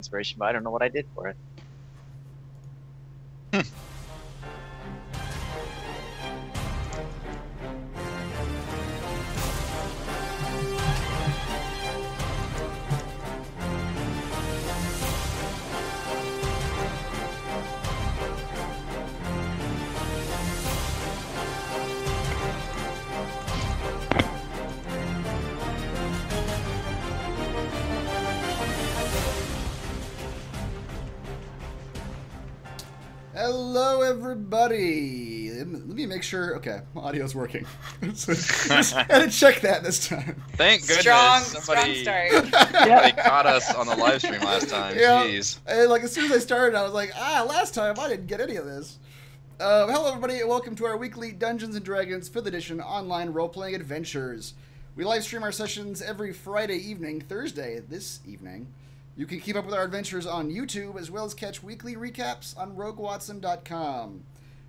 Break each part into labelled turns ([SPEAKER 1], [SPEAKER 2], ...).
[SPEAKER 1] inspiration, but I don't know what I did for it.
[SPEAKER 2] Hello, everybody. Let me make sure. Okay, my audio's working. Just had to check that this time.
[SPEAKER 3] Thank goodness
[SPEAKER 4] strong
[SPEAKER 3] somebody
[SPEAKER 4] start.
[SPEAKER 3] caught us on the live stream last time.
[SPEAKER 2] Yeah.
[SPEAKER 3] Jeez.
[SPEAKER 2] And, like, as soon as I started, I was like, last time I didn't get any of this. Hello, everybody, and welcome to our weekly Dungeons & Dragons 5th edition online role-playing adventures. We live stream our sessions every Friday evening, Thursday this evening. You can keep up with our adventures on YouTube, as well as catch weekly recaps on RogueWatson.com.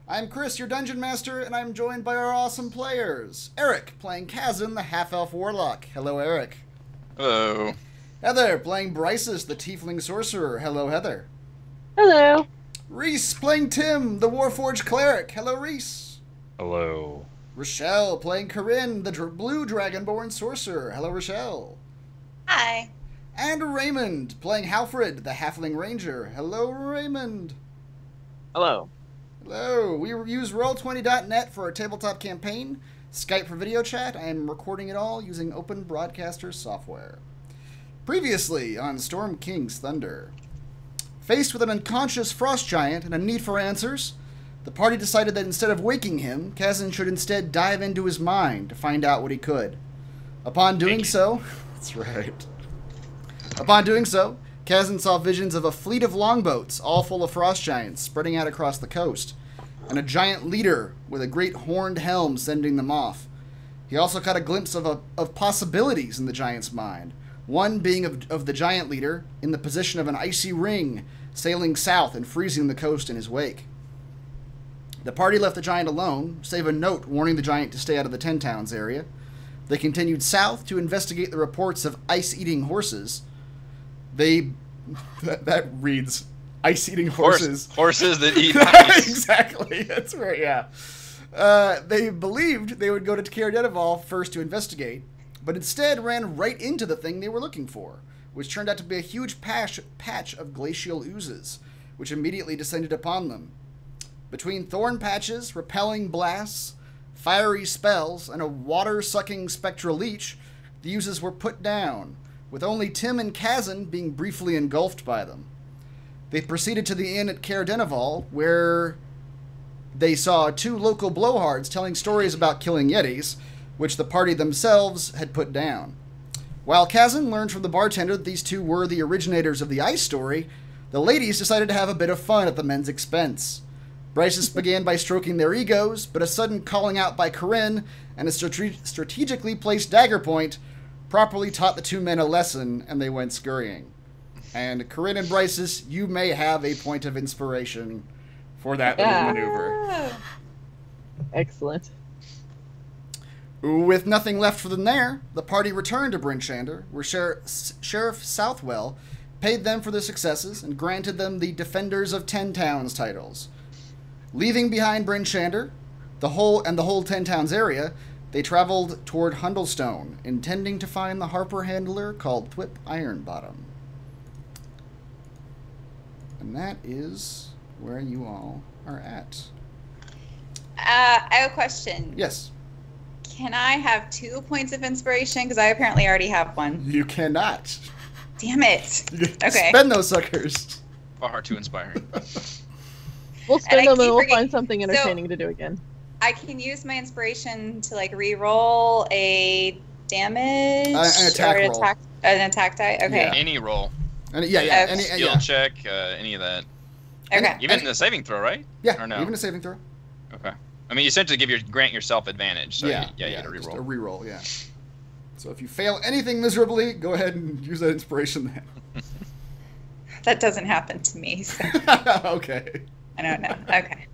[SPEAKER 2] I'm Chris, your Dungeon Master, and I'm joined by our awesome players. Eric, playing Kazan, the Half-Elf Warlock. Hello, Eric.
[SPEAKER 3] Hello.
[SPEAKER 2] Heather, playing Bryces, the Tiefling Sorcerer. Hello, Heather.
[SPEAKER 5] Hello.
[SPEAKER 2] Reese, playing Tim, the Warforged Cleric. Hello, Reese.
[SPEAKER 6] Hello.
[SPEAKER 2] Rochelle, playing Corinne, the Blue Dragonborn Sorcerer. Hello, Rochelle.
[SPEAKER 4] Hi.
[SPEAKER 2] And Raymond, playing Halfred, the Halfling Ranger. Hello, Raymond.
[SPEAKER 1] Hello.
[SPEAKER 2] Hello. We use Roll20.net for our tabletop campaign, Skype for video chat. I am recording it all using Open Broadcaster software. Previously on Storm King's Thunder. Faced with an unconscious frost giant and a need for answers, the party decided that instead of waking him, Kazan should instead dive into his mind to find out what he could. Upon doing so... That's right. Upon doing so, Kazan saw visions of a fleet of longboats, all full of frost giants, spreading out across the coast, and a giant leader with a great horned helm sending them off. He also caught a glimpse of possibilities in the giant's mind, one being of the giant leader in the position of an icy ring, sailing south and freezing the coast in his wake. The party left the giant alone, save a note warning the giant to stay out of the Ten Towns area. They continued south to investigate the reports of ice-eating horses. That reads ice-eating horses.
[SPEAKER 3] Horses that eat ice.
[SPEAKER 2] Exactly. That's right, yeah. They believed they would go to Caer first to investigate, but instead ran right into the thing they were looking for, which turned out to be a huge patch of glacial oozes, which immediately descended upon them. Between thorn patches, repelling blasts, fiery spells, and a water-sucking spectral leech, the oozes were put down, with only Tim and Kazan being briefly engulfed by them. They proceeded to the inn at Caer where they saw two local blowhards telling stories about killing yetis, which the party themselves had put down. While Kazan learned from the bartender that these two were the originators of the ice story, the ladies decided to have a bit of fun at the men's expense. Bryces began by stroking their egos, but a sudden calling out by Corinne and a strategically placed dagger point properly taught the two men a lesson, and they went scurrying. And Corinne and Bryces, you may have a point of inspiration for that little maneuver.
[SPEAKER 5] Excellent.
[SPEAKER 2] With nothing left for them there, the party returned to Brinchander, where Sheriff Southwell paid them for their successes and granted them the Defenders of Ten Towns titles. Leaving behind Brinchander, the whole Ten Towns area, they traveled toward Hundelstone, intending to find the Harper handler called Thwip Ironbottom. And that is where you all are at.
[SPEAKER 4] I have a question.
[SPEAKER 2] Yes.
[SPEAKER 4] Can I have 2 points of inspiration? Because I apparently already have one.
[SPEAKER 2] You cannot.
[SPEAKER 4] Damn it. Okay.
[SPEAKER 2] Spend those suckers.
[SPEAKER 3] Far too inspiring.
[SPEAKER 5] We'll spend
[SPEAKER 4] I
[SPEAKER 5] them and
[SPEAKER 4] keep
[SPEAKER 5] we'll
[SPEAKER 4] forgetting-
[SPEAKER 5] find something entertaining to do again.
[SPEAKER 4] I can use my inspiration to like re-roll a damage
[SPEAKER 2] An attack
[SPEAKER 4] or
[SPEAKER 2] roll.
[SPEAKER 4] an attack die. Okay.
[SPEAKER 2] Yeah.
[SPEAKER 3] Any roll.
[SPEAKER 2] And, yeah.
[SPEAKER 4] Okay.
[SPEAKER 3] Skill check, any of that.
[SPEAKER 4] Okay.
[SPEAKER 3] Even the saving throw, right?
[SPEAKER 2] Yeah,
[SPEAKER 3] Or no?
[SPEAKER 2] even a saving throw.
[SPEAKER 3] Okay. I mean, you essentially grant yourself advantage. So you get a
[SPEAKER 2] just
[SPEAKER 3] reroll.
[SPEAKER 2] a reroll, yeah. So if you fail anything miserably, go ahead and use that inspiration then.
[SPEAKER 4] That doesn't happen to me. So
[SPEAKER 2] Okay.
[SPEAKER 4] I don't know. Okay.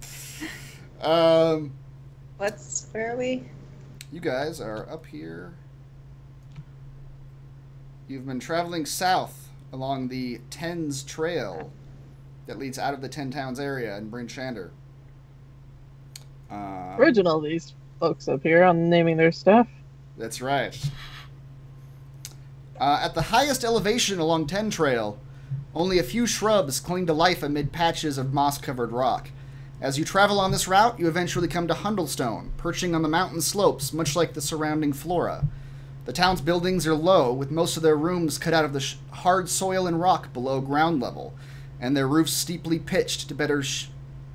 [SPEAKER 4] Where are we?
[SPEAKER 2] You guys are up here. You've been traveling south along the Tens Trail that leads out of the Ten Towns area in Bryn Shander.
[SPEAKER 5] Original, these folks up here on naming their stuff.
[SPEAKER 2] That's right. At the highest elevation along Ten Trail, only a few shrubs cling to life amid patches of moss-covered rock. As you travel on this route, you eventually come to Hundelstone, perching on the mountain slopes, much like the surrounding flora. The town's buildings are low, with most of their rooms cut out of the hard soil and rock below ground level, and their roofs steeply pitched to better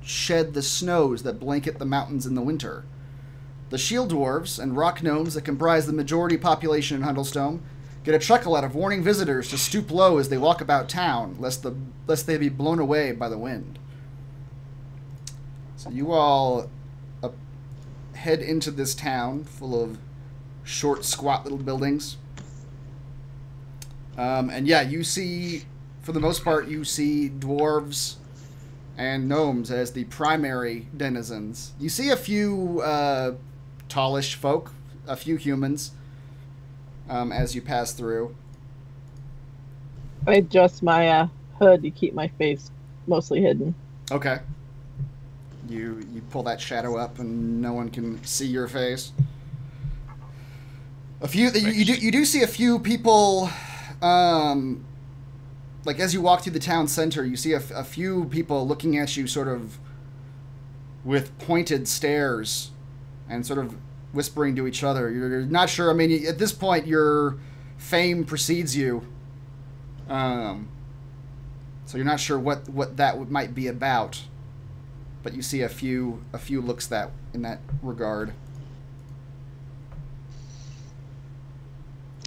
[SPEAKER 2] shed the snows that blanket the mountains in the winter. The shield dwarves and rock gnomes that comprise the majority population in Hundlestone get a chuckle out of warning visitors to stoop low as they walk about town, lest they be blown away by the wind. So you all head into this town full of short, squat little buildings. And yeah, you see, for the most part, you see dwarves and gnomes as the primary denizens. You see a few tallish folk, a few humans, as you pass through.
[SPEAKER 5] I adjust my hood to keep my face mostly hidden.
[SPEAKER 2] Okay. You pull that shadow up and no one can see your face. You do see a few people, like as you walk through the town center, you see a few people looking at you sort of with pointed stares and sort of whispering to each other. You're not sure. I mean, at this point, your fame precedes you, so you're not sure what that might be about. But you see a few looks in that regard.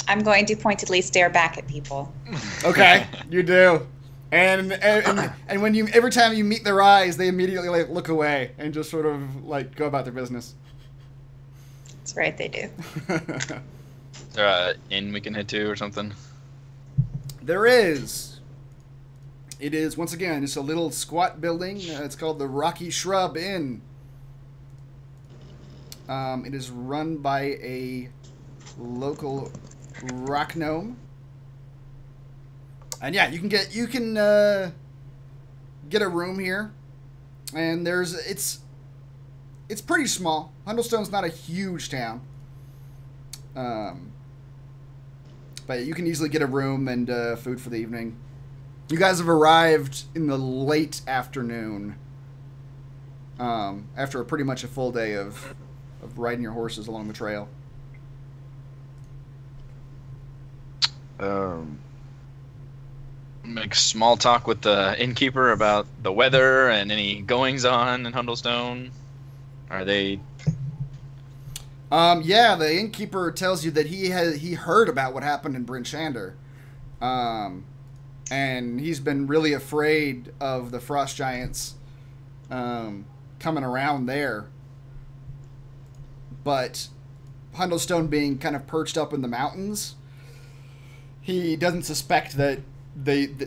[SPEAKER 4] I'm going to pointedly stare back at people.
[SPEAKER 2] Okay, you do. And when every time you meet their eyes, they immediately like look away and just sort of like go about their business.
[SPEAKER 4] That's right, they do.
[SPEAKER 3] Is there an inn we can head to or something?
[SPEAKER 2] There is. It is, once again, just a little squat building. It's called the Rocky Shrub Inn. It is run by a local rock gnome. And yeah, you can get a room here. And it's pretty small. Hundlestone's not a huge town. But you can easily get a room and food for the evening. You guys have arrived in the late afternoon, after pretty much a full day of riding your horses along the trail.
[SPEAKER 3] Make small talk with the innkeeper about the weather and any goings on in Hundlestone. Are they?
[SPEAKER 2] Yeah, the innkeeper tells you that he heard about what happened in Bryn Shander. And he's been really afraid of the frost giants coming around there. But Hundlestone being kind of perched up in the mountains, he doesn't suspect that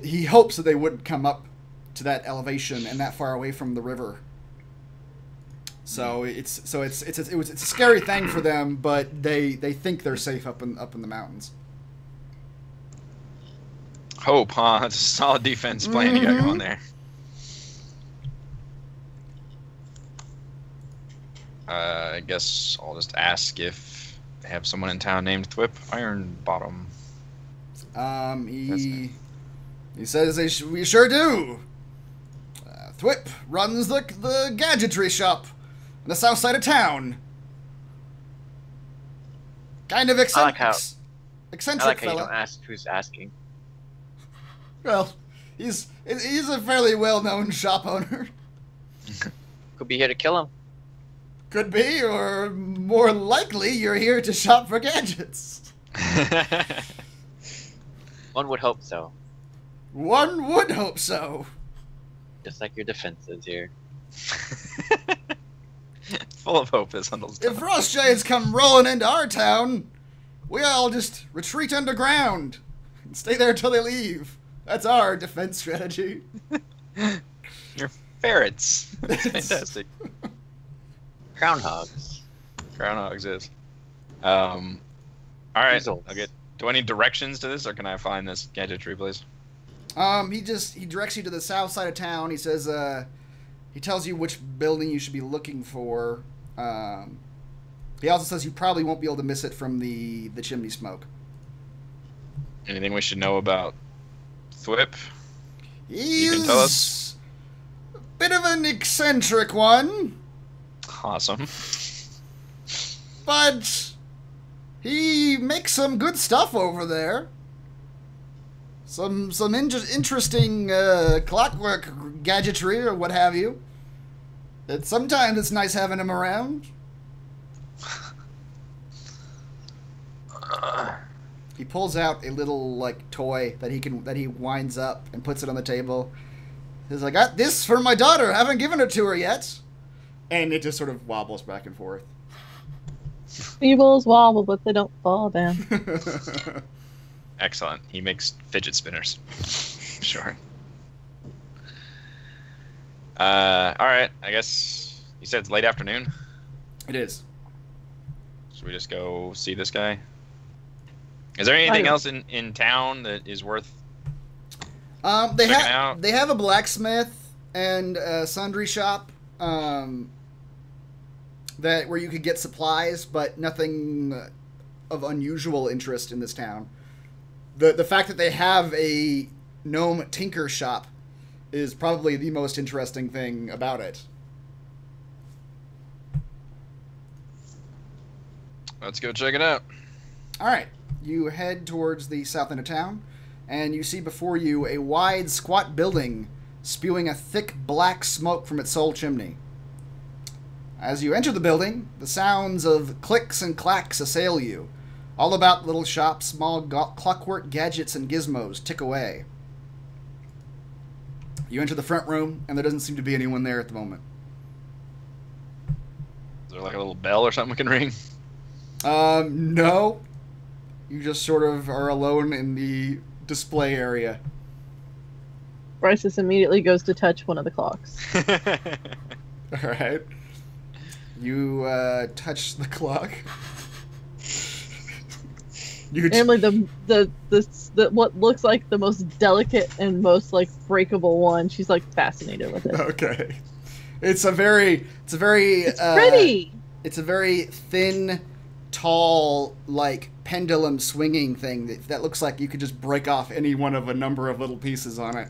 [SPEAKER 2] he hopes that they wouldn't come up to that elevation and that far away from the river. So it's a scary thing for them, but they think they're safe up in the mountains.
[SPEAKER 3] Hope, huh? That's a solid defense plan you got going there. I guess I'll just ask if they have someone in town named Thwip Ironbottom.
[SPEAKER 2] He says we sure do. Thwip runs the gadgetry shop on the south side of town. Kind of eccentric
[SPEAKER 1] I like how you
[SPEAKER 2] fella.
[SPEAKER 1] don't ask who's asking.
[SPEAKER 2] Well, he's a fairly well-known shop owner.
[SPEAKER 1] Could be here to kill him.
[SPEAKER 2] Could be, or more likely, you're here to shop for gadgets.
[SPEAKER 1] One would hope so.
[SPEAKER 2] One would hope so.
[SPEAKER 1] Just like your defenses here.
[SPEAKER 3] Full of hope, this Hundlestone.
[SPEAKER 2] If frost giants come rolling into our town, we all just retreat underground and stay there until they leave. That's our defense strategy.
[SPEAKER 3] You're ferrets. That's fantastic.
[SPEAKER 1] Groundhogs.
[SPEAKER 3] Groundhogs is. All right.
[SPEAKER 1] Results.
[SPEAKER 3] Do I need directions to this, or can I find this gadgetry, please?
[SPEAKER 2] He directs you to the south side of town. He says, he tells you which building you should be looking for. He also says you probably won't be able to miss it from the chimney smoke.
[SPEAKER 3] Anything we should know about Thwip?
[SPEAKER 2] He's
[SPEAKER 3] You can tell us.
[SPEAKER 2] a bit of an eccentric one,
[SPEAKER 3] Awesome.
[SPEAKER 2] but he makes some good stuff over there. Some interesting clockwork gadgetry or what have you. Sometimes it's nice having him around. He pulls out a little like toy that he winds up and puts it on the table. He says, "I got this for my daughter. Haven't given it to her yet." And it just sort of wobbles back and forth.
[SPEAKER 5] Evils wobble, but they don't fall down.
[SPEAKER 3] Excellent. He makes fidget spinners. Sure. Alright, I guess you said it's late afternoon.
[SPEAKER 2] It is.
[SPEAKER 3] Should we just go see this guy? Is there anything else in town that is worth
[SPEAKER 2] They
[SPEAKER 3] checking out?
[SPEAKER 2] They have a blacksmith and a sundry shop that where you could get supplies, but nothing of unusual interest in this town. The fact that they have a gnome tinker shop is probably the most interesting thing about it.
[SPEAKER 3] Let's go check it out.
[SPEAKER 2] All right, you head towards the south end of town, and you see before you a wide, squat building spewing a thick black smoke from its sole chimney. As you enter the building, the sounds of clicks and clacks assail you. All about the little shop, small clockwork gadgets and gizmos tick away. You enter the front room, and there doesn't seem to be anyone there at the moment.
[SPEAKER 3] Is there like a little bell or something we can ring?
[SPEAKER 2] No. You just sort of are alone in the display area.
[SPEAKER 5] Bryce immediately goes to touch one of the clocks.
[SPEAKER 2] All right. You touch the clock.
[SPEAKER 5] Namely, the what looks like the most delicate and most like breakable one. She's like fascinated with it.
[SPEAKER 2] Okay. It's very
[SPEAKER 5] pretty.
[SPEAKER 2] It's a very thin, tall, like pendulum swinging thing that looks like you could just break off any one of a number of little pieces on it.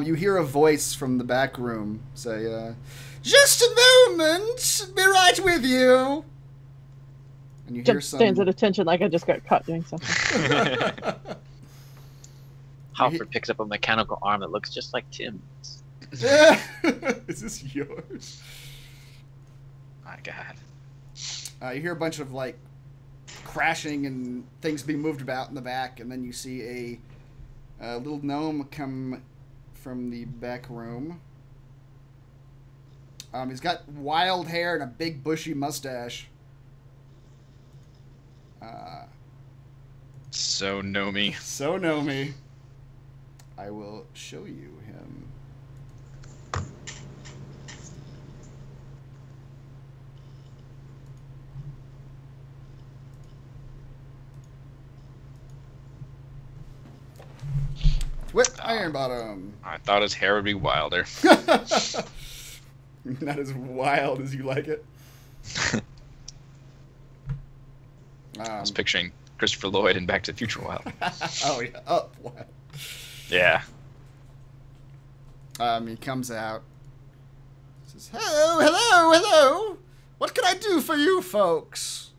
[SPEAKER 2] You hear a voice from the back room say, "Just a moment, be right with you." And you hear
[SPEAKER 5] Stands at attention like I just got caught doing something.
[SPEAKER 1] Halford picks up a mechanical arm that looks just like Tim's.
[SPEAKER 2] Is this yours?
[SPEAKER 3] My God.
[SPEAKER 2] You hear a bunch of like crashing and things being moved about in the back, and then you see a little gnome come from the back room. He's got wild hair and a big bushy mustache.
[SPEAKER 3] So gnomey.
[SPEAKER 2] So gnomey. I will show you him. Thwip Ironbottom.
[SPEAKER 3] I thought his hair would be wilder.
[SPEAKER 2] Not as wild as you like it.
[SPEAKER 3] I was picturing Christopher Lloyd in Back to the Future Wild.
[SPEAKER 2] Oh, yeah. Oh, what?
[SPEAKER 3] Yeah.
[SPEAKER 2] He comes out. Says, "Hello, hello, hello. What can I do for you folks?"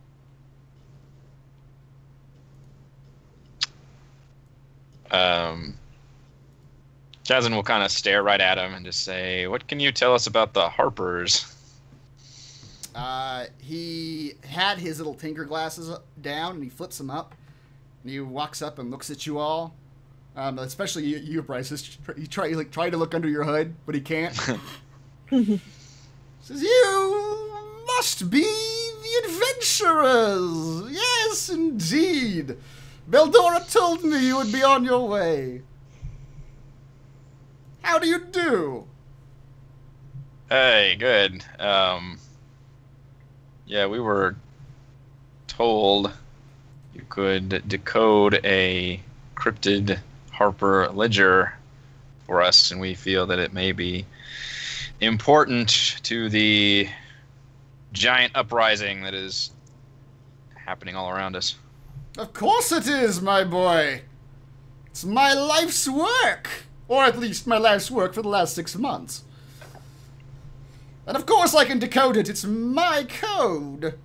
[SPEAKER 3] Jasmine will kind of stare right at him and just say, "What can you tell us about the Harpers?"
[SPEAKER 2] He had his little tinker glasses down, and he flips them up, and he walks up and looks at you all. Especially you, Bryce. He try to look under your hood, but he can't. Says, "You must be the adventurers. Yes, indeed. Beldora told me you would be on your way. How do you do?"
[SPEAKER 3] Hey, good. Yeah, we were told you could decode a cryptid Harper ledger for us, and we feel that it may be important to the giant uprising that is happening all around us.
[SPEAKER 2] Of course it is, my boy. It's my life's work. Or at least my life's work for the last 6 months. And of course I can decode it. It's my code.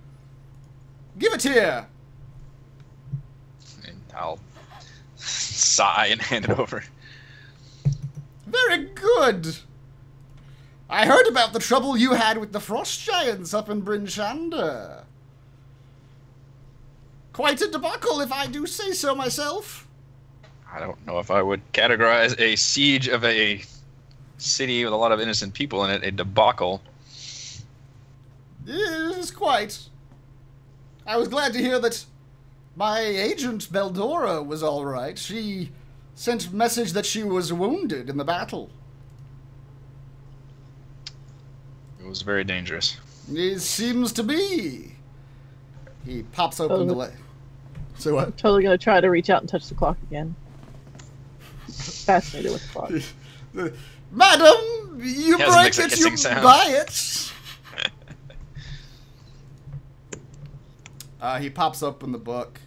[SPEAKER 2] Give it here.
[SPEAKER 3] And I'll sigh and hand it over.
[SPEAKER 2] Very good. I heard about the trouble you had with the frost giants up in Bryn Shander. Quite a debacle, if I do say so myself.
[SPEAKER 3] I don't know if I would categorize a siege of a city with a lot of innocent people in it a debacle.
[SPEAKER 2] Yes, quite. I was glad to hear that my agent, Beldora, was all right. She sent a message that she was wounded in the battle.
[SPEAKER 3] It was very dangerous.
[SPEAKER 2] It seems to be. He pops open the leg. So
[SPEAKER 5] I'm
[SPEAKER 2] what?
[SPEAKER 5] totally gonna try to reach out and touch the clock again. Fascinated with the clock.
[SPEAKER 2] Madam, you
[SPEAKER 3] He has
[SPEAKER 2] break
[SPEAKER 3] makes a
[SPEAKER 2] it, you
[SPEAKER 3] hissing sound.
[SPEAKER 2] buy it. He pops open the book.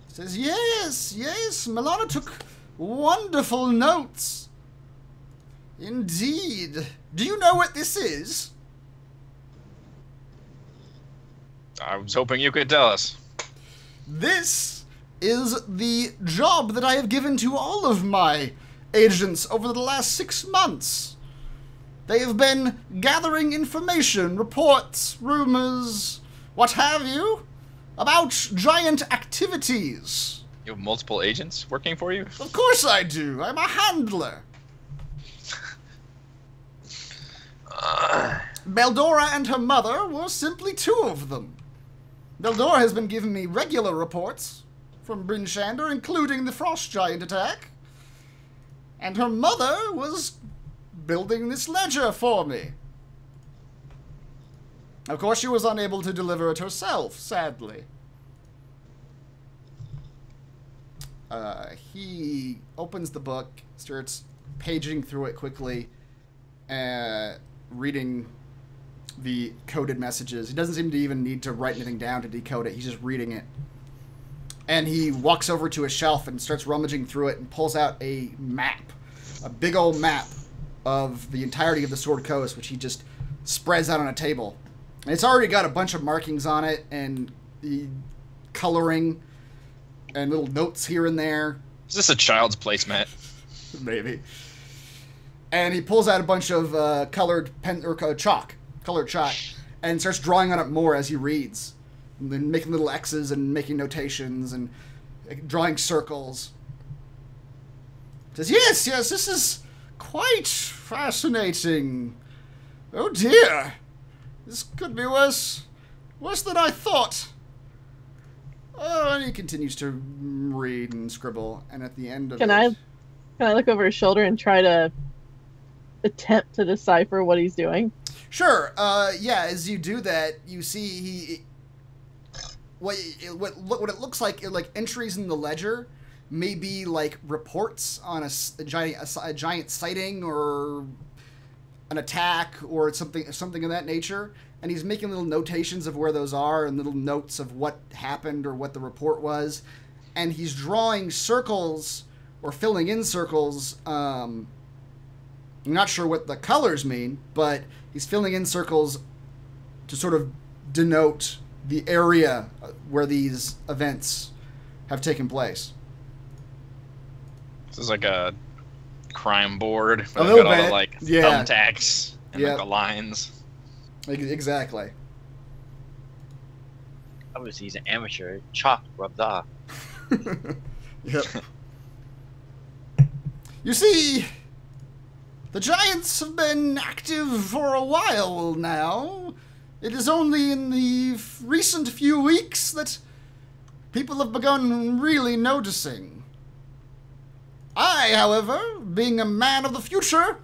[SPEAKER 2] Says, yes, Milana took wonderful notes. Indeed. Do you know what this is?
[SPEAKER 3] I was hoping you could tell us.
[SPEAKER 2] This is the job that I have given to all of my agents over the last 6 months. They have been gathering information, reports, rumors, what have you, about giant activities.
[SPEAKER 3] You have multiple agents working for you?
[SPEAKER 2] Of course I do. I'm a handler. Beldora and her mother were simply 2 of them. Beldora has been giving me regular reports from Bryn Shander, including the frost giant attack. And her mother was building this ledger for me. Of course, she was unable to deliver it herself, sadly. He opens the book, starts paging through it quickly, reading the coded messages. He doesn't seem to even need to write anything down to decode it. He's just reading it. And he walks over to a shelf and starts rummaging through it and pulls out a map. A big old map of the entirety of the Sword Coast, which he just spreads out on a table. And it's already got a bunch of markings on it and the coloring and little notes here and there.
[SPEAKER 3] Is this a child's placemat?
[SPEAKER 2] Maybe. And he pulls out a bunch of colored chalk, and starts drawing on it more as he reads, and then making little X's and making notations and drawing circles. Says, yes, this is quite fascinating. Oh dear, this could be worse than I thought. Oh, and he continues to read and scribble, and at the end of
[SPEAKER 5] Can I look over his shoulder and try to attempt to decipher what he's doing?
[SPEAKER 2] Sure. Yeah. As you do that, you see what it looks like entries in the ledger, maybe like reports on a giant sighting or an attack or something of that nature. And he's making little notations of where those are and little notes of what happened or what the report was. And he's drawing circles or filling in circles. I'm not sure what the colors mean, but he's filling in circles to sort of denote the area where these events have taken place.
[SPEAKER 3] This is like a crime board.
[SPEAKER 2] A little
[SPEAKER 3] got all
[SPEAKER 2] bit,
[SPEAKER 3] the, like,
[SPEAKER 2] yeah.
[SPEAKER 3] thumbtacks and
[SPEAKER 2] Yep.
[SPEAKER 3] like the lines.
[SPEAKER 2] Exactly.
[SPEAKER 1] Obviously, he's an amateur. Chalk rubbed off.
[SPEAKER 2] Yep. You see, the Giants have been active for a while now. It is only in the recent few weeks that people have begun really noticing. I, however, being a man of the future,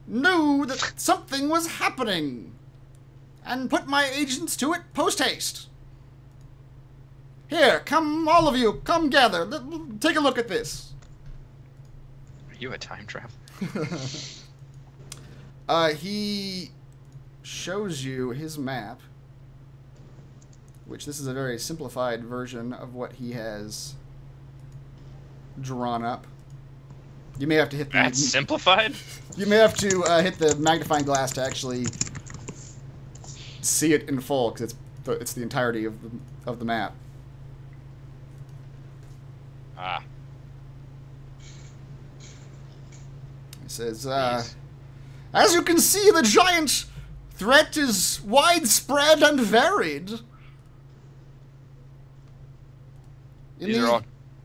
[SPEAKER 2] knew that something was happening, and put my agents to it post-haste. Here, come, all of you, come gather. Take a look at this.
[SPEAKER 3] Are you a time traveler?
[SPEAKER 2] He shows you his map, which this is a very simplified version of what he has drawn up. You may have to hit the...
[SPEAKER 3] That's simplified?
[SPEAKER 2] You may have to hit the magnifying glass to actually see it in full, because it's the entirety of the map.
[SPEAKER 3] Ah.
[SPEAKER 2] It says, as you can see, the giant threat is widespread and varied.
[SPEAKER 3] These are all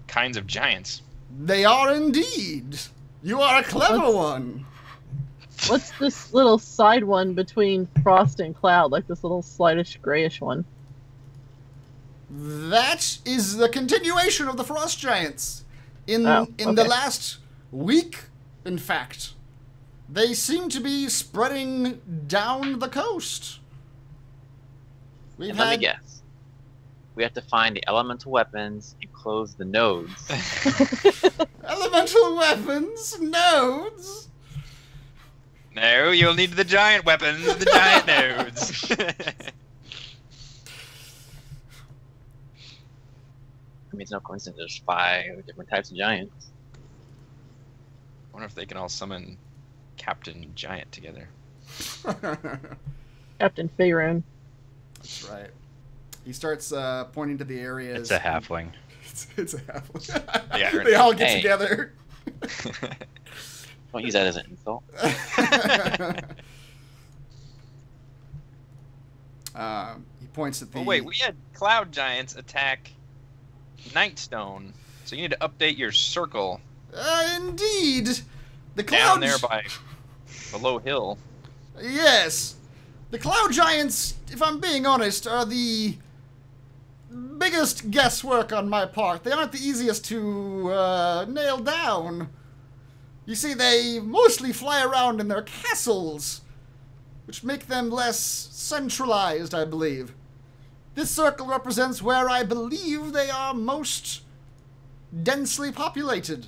[SPEAKER 3] kinds of giants.
[SPEAKER 2] They are indeed. You are a clever one.
[SPEAKER 5] What's this little side one between Frost and Cloud, like this little slightish grayish one?
[SPEAKER 2] That is the continuation of the frost giants. In
[SPEAKER 5] okay.
[SPEAKER 2] the last week, in fact, they seem to be spreading down the coast.
[SPEAKER 1] And let me guess. We have to find the elemental weapons and close the nodes.
[SPEAKER 2] Elemental weapons, nodes.
[SPEAKER 3] No, you'll need the giant weapons, the giant nodes.
[SPEAKER 1] I mean, it's no coincidence there's 5 different types of giants.
[SPEAKER 3] I wonder if they can all summon Captain Giant together.
[SPEAKER 5] Captain Faerun.
[SPEAKER 2] That's right. He starts pointing to the areas.
[SPEAKER 6] It's a halfling.
[SPEAKER 2] It's a halfling.
[SPEAKER 3] Yeah,
[SPEAKER 2] they all get
[SPEAKER 1] Hey.
[SPEAKER 2] together.
[SPEAKER 1] Don't use that as an insult.
[SPEAKER 2] He points at the...
[SPEAKER 3] Oh wait, we had Cloud Giants attack Nightstone, so you need to update your circle
[SPEAKER 2] Indeed. The
[SPEAKER 3] down
[SPEAKER 2] cloud...
[SPEAKER 3] there by the low hill.
[SPEAKER 2] Yes. The cloud giants, if I'm being honest, are the biggest guesswork on my part. They aren't the easiest to nail down. You see, they mostly fly around in their castles, which make them less centralized, I believe. This circle represents where I believe they are most densely populated.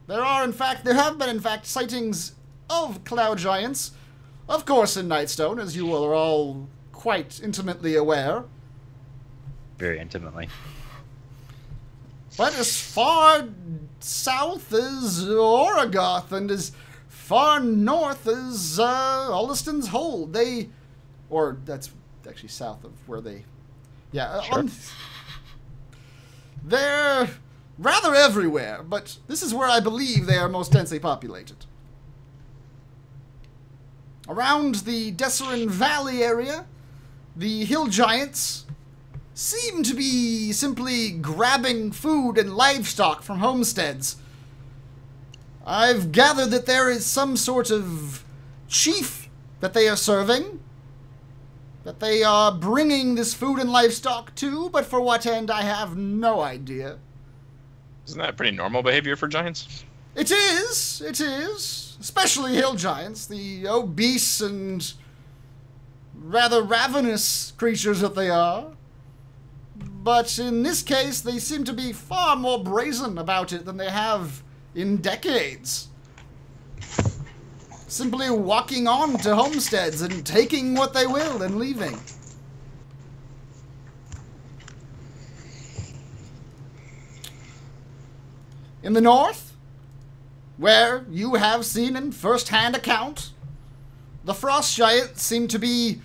[SPEAKER 2] There have been, in fact, sightings of cloud giants, of course, in Nightstone, as you are all quite intimately aware.
[SPEAKER 6] Very intimately.
[SPEAKER 2] But as far south as Oregoth and as far north as Hundelstone's Hold, or that's actually south of where they,
[SPEAKER 6] Sure.
[SPEAKER 2] They're rather everywhere, but this is where I believe they are most densely populated. Around the Desserin Valley area, the hill giants seem to be simply grabbing food and livestock from homesteads. I've gathered that there is some sort of chief that they are serving, that they are bringing this food and livestock to, but for what end I have no idea.
[SPEAKER 3] Isn't that pretty normal behavior for giants?
[SPEAKER 2] It is, especially hill giants, the obese and rather ravenous creatures that they are. But in this case, they seem to be far more brazen about it than they have in decades. Simply walking on to homesteads and taking what they will and leaving. In the north, where you have seen in first-hand account, the frost giants seem to be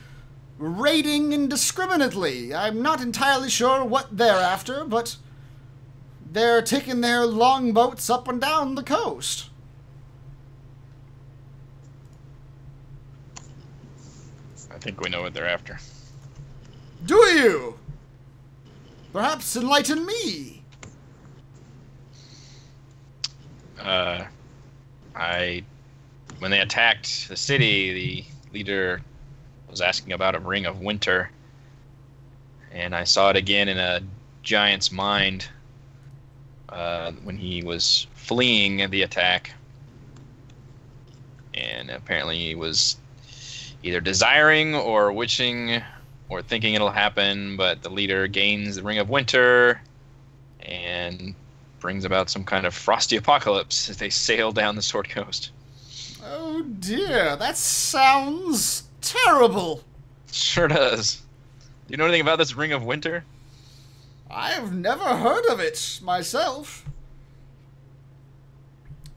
[SPEAKER 2] raiding indiscriminately. I'm not entirely sure what they're after, but they're taking their longboats up and down the coast.
[SPEAKER 3] I think we know what they're after.
[SPEAKER 2] Do you? Perhaps enlighten me.
[SPEAKER 3] When they attacked the city, the leader was asking about a ring of winter, and I saw it again in a giant's mind when he was fleeing the attack, and apparently he was either desiring or wishing or thinking it'll happen, but the leader gains the Ring of Winter and brings about some kind of frosty apocalypse as they sail down the Sword Coast.
[SPEAKER 2] Oh dear, that sounds terrible.
[SPEAKER 3] Sure does. Do you know anything about this Ring of Winter?
[SPEAKER 2] I've never heard of it myself.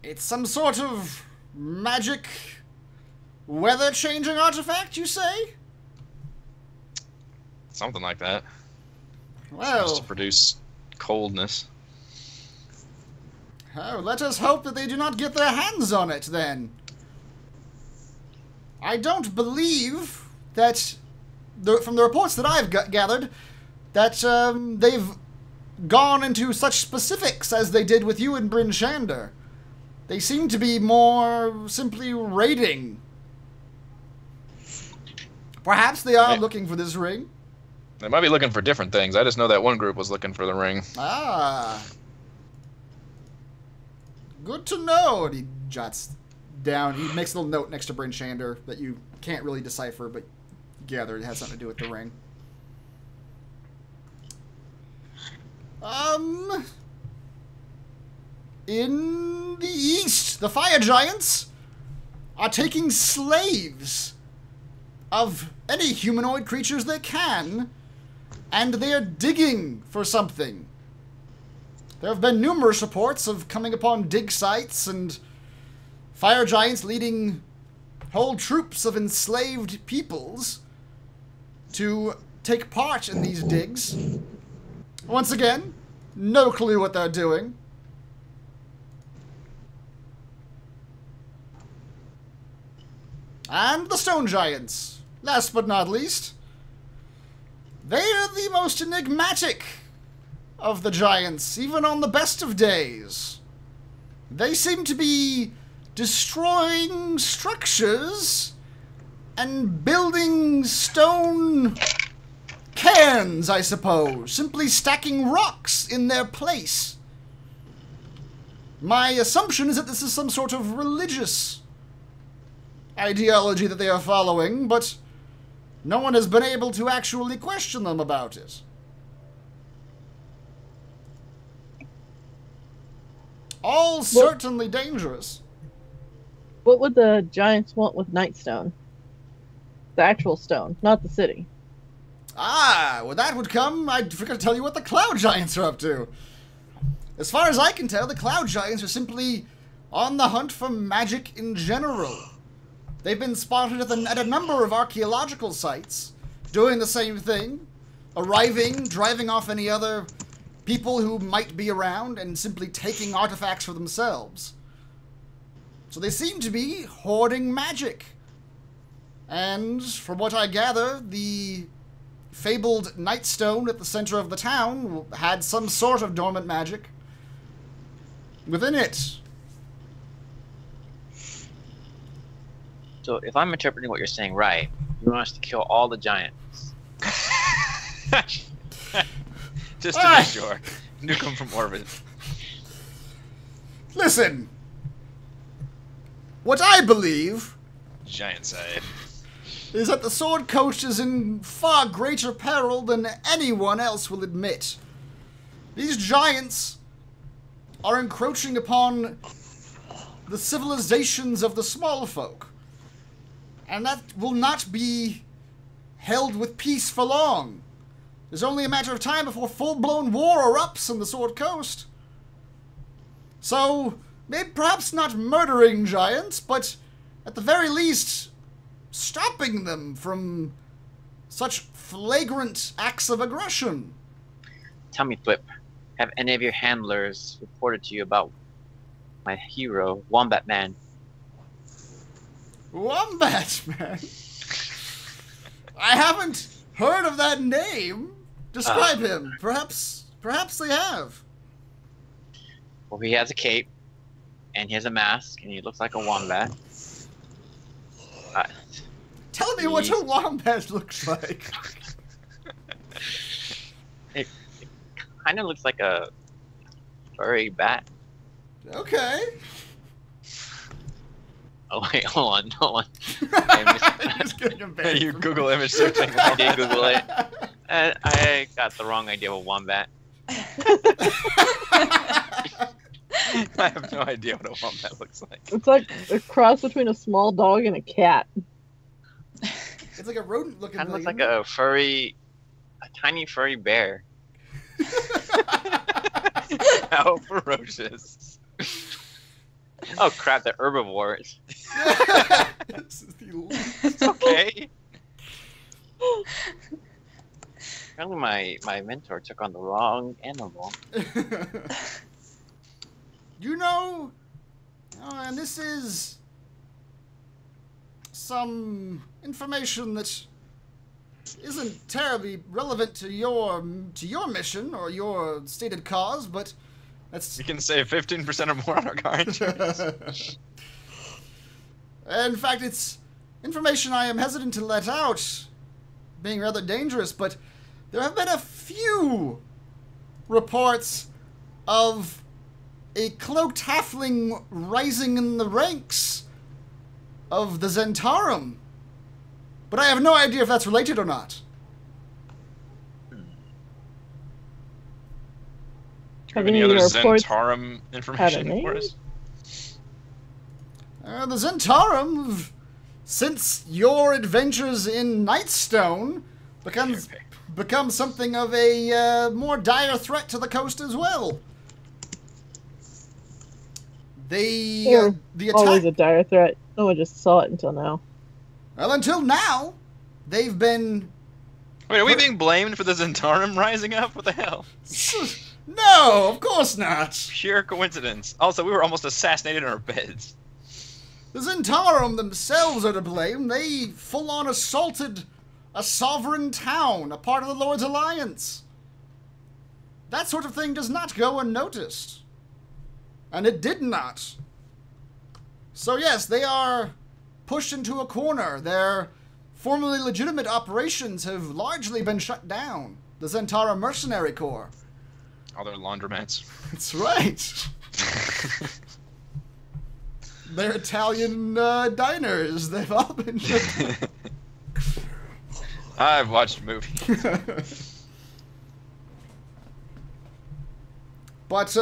[SPEAKER 2] It's some sort of magic weather-changing artifact, you say?
[SPEAKER 3] Something like that.
[SPEAKER 2] Well,
[SPEAKER 3] Supposed to produce coldness.
[SPEAKER 2] oh, let us hope that they do not get their hands on it, then. I don't believe that, from the reports that I've gathered, that they've gone into such specifics as they did with you and Bryn Shander. They seem to be more simply raiding. Perhaps they are looking for this ring.
[SPEAKER 3] They might be looking for different things. I just know that one group was looking for the ring.
[SPEAKER 2] Ah. Good to know. And he jots down. He makes a little note next to Bryn Shander that you can't really decipher, but gather it has something to do with the ring. In the east, the fire giants are taking slaves of any humanoid creatures they can, and they are digging for something. There have been numerous reports of coming upon dig sites and fire giants leading whole troops of enslaved peoples to take part in these digs. Once again, no clue what they're doing. And the stone giants, last but not least. They are the most enigmatic of the giants, even on the best of days. They seem to be destroying structures and building stone cairns, I suppose, simply stacking rocks in their place. My assumption is that this is some sort of religious ideology that they are following, but no one has been able to actually question them about it. All certainly dangerous.
[SPEAKER 5] What would the giants want with Nightstone? The actual stone, not the city.
[SPEAKER 2] Ah, well that would come. I forgot to tell you what the cloud giants are up to. As far as I can tell, the cloud giants are simply on the hunt for magic in general. They've been spotted at a number of archaeological sites, doing the same thing, arriving, driving off any other people who might be around, and simply taking artifacts for themselves. So they seem to be hoarding magic. And from what I gather, the fabled Nightstone at the center of the town had some sort of dormant magic within it.
[SPEAKER 1] So if I'm interpreting what you're saying right, you want us to kill all the giants.
[SPEAKER 3] Just to be sure. Nuke them from orbit.
[SPEAKER 2] Listen. What I believe
[SPEAKER 3] Giant side.
[SPEAKER 2] is that the Sword Coast is in far greater peril than anyone else will admit. These giants are encroaching upon the civilizations of the small folk. And that will not be held with peace for long. There's only a matter of time before full-blown war erupts on the Sword Coast. So, maybe perhaps not murdering giants, but at the very least, stopping them from such flagrant acts of aggression.
[SPEAKER 1] Tell me, Thwip, have any of your handlers reported to you about my hero, Wombat Man?
[SPEAKER 2] Wombat Man? I haven't heard of that name. Describe him. Perhaps they have.
[SPEAKER 1] Well, he has a cape, and he has a mask, and he looks like a wombat.
[SPEAKER 2] Tell me what a wombat looks like.
[SPEAKER 1] It kind of looks like a furry bat.
[SPEAKER 2] Okay.
[SPEAKER 1] Oh wait, hold on. I
[SPEAKER 2] Just getting embarrassed.
[SPEAKER 3] You Google image searching.
[SPEAKER 1] I did Google it. I got the wrong idea of a wombat.
[SPEAKER 3] I have no idea what a wombat looks like.
[SPEAKER 5] It's like a cross between a small dog and a cat.
[SPEAKER 2] It's like a rodent-looking
[SPEAKER 1] Kind of
[SPEAKER 2] thing.
[SPEAKER 1] looks like a tiny furry bear.
[SPEAKER 3] How ferocious.
[SPEAKER 1] Oh crap, they're herbivores.
[SPEAKER 2] This is the
[SPEAKER 3] It's okay.
[SPEAKER 1] Apparently my mentor took on the wrong animal.
[SPEAKER 2] You know, and this is some information that isn't terribly relevant to your mission or your stated cause, but that's
[SPEAKER 3] You can save 15% or more on our car insurance.
[SPEAKER 2] in fact, it's information I am hesitant to let out, being rather dangerous, but there have been a few reports of a cloaked halfling rising in the ranks of the Zhentarim. But I have no idea if that's related or not.
[SPEAKER 3] Do you have any other Zhentarim information for us?
[SPEAKER 2] The Zhentarim, since your adventures in Nightstone, become something of a more dire threat to the coast as well. The
[SPEAKER 5] Always a
[SPEAKER 2] attack.
[SPEAKER 5] dire threat. No one just saw it until now.
[SPEAKER 2] Well, until now, they've been.
[SPEAKER 3] Wait, are we being blamed for the Zhentarim rising up? What the hell?
[SPEAKER 2] No, of course not.
[SPEAKER 3] Pure coincidence. Also, we were almost assassinated in our beds.
[SPEAKER 2] The Zhentarim themselves are to blame. They full-on assaulted a sovereign town, a part of the Lord's Alliance. That sort of thing does not go unnoticed. And it did not. So yes, they are pushed into a corner. Their formerly legitimate operations have largely been shut down. The Zhentarim Mercenary Corps.
[SPEAKER 3] All their laundromats.
[SPEAKER 2] That's right. They're Italian diners. They've all been shut down.
[SPEAKER 3] I've watched movies.
[SPEAKER 2] But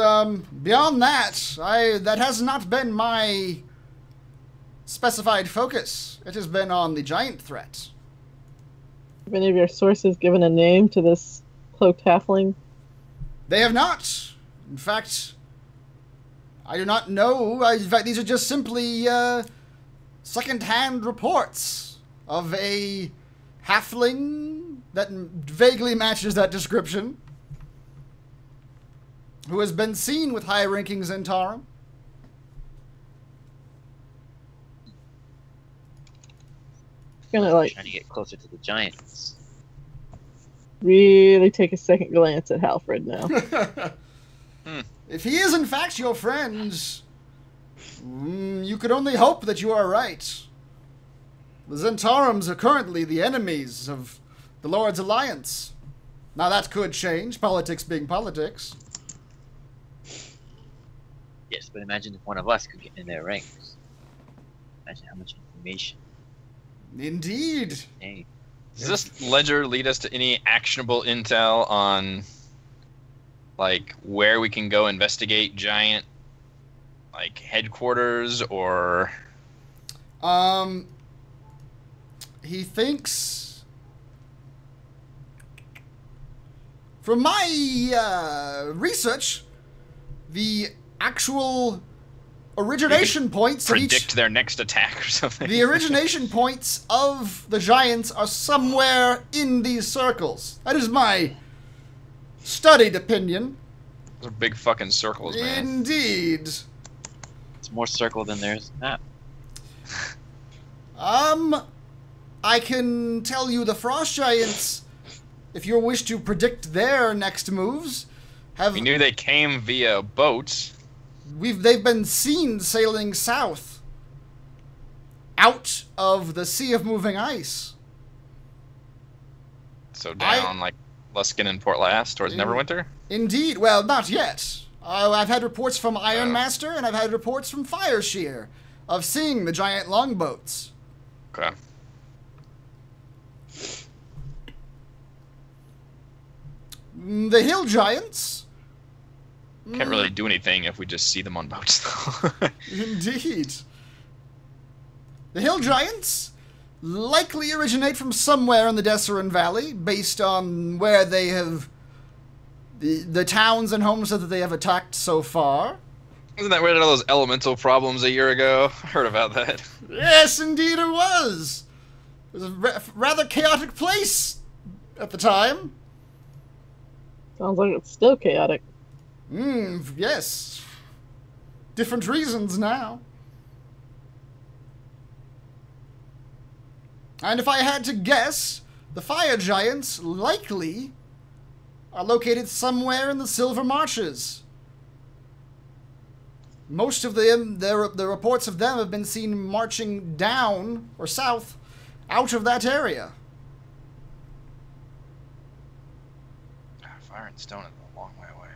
[SPEAKER 2] beyond that, that has not been my specified focus. It has been on the giant threat.
[SPEAKER 5] Have any of your sources given a name to this cloaked halfling?
[SPEAKER 2] They have not. In fact, I do not know. In fact, these are just simply second-hand reports of a halfling that vaguely matches that description, who has been seen with high-ranking Zhentarim.
[SPEAKER 5] Gonna like
[SPEAKER 1] Trying to get closer to the giants.
[SPEAKER 5] really take a second glance at Halfred now.
[SPEAKER 2] If he is in fact your friend, you could only hope that you are right. The Zhentarims are currently the enemies of the Lord's Alliance. Now that could change, politics being politics.
[SPEAKER 1] Yes, but imagine if one of us could get in their ranks. Imagine how much information.
[SPEAKER 2] Indeed.
[SPEAKER 1] Hey,
[SPEAKER 3] Does this ledger lead us to any actionable intel on, like, where we can go investigate giant, like, headquarters or...
[SPEAKER 2] He thinks... From my research, the actual origination points of
[SPEAKER 3] predict their next attack or something?
[SPEAKER 2] The origination points of the giants are somewhere in these circles. That is my studied opinion.
[SPEAKER 3] Those are big fucking circles, man.
[SPEAKER 2] Indeed.
[SPEAKER 1] it's more circle than there's map.
[SPEAKER 2] I can tell you the frost giants, if you wish to predict their next moves, have
[SPEAKER 3] We knew they came via boats.
[SPEAKER 2] they've been seen sailing south, out of the Sea of Moving Ice.
[SPEAKER 3] So down, like, Luskin and Port Last towards Neverwinter?
[SPEAKER 2] Indeed. Well, not yet. I've had reports from Ironmaster, and I've had reports from Fireshear of seeing the giant longboats.
[SPEAKER 3] Okay.
[SPEAKER 2] The hill giants.
[SPEAKER 3] Can't really do anything if we just see them on boats, though.
[SPEAKER 2] Indeed. The hill giants likely originate from somewhere in the Desserin Valley, based on where they have the towns and homesteads that they have attacked so far.
[SPEAKER 3] Isn't that where all those elemental problems a year ago? I heard about that.
[SPEAKER 2] Yes, indeed it was. It was a rather chaotic place at the time.
[SPEAKER 5] Sounds like it's still chaotic.
[SPEAKER 2] Yes. Different reasons now. And if I had to guess, the fire giants likely are located somewhere in the Silver Marches. Most of them, the reports of them have been seen marching down or south out of that area.
[SPEAKER 3] Fire and stone is a long way away.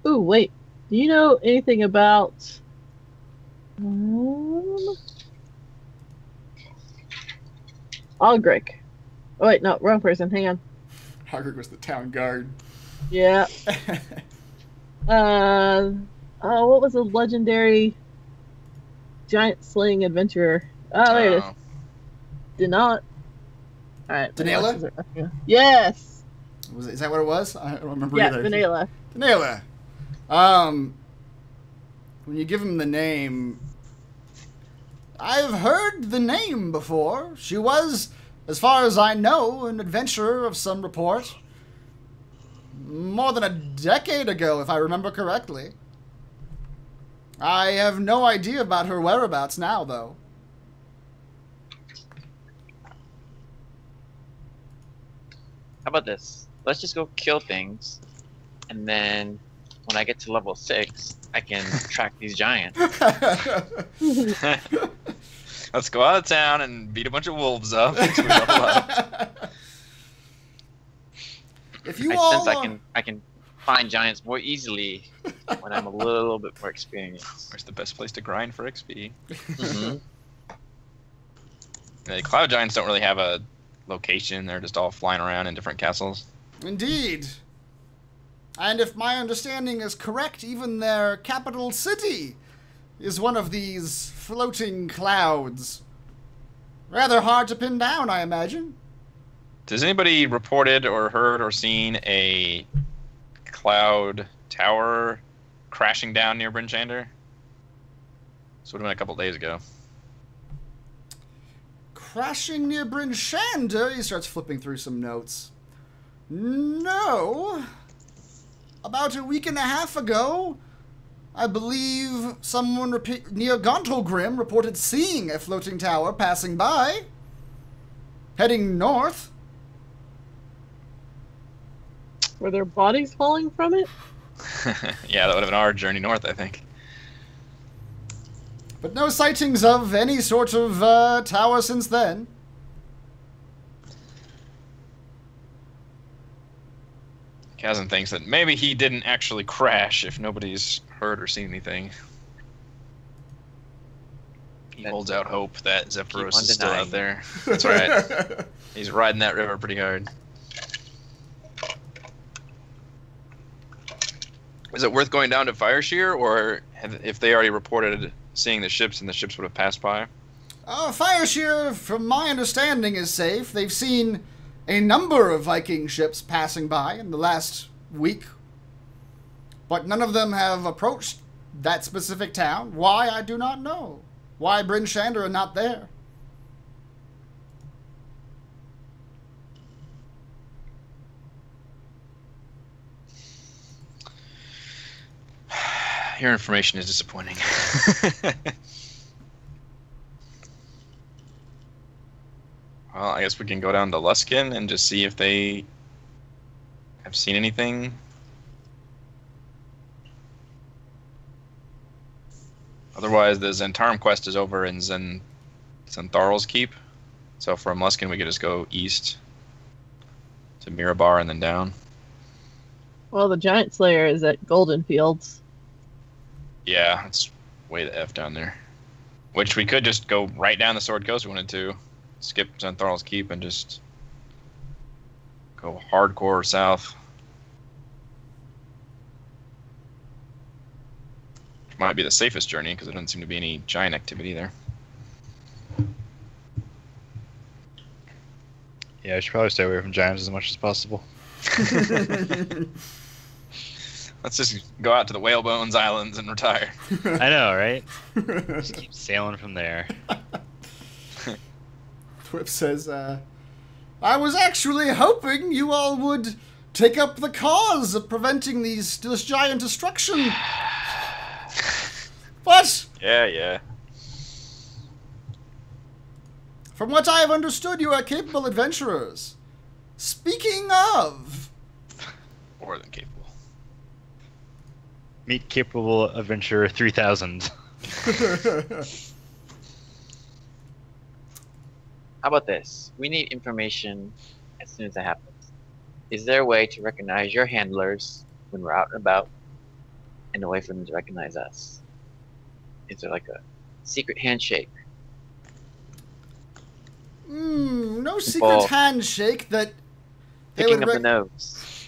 [SPEAKER 5] Ooh, wait. Do you know anything about... Ogric. Oh, wait, no, wrong person. Hang on.
[SPEAKER 2] Ogric was the town guard.
[SPEAKER 5] Yeah. What was a legendary giant slaying adventurer? Oh, there it is. Did not. Alright.
[SPEAKER 2] Danela?
[SPEAKER 5] Yes!
[SPEAKER 2] Is that what it was? I don't remember
[SPEAKER 5] yeah,
[SPEAKER 2] either.
[SPEAKER 5] Danela.
[SPEAKER 2] When you give him the name... I've heard the name before. She was, as far as I know, an adventurer of some report. More than a decade ago, if I remember correctly. I have no idea about her whereabouts now, though.
[SPEAKER 1] How about this? Let's just go kill things, and then when I get to level 6, I can track these giants.
[SPEAKER 3] Let's go out of town and beat a bunch of wolves up. Until we level up.
[SPEAKER 2] If you
[SPEAKER 1] I sense I can find giants more easily when I'm a little bit more experienced.
[SPEAKER 3] Where's the best place to grind for XP?
[SPEAKER 1] Mm-hmm.
[SPEAKER 3] The cloud giants don't really have a location. They're just all flying around in different castles.
[SPEAKER 2] Indeed. And if my understanding is correct, even their capital city is one of these floating clouds. Rather hard to pin down, I imagine.
[SPEAKER 3] Has anybody reported or heard or seen a cloud tower crashing down near Bryn Shander? This would have been a couple days ago.
[SPEAKER 2] Crashing near Bryn Shander? He starts flipping through some notes. No. About a week and a half ago, I believe someone near Gontelgrim reported seeing a floating tower passing by, heading north.
[SPEAKER 5] Were there bodies falling from it?
[SPEAKER 3] Yeah, that would have been our journey north, I think.
[SPEAKER 2] But no sightings of any sort of tower since then.
[SPEAKER 3] Kazan thinks that maybe he didn't actually crash if nobody's heard or seen anything. He holds out hope that Zephyros is still out there. That's right. He's riding that river pretty hard. Is it worth going down to Fireshear, or if they already reported seeing the ships and the ships would have passed by?
[SPEAKER 2] Fireshear, from my understanding, is safe. They've seen a number of Viking ships passing by in the last week, but none of them have approached that specific town. Why, I do not know. Why Bryn Shander are not there.
[SPEAKER 3] Your information is disappointing. Well, I guess we can go down to Luskin and just see if they have seen anything. Otherwise, the Zhentarim quest is over in Zentharl's Keep. So from Luskin, we could just go east to Mirabar and then down.
[SPEAKER 5] Well, the Giant Slayer is at Golden Fields.
[SPEAKER 3] Yeah, it's way the F down there. Which we could just go right down the Sword Coast if we wanted to. Skip Zhentharm's Keep and just go hardcore south. Which might be the safest journey because there doesn't seem to be any giant activity there.
[SPEAKER 6] Yeah, I should probably stay away from giants as much as possible.
[SPEAKER 3] Let's just go out to the Whalebones Islands and retire.
[SPEAKER 6] I know, right? Just keep sailing from there.
[SPEAKER 2] Thwip says, I was actually hoping you all would take up the cause of preventing this giant destruction. But
[SPEAKER 3] Yeah.
[SPEAKER 2] from what I have understood, you are capable adventurers. Speaking of...
[SPEAKER 3] More than capable.
[SPEAKER 6] Meet Capable Adventurer 3000.
[SPEAKER 1] How about this? We need information as soon as it happens. Is there a way to recognize your handlers when we're out and about, and a way for them to recognize us? Is there like a secret handshake?
[SPEAKER 2] No secret
[SPEAKER 1] Well,
[SPEAKER 2] handshake that they
[SPEAKER 1] Picking
[SPEAKER 2] would
[SPEAKER 1] up the nose.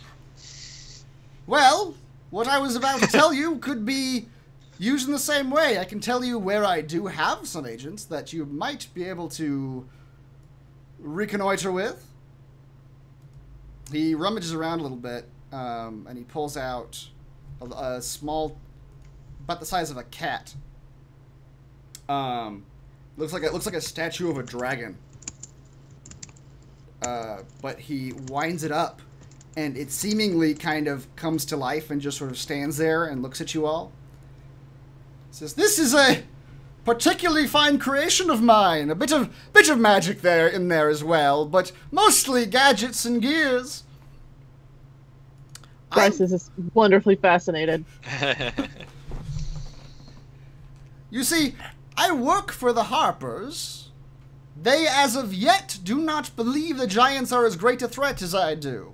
[SPEAKER 2] Well, what I was about to tell you could be used in the same way. I can tell you where I do have some agents that you might be able to reconnoiter with. He rummages around a little bit, and he pulls out a small, about the size of a cat. Looks like a statue of a dragon. But he winds it up, and it seemingly kind of comes to life and just sort of stands there and looks at you all. Says, "This is a particularly fine creation of mine. A bit of magic in there as well, but mostly gadgets and gears."
[SPEAKER 5] Bryce is just wonderfully fascinated.
[SPEAKER 2] You see, I work for the Harpers. They, as of yet, do not believe the giants are as great a threat as I do.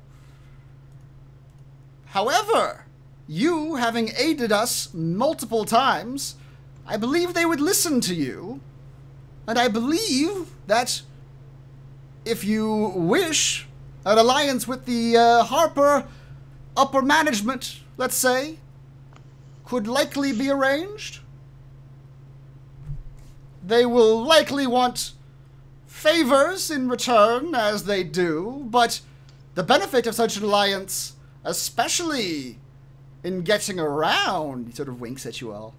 [SPEAKER 2] However, you, having aided us multiple times, I believe they would listen to you. And I believe that if you wish, an alliance with the Harper upper management, let's say, could likely be arranged. They will likely want favors in return, as they do, but the benefit of such an alliance, especially in getting around, he sort of winks at you all,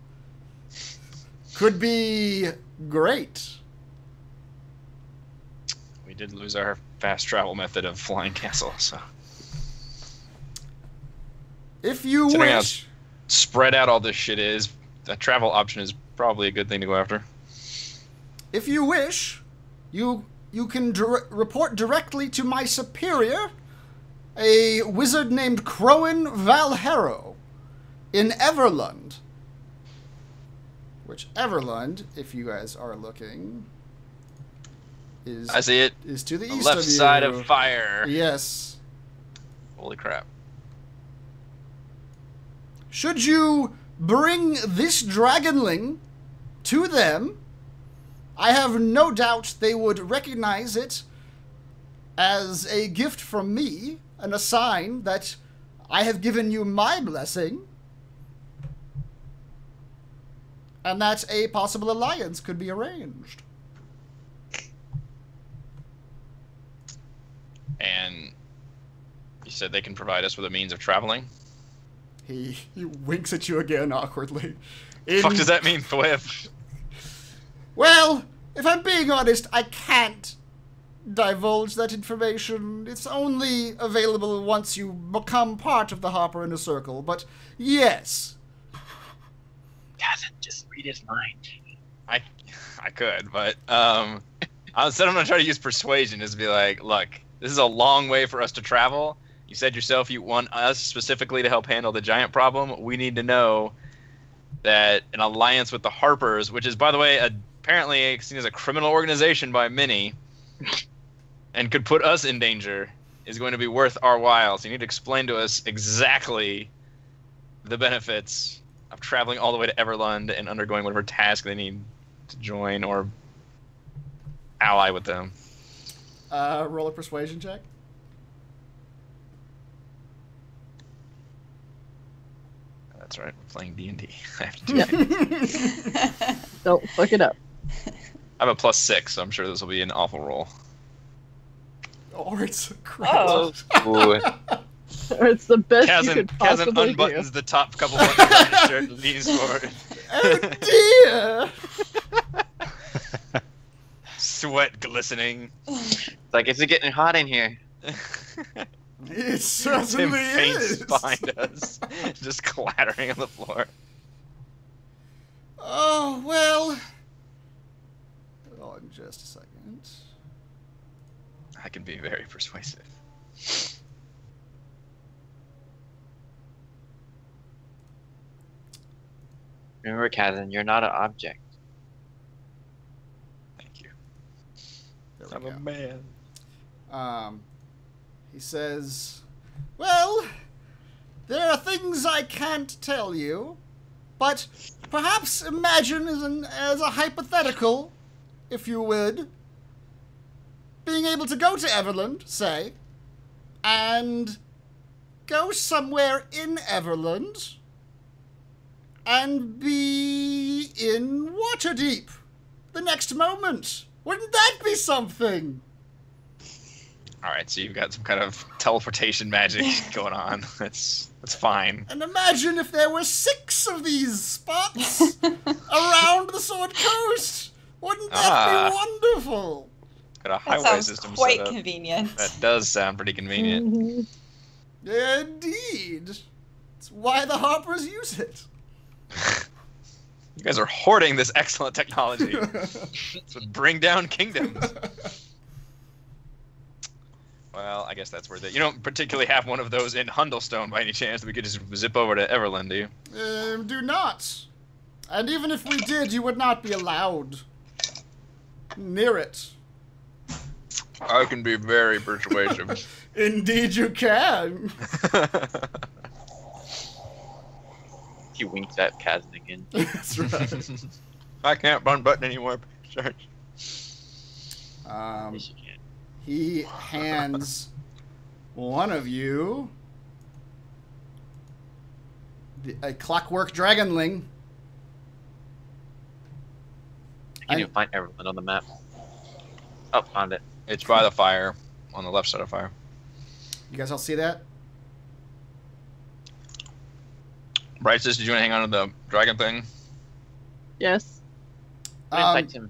[SPEAKER 2] could be great.
[SPEAKER 3] We did lose our fast travel method of flying castle, so.
[SPEAKER 2] If you
[SPEAKER 3] Considering how
[SPEAKER 2] wish,
[SPEAKER 3] spread out all this shit is, a travel option is probably a good thing to go after.
[SPEAKER 2] if you wish, you can report directly to my superior, a wizard named Crowan Valhero, in Everlund. Which Everlund, if you guys are looking, is
[SPEAKER 3] I see it.
[SPEAKER 2] is to the
[SPEAKER 3] The
[SPEAKER 2] east
[SPEAKER 3] left
[SPEAKER 2] of you.
[SPEAKER 3] side of fire.
[SPEAKER 2] Yes.
[SPEAKER 3] Holy crap.
[SPEAKER 2] Should you bring this dragonling to them, I have no doubt they would recognize it as a gift from me and a sign that I have given you my blessing, and that a possible alliance could be arranged.
[SPEAKER 3] And you said they can provide us with a means of traveling?
[SPEAKER 2] He winks at you again awkwardly.
[SPEAKER 3] Fuck does that mean, Thwip?
[SPEAKER 2] Well, if I'm being honest, I can't divulge that information. It's only available once you become part of the Harper Inner Circle, but yes.
[SPEAKER 1] Yeah, then just read his mind.
[SPEAKER 3] I could, but instead I'm gonna try to use persuasion, is be like, look, this is a long way for us to travel. You said yourself you want us specifically to help handle the giant problem. We need to know that an alliance with the Harpers, which is, by the way, apparently seen as a criminal organization by many, and could put us in danger, is going to be worth our while. So you need to explain to us exactly the benefits of traveling all the way to Everlund and undergoing whatever task they need to join or ally with them.
[SPEAKER 2] Roll a persuasion check.
[SPEAKER 3] That's right. We're playing D&D. I have to do it.
[SPEAKER 5] Don't fuck it up.
[SPEAKER 3] I have a +6, so I'm sure this will be an awful roll.
[SPEAKER 2] Or it's a crit.
[SPEAKER 4] Oh.
[SPEAKER 1] Ooh.
[SPEAKER 5] Or it's the best you
[SPEAKER 3] Kazan
[SPEAKER 5] could possibly
[SPEAKER 3] unbuttons the top couple buttons on his shirt and leans forward.
[SPEAKER 2] Oh dear!
[SPEAKER 3] Sweat glistening.
[SPEAKER 1] It's like, is it getting hot in here?
[SPEAKER 2] It
[SPEAKER 3] Tim
[SPEAKER 2] certainly
[SPEAKER 3] faints
[SPEAKER 2] is.
[SPEAKER 3] behind us, just clattering on the floor.
[SPEAKER 2] Oh, well. Hold on just a second.
[SPEAKER 3] I can be very persuasive.
[SPEAKER 1] Remember, Kazan, you're not an object.
[SPEAKER 3] Thank you.
[SPEAKER 2] There we
[SPEAKER 3] I'm
[SPEAKER 2] go.
[SPEAKER 3] a man.
[SPEAKER 2] He says, well, there are things I can't tell you, but perhaps imagine as a hypothetical, if you would, being able to go to Everland, say, and go somewhere in Everland and be in Waterdeep the next moment. Wouldn't that be something?
[SPEAKER 3] All right, so you've got some kind of teleportation magic going on. That's fine.
[SPEAKER 2] And imagine if there were 6 of these spots around the Sword Coast. Wouldn't that be wonderful?
[SPEAKER 3] Got a
[SPEAKER 4] That
[SPEAKER 3] highway
[SPEAKER 4] sounds
[SPEAKER 3] system
[SPEAKER 4] quite
[SPEAKER 3] set up.
[SPEAKER 4] convenient.
[SPEAKER 3] That does sound pretty convenient.
[SPEAKER 5] Mhm.
[SPEAKER 2] Indeed. It's why the Harpers use it.
[SPEAKER 3] You guys are hoarding this excellent technology. This would bring down kingdoms. Well, I guess that's worth it. You don't particularly have one of those in Hundlestone by any chance that we could just zip over to Everland, do you?
[SPEAKER 2] Do not. And even if we did, you would not be allowed near it.
[SPEAKER 3] I can be very persuasive.
[SPEAKER 2] Indeed you can.
[SPEAKER 1] He winks at Kazan again.
[SPEAKER 2] That's right.
[SPEAKER 3] I can't run button anymore.
[SPEAKER 1] Yes, you can.
[SPEAKER 2] He hands one of you a clockwork dragonling.
[SPEAKER 1] I can't even find Everland on the map. Oh, found it.
[SPEAKER 3] It's by the fire, on the left side of fire.
[SPEAKER 2] You guys all see that?
[SPEAKER 3] Right, sis, did you want to hang on to the dragon thing?
[SPEAKER 5] Yes.
[SPEAKER 1] Insight him.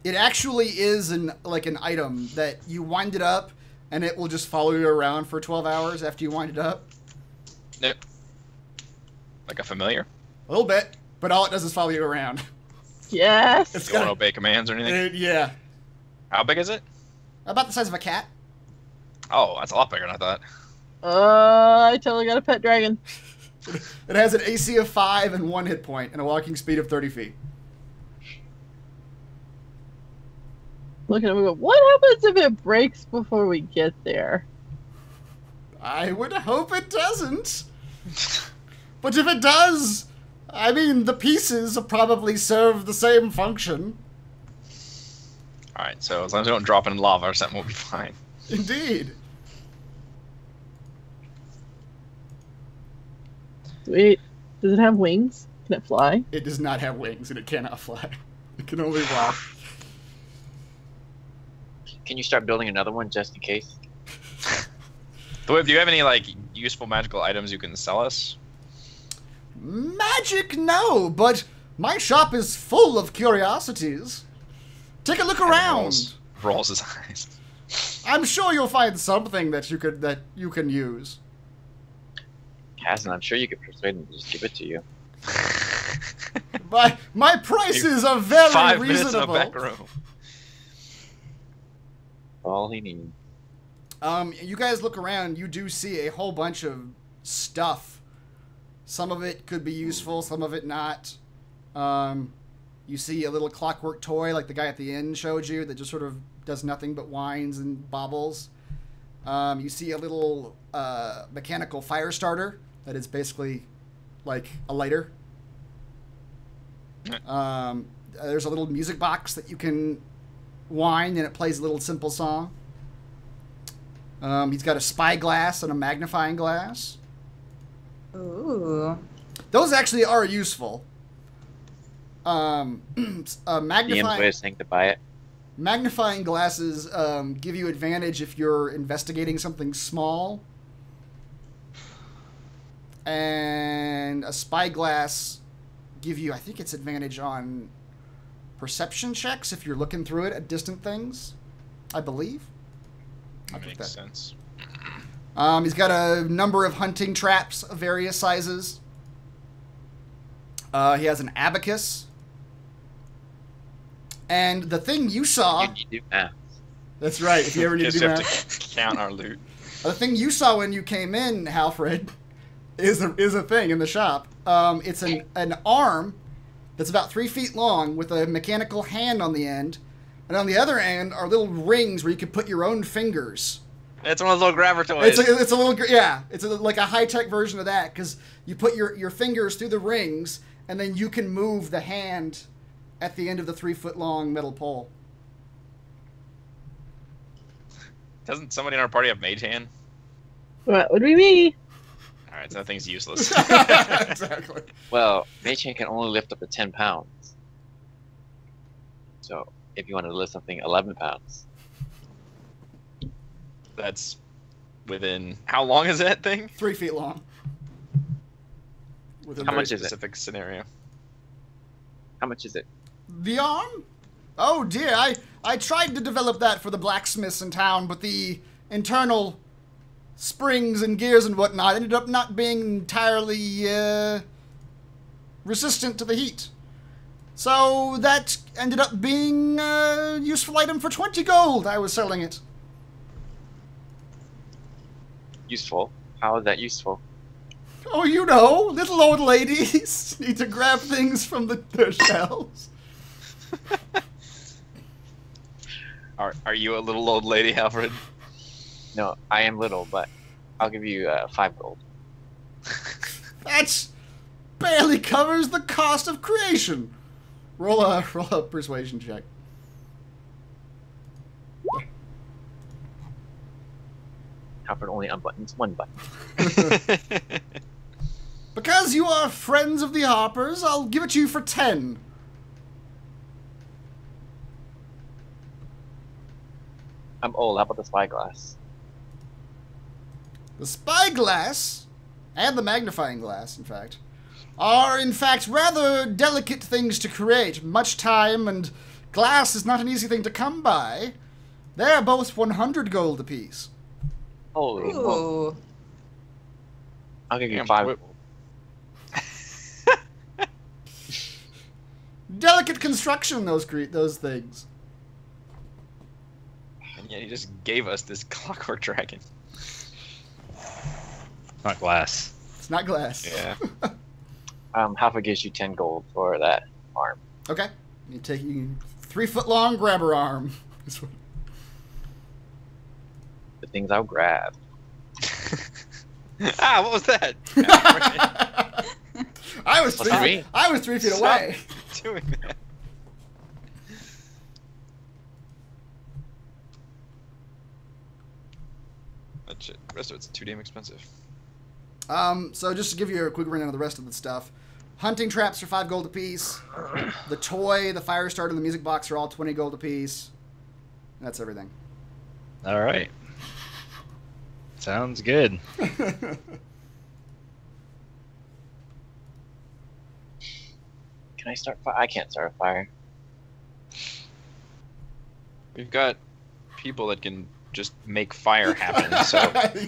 [SPEAKER 2] It actually is an item that you wind it up, and it will just follow you around for 12 hours after you wind it up.
[SPEAKER 3] Nope. Like a familiar?
[SPEAKER 2] A little bit, but all it does is follow you around.
[SPEAKER 5] Yes.
[SPEAKER 2] It's
[SPEAKER 3] You want to
[SPEAKER 2] got
[SPEAKER 3] obey commands or anything?
[SPEAKER 2] yeah,
[SPEAKER 3] How big is it?
[SPEAKER 2] about the size of a cat.
[SPEAKER 3] Oh, that's a lot bigger than I thought.
[SPEAKER 5] I totally got a pet dragon.
[SPEAKER 2] It has an AC of 5 and 1 hit point, and a walking speed of 30 feet.
[SPEAKER 5] Look at him and go, what happens if it breaks before we get there?
[SPEAKER 2] I would hope it doesn't. But if it does, I mean, the pieces probably serve the same function.
[SPEAKER 3] Alright, so as long as we don't drop it in lava or something, we'll be fine.
[SPEAKER 2] Indeed.
[SPEAKER 5] Sweet. Does it have wings? Can it fly?
[SPEAKER 2] It does not have wings, and it cannot fly. It can only walk.
[SPEAKER 1] Can you start building another one just in case?
[SPEAKER 3] Thwip, do you have any, like, useful magical items you can sell us?
[SPEAKER 2] Magic, no, but my shop is full of curiosities. Take a look around.
[SPEAKER 3] Rolls his eyes.
[SPEAKER 2] I'm sure you'll find something that you can use.
[SPEAKER 1] Kazan, I'm sure you could persuade him to just give it to you.
[SPEAKER 2] My prices are very
[SPEAKER 3] 5 minutes in a
[SPEAKER 2] reasonable.
[SPEAKER 3] back room.
[SPEAKER 1] All he needs.
[SPEAKER 2] You guys look around, you do see a whole bunch of stuff. Some of it could be useful, some of it not. You see a little clockwork toy like the guy at the inn showed you that just sort of does nothing but whines and bobbles. You see a little mechanical fire starter that is basically like a lighter. There's a little music box that you can wind, and it plays a little simple song. He's got a spyglass and a magnifying glass.
[SPEAKER 4] Ooh.
[SPEAKER 2] Those actually are useful.
[SPEAKER 1] DM's way of saying to buy it.
[SPEAKER 2] Magnifying glasses give you advantage if you're investigating something small. And a spyglass give you, I think it's advantage on perception checks if you're looking through it at distant things, I believe.
[SPEAKER 3] That makes sense.
[SPEAKER 2] He's got a number of hunting traps of various sizes. He has an abacus. And the thing you saw...
[SPEAKER 1] You do math.
[SPEAKER 2] That's right, if you ever need to do
[SPEAKER 3] have
[SPEAKER 2] math.
[SPEAKER 3] to count our loot.
[SPEAKER 2] The thing you saw when you came in, Halfred, is a thing in the shop. It's an arm that's about 3 feet long with a mechanical hand on the end. And on the other end are little rings where you can put your own fingers.
[SPEAKER 3] It's one of those little grabber toys.
[SPEAKER 2] It's a little, yeah. It's like a high-tech version of that, because you put your fingers through the rings, and then you can move the hand at the end of the 3-foot-long metal pole.
[SPEAKER 3] Doesn't somebody in our party have mage hand?
[SPEAKER 5] That would be me.
[SPEAKER 3] Alright, so that thing's useless.
[SPEAKER 2] Exactly.
[SPEAKER 1] Well, Mage Hand can only lift up to 10 pounds. So, if you wanted to lift something 11 pounds.
[SPEAKER 3] That's within... How long is that thing?
[SPEAKER 2] 3 feet long.
[SPEAKER 3] With a
[SPEAKER 1] How
[SPEAKER 3] very
[SPEAKER 1] much is it?
[SPEAKER 3] specific scenario.
[SPEAKER 1] How much is it?
[SPEAKER 2] The arm? Oh dear, I tried to develop that for the blacksmiths in town, but the internal springs and gears and whatnot ended up not being entirely resistant to the heat. So that ended up being a useful item for 20 gold. I was selling it.
[SPEAKER 1] Useful? How is that useful?
[SPEAKER 2] Oh, you know, little old ladies need to grab things from their shelves.
[SPEAKER 3] Are you a little old lady, Alfred?
[SPEAKER 1] No, I am little, but I'll give you 5 gold.
[SPEAKER 2] That barely covers the cost of creation. Roll a persuasion check.
[SPEAKER 1] Alfred only unbuttons 1 button.
[SPEAKER 2] Because you are friends of the Harpers, I'll give it to you for 10.
[SPEAKER 1] I'm old. How about the spyglass?
[SPEAKER 2] The spyglass, and the magnifying glass, in fact, are in fact rather delicate things to create. Much time and glass is not an easy thing to come by. They're both 100 gold apiece.
[SPEAKER 1] Holy moly.
[SPEAKER 4] Ooh.
[SPEAKER 1] I'll give you
[SPEAKER 3] Damn,
[SPEAKER 1] 5
[SPEAKER 3] Thwip.
[SPEAKER 1] gold.
[SPEAKER 2] Delicate construction, those things.
[SPEAKER 3] And yet he just gave us this clockwork dragon.
[SPEAKER 6] Not glass.
[SPEAKER 2] It's not glass.
[SPEAKER 3] Yeah.
[SPEAKER 1] Halfa gives you 10 gold for that arm.
[SPEAKER 2] Okay. You take 3-foot-long grabber arm.
[SPEAKER 1] The things I'll grab.
[SPEAKER 3] Ah, what was that?
[SPEAKER 2] I was
[SPEAKER 1] What's that mean?
[SPEAKER 2] 3 feet away.
[SPEAKER 3] Stop doing that. That shit, the rest of it's too damn expensive.
[SPEAKER 2] So just to give you a quick rundown of the rest of the stuff. Hunting traps are 5 gold apiece. The toy, the fire starter, and the music box are all 20 gold apiece. That's everything.
[SPEAKER 6] All right. Sounds good.
[SPEAKER 1] Can I start fire? I can't start a fire.
[SPEAKER 3] We've got people that can just make fire happen, so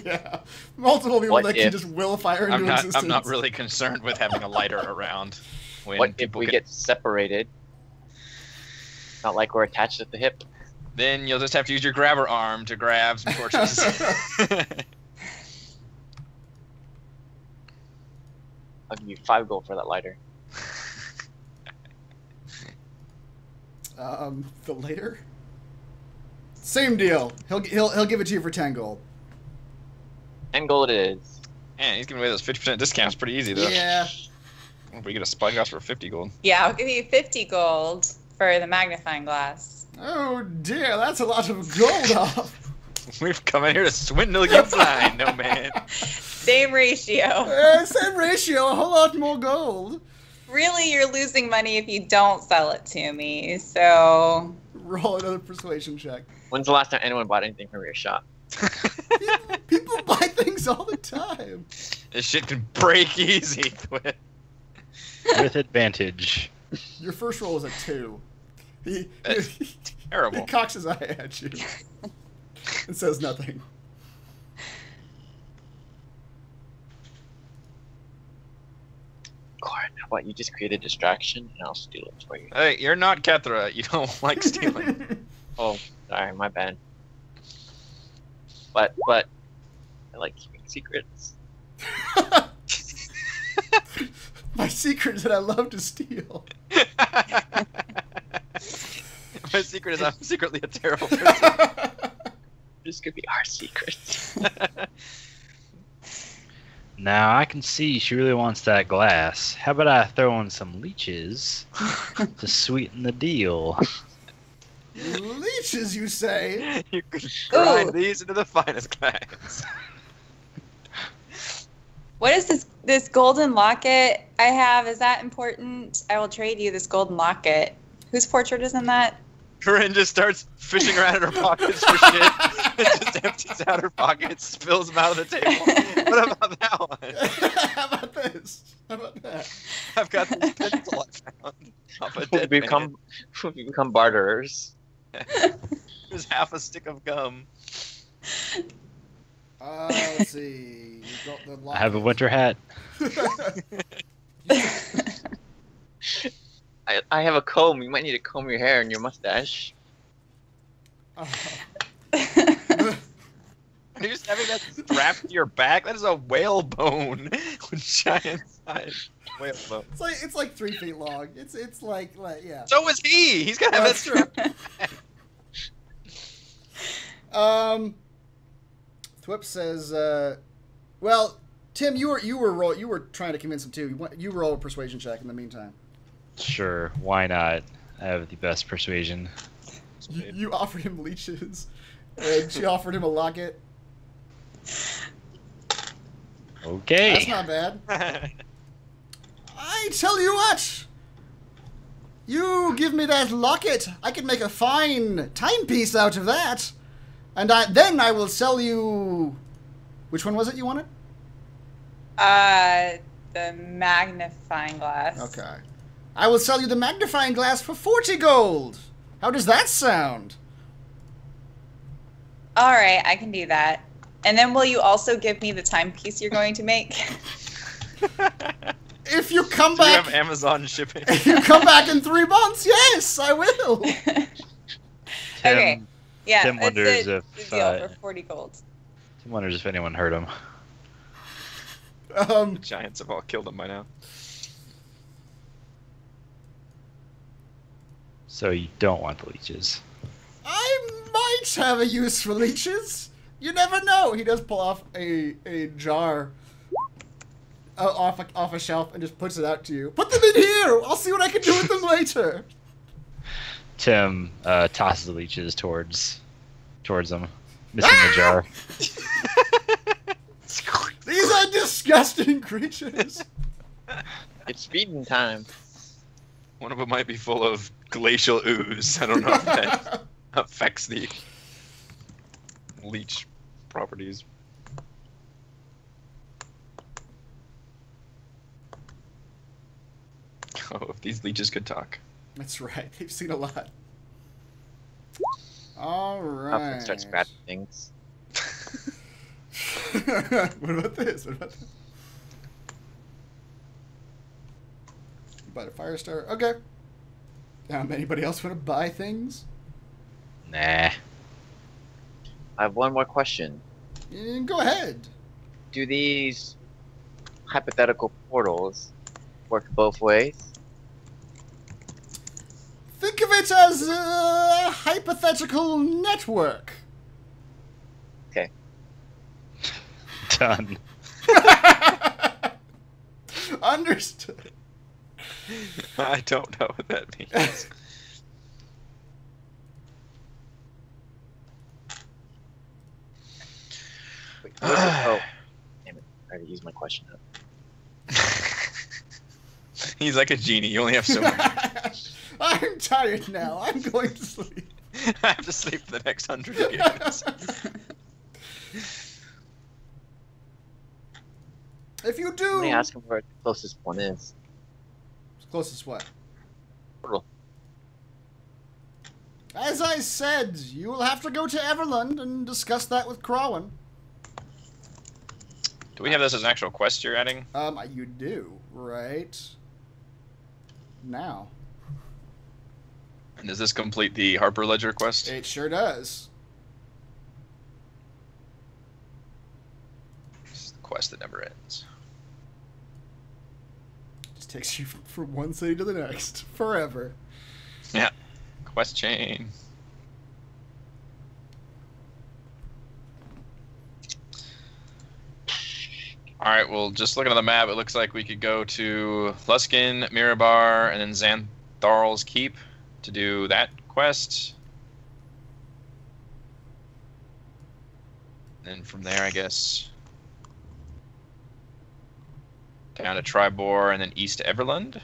[SPEAKER 2] Yeah. Multiple people
[SPEAKER 1] What
[SPEAKER 2] that can
[SPEAKER 1] if-
[SPEAKER 2] just will fire into existence.
[SPEAKER 3] I'm not really concerned with having a lighter around. When
[SPEAKER 1] What if
[SPEAKER 3] people
[SPEAKER 1] we
[SPEAKER 3] can-
[SPEAKER 1] get separated? Not like we're attached at the hip.
[SPEAKER 3] Then you'll just have to use your grabber arm to grab some torches.
[SPEAKER 1] I'll give you 5 gold for that lighter.
[SPEAKER 2] The later? Same deal. He'll give it to you for 10 gold.
[SPEAKER 1] 10 gold it is.
[SPEAKER 3] Man, he's giving away those 50% discounts pretty easy, though.
[SPEAKER 2] Yeah.
[SPEAKER 3] If we get a spyglass for 50 gold.
[SPEAKER 4] Yeah, I'll give you 50 gold for the magnifying glass.
[SPEAKER 2] Oh dear, that's a lot of gold off.
[SPEAKER 3] We've come in here to swindle you blind, no man.
[SPEAKER 4] Same ratio.
[SPEAKER 2] Same ratio, a whole lot more gold.
[SPEAKER 4] Really, you're losing money if you don't sell it to me, so...
[SPEAKER 2] Roll another persuasion check.
[SPEAKER 1] When's the last time anyone bought anything from your shop?
[SPEAKER 2] People buy things all the time.
[SPEAKER 3] This shit can break easy, Thwip.
[SPEAKER 6] With advantage.
[SPEAKER 2] Your first roll is a 2. He
[SPEAKER 3] Terrible.
[SPEAKER 2] cocks his eye at you and says nothing.
[SPEAKER 1] Corin, how about you just create a distraction and I'll steal it for you?
[SPEAKER 3] Hey, you're not Kethra. You don't like stealing.
[SPEAKER 1] Oh, sorry, my bad. But I like keeping secrets.
[SPEAKER 2] My secret is that I love to steal.
[SPEAKER 3] My secret is I'm secretly a terrible person.
[SPEAKER 1] This could be our secret.
[SPEAKER 6] Now I can see she really wants that glass. How about I throw in some leeches to sweeten the deal?
[SPEAKER 2] Leeches, you say?
[SPEAKER 3] You could grind
[SPEAKER 4] Ooh.
[SPEAKER 3] these into the finest glass.
[SPEAKER 4] What is this golden locket I have? Is that important? I will trade you this golden locket. Whose portrait is in that?
[SPEAKER 3] Corinne just starts fishing around in her pockets for shit. And just empties out her pockets, spills them out of the table. What about that one?
[SPEAKER 2] How about this? How about that?
[SPEAKER 3] I've got this pencil I found off a dead man.
[SPEAKER 1] We become barterers.
[SPEAKER 3] There's half a stick of gum.
[SPEAKER 2] Let's see. You've got the
[SPEAKER 6] I have a
[SPEAKER 2] locket.
[SPEAKER 6] winter hat.
[SPEAKER 1] I have a comb. You might need to comb your hair and your mustache.
[SPEAKER 3] You're just having that strapped to your back? That is a whale bone with giant size whale bone.
[SPEAKER 2] It's like 3 feet long. It's like yeah.
[SPEAKER 3] So is he! He's gonna have
[SPEAKER 2] That's
[SPEAKER 3] that
[SPEAKER 2] true.
[SPEAKER 3] strap.
[SPEAKER 2] Thwip says, well, Tim, you were trying to convince him too. You roll a persuasion check in the meantime.
[SPEAKER 6] Sure, why not? I have the best persuasion.
[SPEAKER 2] You offered him leeches, and she offered him a locket.
[SPEAKER 6] Okay.
[SPEAKER 2] That's not bad. I tell you what, you give me that locket, I can make a fine timepiece out of that, and then I will sell you. Which one was it you wanted?
[SPEAKER 4] The magnifying glass.
[SPEAKER 2] Okay. I will sell you the magnifying glass for 40 gold. How does that sound?
[SPEAKER 4] All right, I can do that. And then will you also give me the timepiece you're going to make?
[SPEAKER 2] If you come
[SPEAKER 3] Do you
[SPEAKER 2] back,
[SPEAKER 3] have Amazon shipping?
[SPEAKER 2] if you come back in 3 months, yes, I will.
[SPEAKER 4] Okay. Yeah,
[SPEAKER 6] Tim
[SPEAKER 4] that's
[SPEAKER 6] wonders
[SPEAKER 4] the
[SPEAKER 6] if,
[SPEAKER 4] deal for 40 gold.
[SPEAKER 6] Tim wonders if anyone heard him.
[SPEAKER 3] The Giants have all killed him by now.
[SPEAKER 6] So you don't want the leeches.
[SPEAKER 2] I might have a use for leeches. You never know. He does pull off a jar off a shelf and just puts it out to you. Put them in here. I'll see what I can do with them later.
[SPEAKER 6] Tim tosses the leeches towards them, missing the jar.
[SPEAKER 2] These are disgusting creatures.
[SPEAKER 1] It's feeding time.
[SPEAKER 3] One of them might be full of glacial ooze. I don't know if that affects the leech properties. Oh, if these leeches could talk.
[SPEAKER 2] That's right. They've seen a lot. All
[SPEAKER 1] Often
[SPEAKER 2] right.
[SPEAKER 1] start scratching things.
[SPEAKER 2] What about this? What about this? You bought a fire star. Okay. Anybody else want to buy things?
[SPEAKER 6] Nah.
[SPEAKER 1] I have one more question.
[SPEAKER 2] Go ahead.
[SPEAKER 1] Do these hypothetical portals work both ways?
[SPEAKER 2] Think of it as a hypothetical network.
[SPEAKER 1] Okay.
[SPEAKER 6] done.
[SPEAKER 2] Understood.
[SPEAKER 3] I don't know what that means.
[SPEAKER 1] Wait, oh, damn it! I already used my question up.
[SPEAKER 3] He's like a genie. You only have so much.
[SPEAKER 2] I'm tired now. I'm going to sleep.
[SPEAKER 3] I have to sleep for the next 100 years.
[SPEAKER 2] If you do,
[SPEAKER 1] Let me ask him where the closest one is.
[SPEAKER 2] closest what?
[SPEAKER 1] Portal.
[SPEAKER 2] As I said, you will have to go to Everland and discuss that with Crawin.
[SPEAKER 3] Do we have this as an actual quest you're adding?
[SPEAKER 2] You do, right? Now.
[SPEAKER 3] And does this complete the Harper Ledger quest?
[SPEAKER 2] It sure does.
[SPEAKER 3] It's the quest that never ends.
[SPEAKER 2] Just takes you from one city to the next. Forever.
[SPEAKER 3] Yeah. Quest chain. Alright, well, just looking at the map, it looks like we could go to Luskin, Mirabar, and then Xantharl's Keep to do that quest. And from there, I guess, down to Tribor and then east to Everland.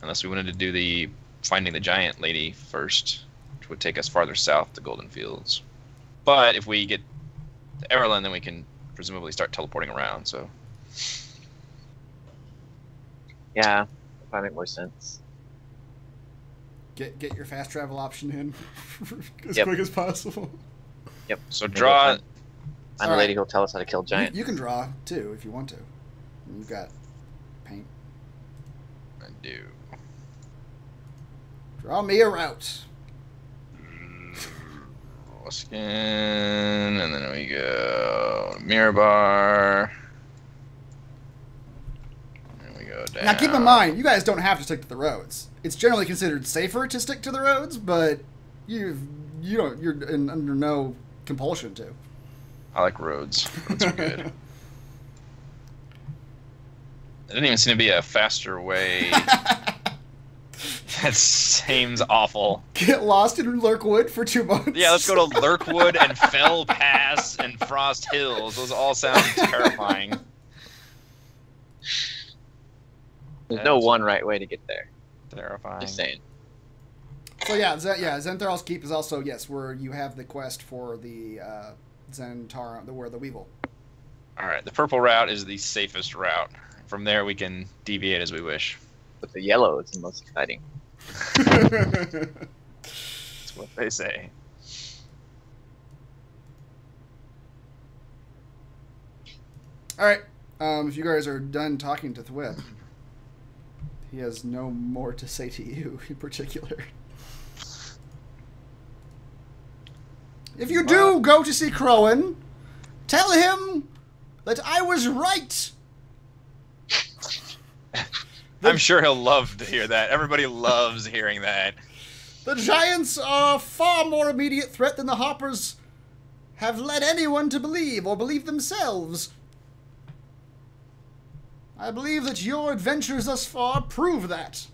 [SPEAKER 3] Unless we wanted to do the finding the giant lady first, which would take us farther south to Golden Fields. But if we get to Everland, then we can presumably start teleporting around, so...
[SPEAKER 1] Yeah, that probably make more sense.
[SPEAKER 2] Get your fast travel option in as
[SPEAKER 1] Yep.
[SPEAKER 2] quick as possible.
[SPEAKER 1] Yep.
[SPEAKER 3] So draw...
[SPEAKER 1] I'm the lady who'll tell us how to kill giants.
[SPEAKER 2] You can draw too if you want to. You've got paint.
[SPEAKER 3] I do.
[SPEAKER 2] Draw me a route.
[SPEAKER 3] Luskin, and then we go Mirabar. And we go down.
[SPEAKER 2] Now keep in mind, you guys don't have to stick to the roads. It's generally considered safer to stick to the roads, but you're under no compulsion to.
[SPEAKER 3] I like roads. Roads are good. There didn't even seem to be a faster way. That seems awful.
[SPEAKER 2] Get lost in Lurkwood for 2 months.
[SPEAKER 3] Yeah, let's go to Lurkwood and Fell Pass and Frost Hills. Those all sound terrifying.
[SPEAKER 1] There's no one right way to get there.
[SPEAKER 3] Terrifying.
[SPEAKER 1] Just saying.
[SPEAKER 2] So yeah, Zhentharl's Keep is also, yes, where you have the quest for the Zhentarim, where the Weevil.
[SPEAKER 3] Alright, the purple route is the safest route. From there we can deviate as we wish.
[SPEAKER 1] But the yellow is the most exciting.
[SPEAKER 3] That's what they say.
[SPEAKER 2] All right. If you guys are done talking to Thwip, he has no more to say to you in particular. If you do go to see Crowan, tell him that I was right.
[SPEAKER 3] I'm sure he'll love to hear that. Everybody loves hearing that.
[SPEAKER 2] The giants are a far more immediate threat than the Hoppers have led anyone to believe or believe themselves. I believe that your adventures thus far prove that.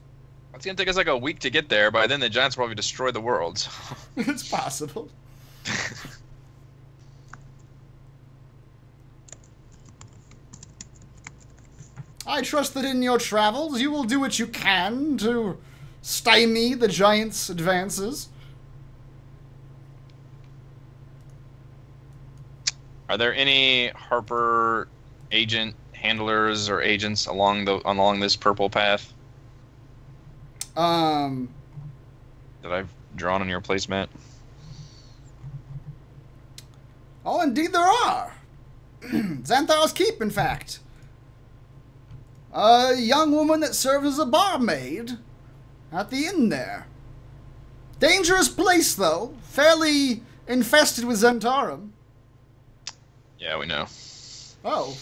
[SPEAKER 3] It's going to take us like a week to get there. By then the giants will probably destroy the world. So.
[SPEAKER 2] It's possible. I trust that in your travels you will do what you can to stymie the giants' advances.
[SPEAKER 3] Are there any Harper agent handlers or agents along this purple path that I've drawn on your placemat?
[SPEAKER 2] Oh, indeed there are. Xanthar's Keep, in fact. A young woman that serves as a barmaid at the inn there. Dangerous place, though. Fairly infested with Zhentarim.
[SPEAKER 3] Yeah, we know.
[SPEAKER 2] Oh.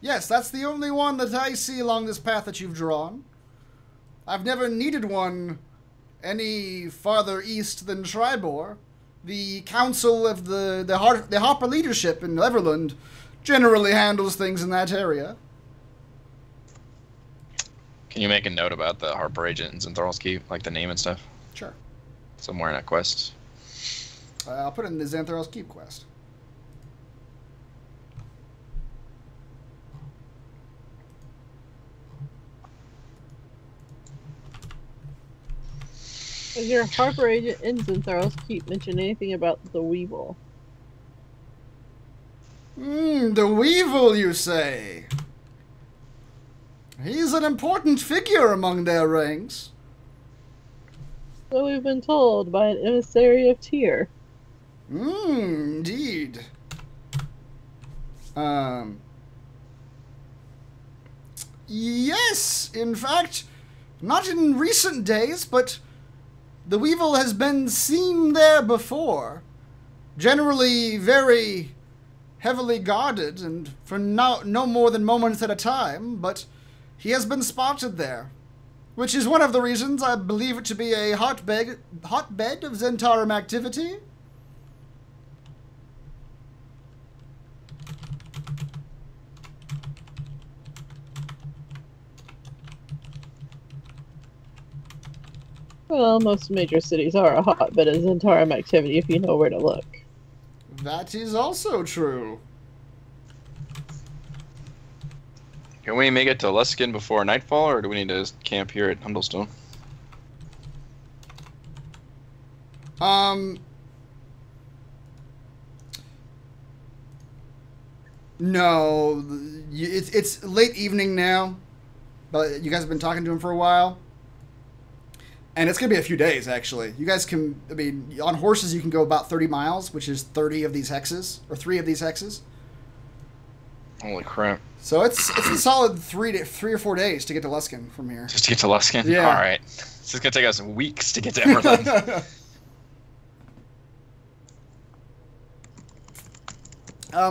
[SPEAKER 2] Yes, that's the only one that I see along this path that you've drawn. I've never needed one any farther east than Tribor, the council of the Harper leadership in Everland generally handles things in that area.
[SPEAKER 3] Can you make a note about the Harper agent in Zhenthar's Keep, like the name and stuff?
[SPEAKER 2] Sure.
[SPEAKER 3] Somewhere in that quest.
[SPEAKER 2] I'll put it in the Zhenthar's Keep quest.
[SPEAKER 5] Does your Harper agent in Zhenthar's Keep mention anything about the Weevil?
[SPEAKER 2] The Weevil, you say? He's an important figure among their ranks.
[SPEAKER 5] So we've been told by an emissary of Tyr.
[SPEAKER 2] Indeed. Yes, in fact, not in recent days, but the Weevil has been seen there before. Generally very heavily guarded, and for no more than moments at a time, but he has been spotted there. Which is one of the reasons I believe it to be a hotbed of Zhentarim activity.
[SPEAKER 5] Well, most major cities are a hotbed of Zhentarim activity if you know where to look.
[SPEAKER 2] That is also true.
[SPEAKER 3] Can we make it to Luskin before nightfall, or do we need to camp here at Hundelstone?
[SPEAKER 2] No, it's late evening now, but you guys have been talking to him for a while. And it's going to be a few days, actually. You guys can, I mean, on horses you can go about 30 miles, which is 30 of these hexes, or 3 of these hexes.
[SPEAKER 3] Holy crap.
[SPEAKER 2] So it's a solid 3 or 4 days to get to Luskin from here.
[SPEAKER 3] Just to get to Luskin?
[SPEAKER 2] Yeah.
[SPEAKER 3] Alright. This is going to take us weeks to get to Everland.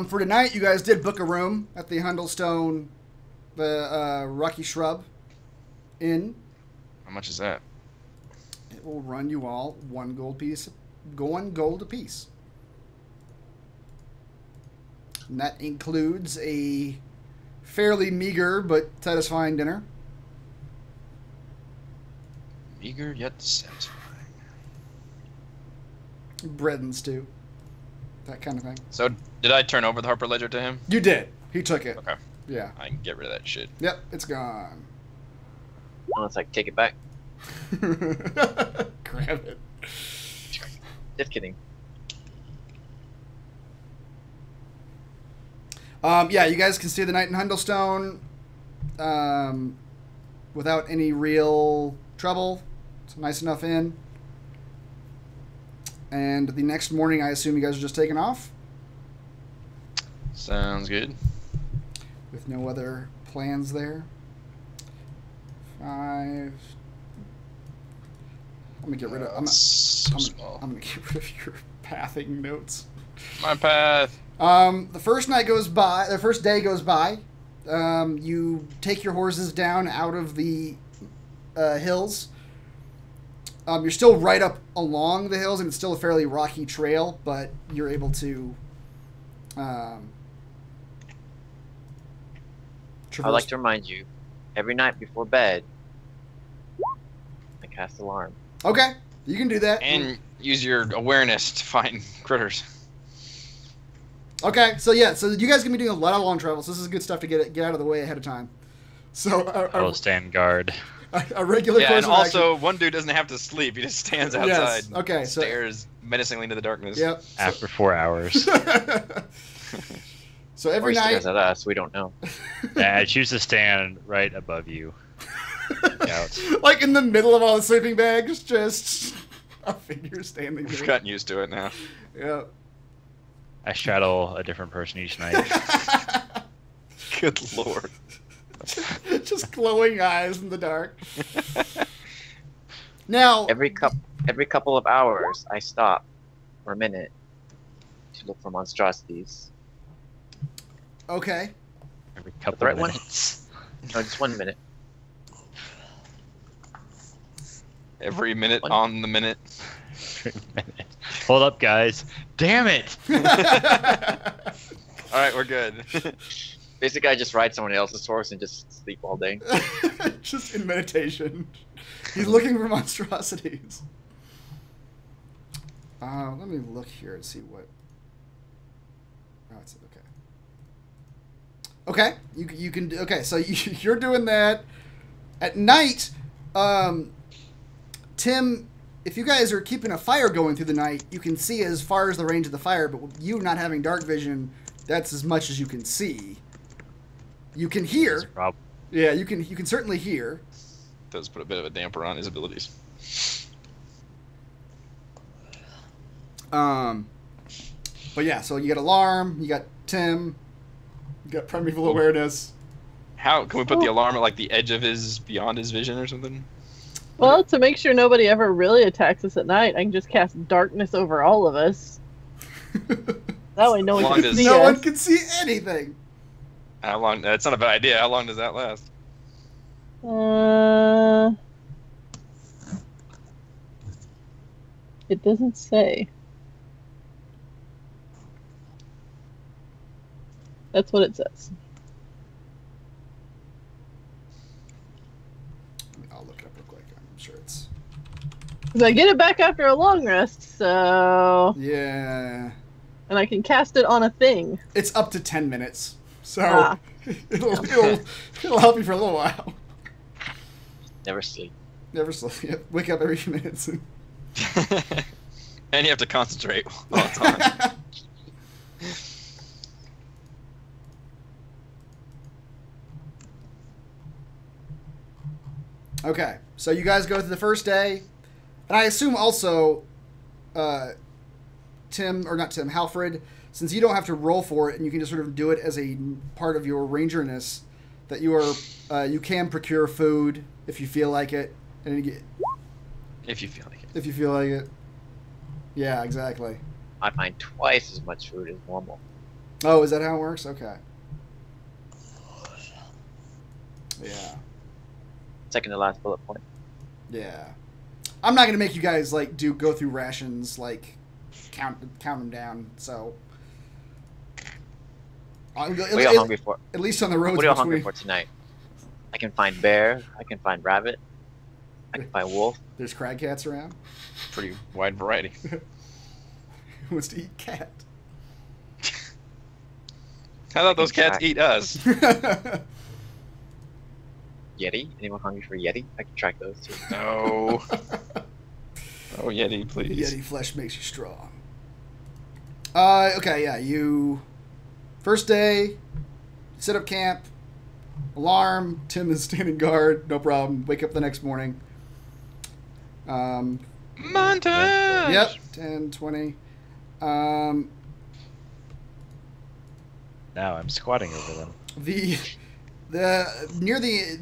[SPEAKER 2] For tonight, you guys did book a room at the Hundlestone, the Rocky Shrub Inn.
[SPEAKER 3] How much is that?
[SPEAKER 2] It will run you all 1 gold piece, 1 gold apiece. And that includes a fairly meager but satisfying dinner.
[SPEAKER 3] Meager yet satisfying.
[SPEAKER 2] Bread and stew. That kind of thing.
[SPEAKER 3] So, did I turn over the Harper Ledger to him?
[SPEAKER 2] You did. He took it.
[SPEAKER 3] Okay.
[SPEAKER 2] Yeah.
[SPEAKER 3] I can get rid of that shit.
[SPEAKER 2] Yep, it's gone.
[SPEAKER 1] Unless I take it back.
[SPEAKER 2] Grab it.
[SPEAKER 1] Just kidding.
[SPEAKER 2] Yeah, you guys can stay the night in Hundelstone without any real trouble. It's a nice enough inn. And the next morning, I assume you guys are just taking off?
[SPEAKER 3] Sounds good.
[SPEAKER 2] With no other plans there? 5... I'm gonna get rid of... I'm gonna get rid of your pathing notes.
[SPEAKER 3] My path.
[SPEAKER 2] The first night goes by. The first day goes by. You take your horses down out of the hills. You're still right up along the hills, and it's still a fairly rocky trail, but you're able to
[SPEAKER 1] I'd
[SPEAKER 2] traverse.
[SPEAKER 1] like to remind you, every night before bed, I cast alarm.
[SPEAKER 2] Okay, you can do that.
[SPEAKER 3] And use your awareness to find critters.
[SPEAKER 2] Okay, so yeah, so you guys can be doing a lot of long travels. This is good stuff to get out of the way ahead of time. So
[SPEAKER 6] I'll stand guard.
[SPEAKER 2] a regular
[SPEAKER 3] Yeah,
[SPEAKER 2] course
[SPEAKER 3] and
[SPEAKER 2] of
[SPEAKER 3] also,
[SPEAKER 2] action.
[SPEAKER 3] one dude doesn't have to sleep. He just stands outside.
[SPEAKER 2] Yes, okay,
[SPEAKER 3] and
[SPEAKER 2] so-
[SPEAKER 3] stares menacingly into the darkness.
[SPEAKER 2] Yep.
[SPEAKER 6] After 4 hours.
[SPEAKER 2] So
[SPEAKER 1] Or
[SPEAKER 2] every
[SPEAKER 1] he
[SPEAKER 2] night.
[SPEAKER 1] stares at us, we don't know.
[SPEAKER 6] Yeah, I choose to stand right above you. Out.
[SPEAKER 2] Like in the middle of all the sleeping bags, just a figure standing
[SPEAKER 3] We've
[SPEAKER 2] there.
[SPEAKER 3] gotten used to it now.
[SPEAKER 2] Yeah.
[SPEAKER 6] I straddle a different person each night.
[SPEAKER 3] Good lord.
[SPEAKER 2] Just glowing eyes in the dark. Now,
[SPEAKER 1] Every couple of hours, I stop for a minute to look for monstrosities.
[SPEAKER 2] okay.
[SPEAKER 6] Every couple
[SPEAKER 1] right
[SPEAKER 6] of
[SPEAKER 1] one?
[SPEAKER 6] minutes.
[SPEAKER 1] No, just 1 minute.
[SPEAKER 3] Every minute
[SPEAKER 1] One-
[SPEAKER 3] on the minute.
[SPEAKER 6] Hold up, guys. Damn it!
[SPEAKER 3] All right, we're good.
[SPEAKER 1] Basically, I just ride someone else's horse and just sleep all day.
[SPEAKER 2] Just in meditation. He's looking for monstrosities. Let me look here and see what. Oh, it's okay. Okay, you can. Okay, so you're doing that at night. Tim, if you guys are keeping a fire going through the night, you can see as far as the range of the fire. But with you not having dark vision, that's as much as you can see. You can hear. Yeah, you can certainly hear.
[SPEAKER 3] Does put a bit of a damper on his abilities.
[SPEAKER 2] But yeah, so you got alarm, you got Tim, you got primeval awareness.
[SPEAKER 3] How can we put the alarm at like the edge of beyond his vision or something?
[SPEAKER 5] Well, to make sure nobody ever really attacks us at night, I can just cast darkness over all of us. That way no one can see
[SPEAKER 2] No one
[SPEAKER 5] us.
[SPEAKER 2] can see anything.
[SPEAKER 3] How long? That's not a bad idea. How long does that last?
[SPEAKER 5] It doesn't say. That's what it says.
[SPEAKER 2] I'll look it up real quick. I'm sure it's.
[SPEAKER 5] Because I get it back after a long rest, so.
[SPEAKER 2] Yeah.
[SPEAKER 5] And I can cast it on a thing.
[SPEAKER 2] It's up to 10 minutes. So it'll help you for a little while.
[SPEAKER 1] Never sleep.
[SPEAKER 2] Never sleep. Yeah, wake up every few minutes.
[SPEAKER 3] And you have to concentrate all the time.
[SPEAKER 2] Okay, so you guys go through the first day, and I assume also, Halfred, since you don't have to roll for it and you can just sort of do it as a part of your rangerness, that you can procure food if you feel like it, and
[SPEAKER 3] If you feel like it.
[SPEAKER 2] if you feel like it. Yeah, exactly.
[SPEAKER 1] I find twice as much food as normal.
[SPEAKER 2] Oh, is that how it works? Okay. Yeah.
[SPEAKER 1] Second to last bullet point.
[SPEAKER 2] Yeah. I'm not gonna make you guys go through rations, count them down. So.
[SPEAKER 1] What are you hungry for?
[SPEAKER 2] At least on the roads.
[SPEAKER 1] What are you hungry for tonight? I can find bear. I can find rabbit. I can find wolf.
[SPEAKER 2] There's crag cats around.
[SPEAKER 3] Pretty wide variety.
[SPEAKER 2] Who wants to eat cat?
[SPEAKER 3] I thought those cats eat us.
[SPEAKER 1] Yeti? Anyone hungry for Yeti? I can track those too.
[SPEAKER 3] No. Oh, Yeti, please.
[SPEAKER 2] Yeti flesh makes you strong. Okay, yeah, first day, set up camp, alarm, Tim is standing guard, no problem, wake up the next morning.
[SPEAKER 3] Montage!
[SPEAKER 2] Yep, 10, 20.
[SPEAKER 6] Now I'm squatting over them.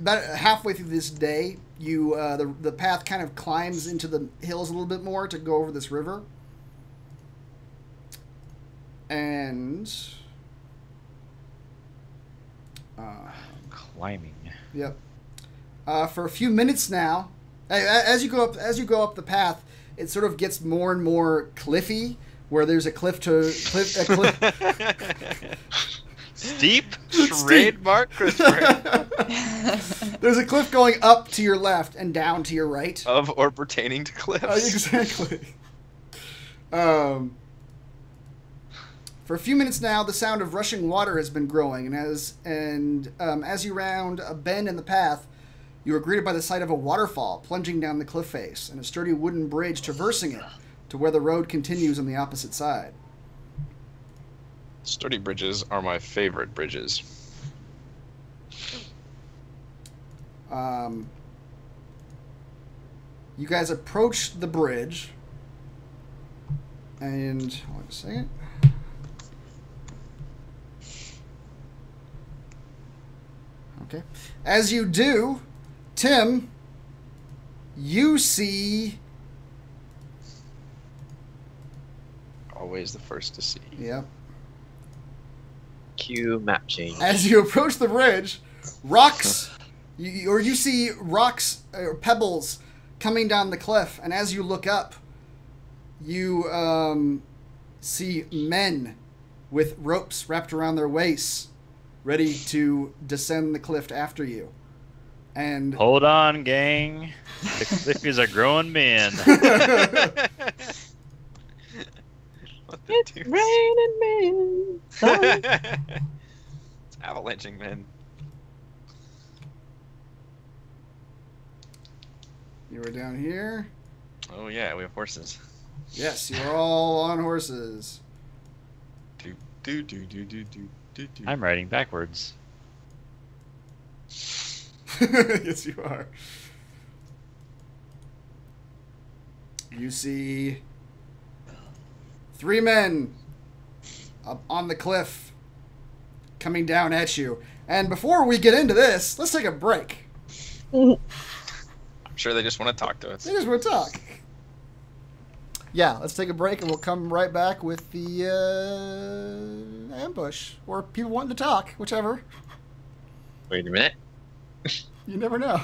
[SPEAKER 2] About halfway through this day, the path kind of climbs into the hills a little bit more to go over this river. And
[SPEAKER 6] Climbing.
[SPEAKER 2] Yep. For a few minutes now, as you go up the path, it sort of gets more and more cliffy, where there's a cliff.
[SPEAKER 6] Steep?
[SPEAKER 3] Trademark Christopher.
[SPEAKER 2] There's a cliff going up to your left and down to your right.
[SPEAKER 3] Of or pertaining to cliffs.
[SPEAKER 2] Exactly. For a few minutes now, the sound of rushing water has been growing, and as you round a bend in the path, you are greeted by the sight of a waterfall plunging down the cliff face, and a sturdy wooden bridge traversing it to where the road continues on the opposite side.
[SPEAKER 3] Sturdy bridges are my favorite bridges.
[SPEAKER 2] You guys approach the bridge, and hold on a second. Okay. As you do, Tim, you see.
[SPEAKER 3] Always the first to see.
[SPEAKER 2] Yep.
[SPEAKER 1] Cue map change.
[SPEAKER 2] As you approach the bridge, rocks, you see rocks or pebbles coming down the cliff, and as you look up, you see men with ropes wrapped around their waists, ready to descend the cliff after you. And
[SPEAKER 6] Hold on, gang. The Cliffies are growing men.
[SPEAKER 5] It's raining men.
[SPEAKER 3] It's avalanching, man.
[SPEAKER 2] you are down here.
[SPEAKER 3] Oh yeah, we have horses.
[SPEAKER 2] Yes, you are all on horses.
[SPEAKER 6] I'm riding backwards.
[SPEAKER 2] Yes, you are. You see 3 men up on the cliff coming down at you. And before we get into this, let's take a break.
[SPEAKER 3] I'm sure they just want to talk to us.
[SPEAKER 2] They just want to talk. Yeah, let's take a break and we'll come right back with the ambush. Or people wanting to talk, whichever.
[SPEAKER 1] Wait a minute.
[SPEAKER 2] You never know.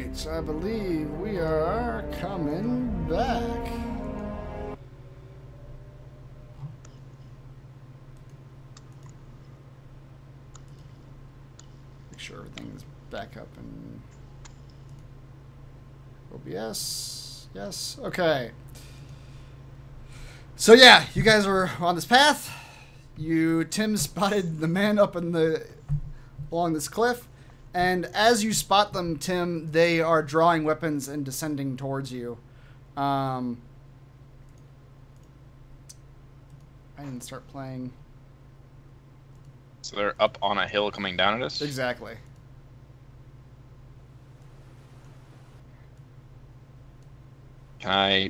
[SPEAKER 2] right. I believe we are coming back. Make sure everything's back up in OBS. Yes. Okay. So yeah, you guys were on this path. Tim spotted the men up along this cliff. And as you spot them, Tim, they are drawing weapons and descending towards you. I didn't start playing.
[SPEAKER 3] So they're up on a hill coming down at us?
[SPEAKER 2] Exactly.
[SPEAKER 3] Are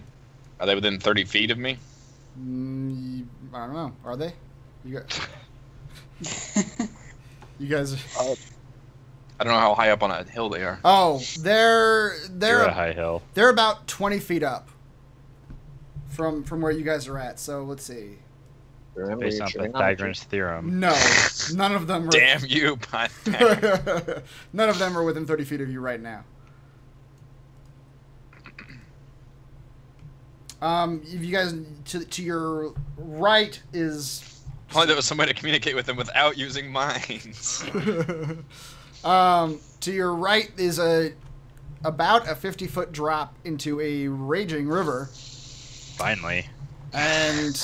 [SPEAKER 3] they within 30 feet of me?
[SPEAKER 2] I don't know. Are they? You guys.
[SPEAKER 3] I don't know how high up on a hill they are.
[SPEAKER 2] Oh, they're
[SPEAKER 6] You're at a high hill.
[SPEAKER 2] They're about 20 feet up from where you guys are at. So let's see.
[SPEAKER 1] Remember
[SPEAKER 6] Based
[SPEAKER 1] your
[SPEAKER 6] on
[SPEAKER 1] trigonometry.
[SPEAKER 6] Pythagoras theorem.
[SPEAKER 2] No, none of them are.
[SPEAKER 3] Damn you,
[SPEAKER 2] None of them are within 30 feet of you right now. If you guys to your right is.
[SPEAKER 3] Only there was some way to communicate with them without using minds.
[SPEAKER 2] To your right is about a 50-foot drop into a raging river.
[SPEAKER 6] Finally.
[SPEAKER 2] And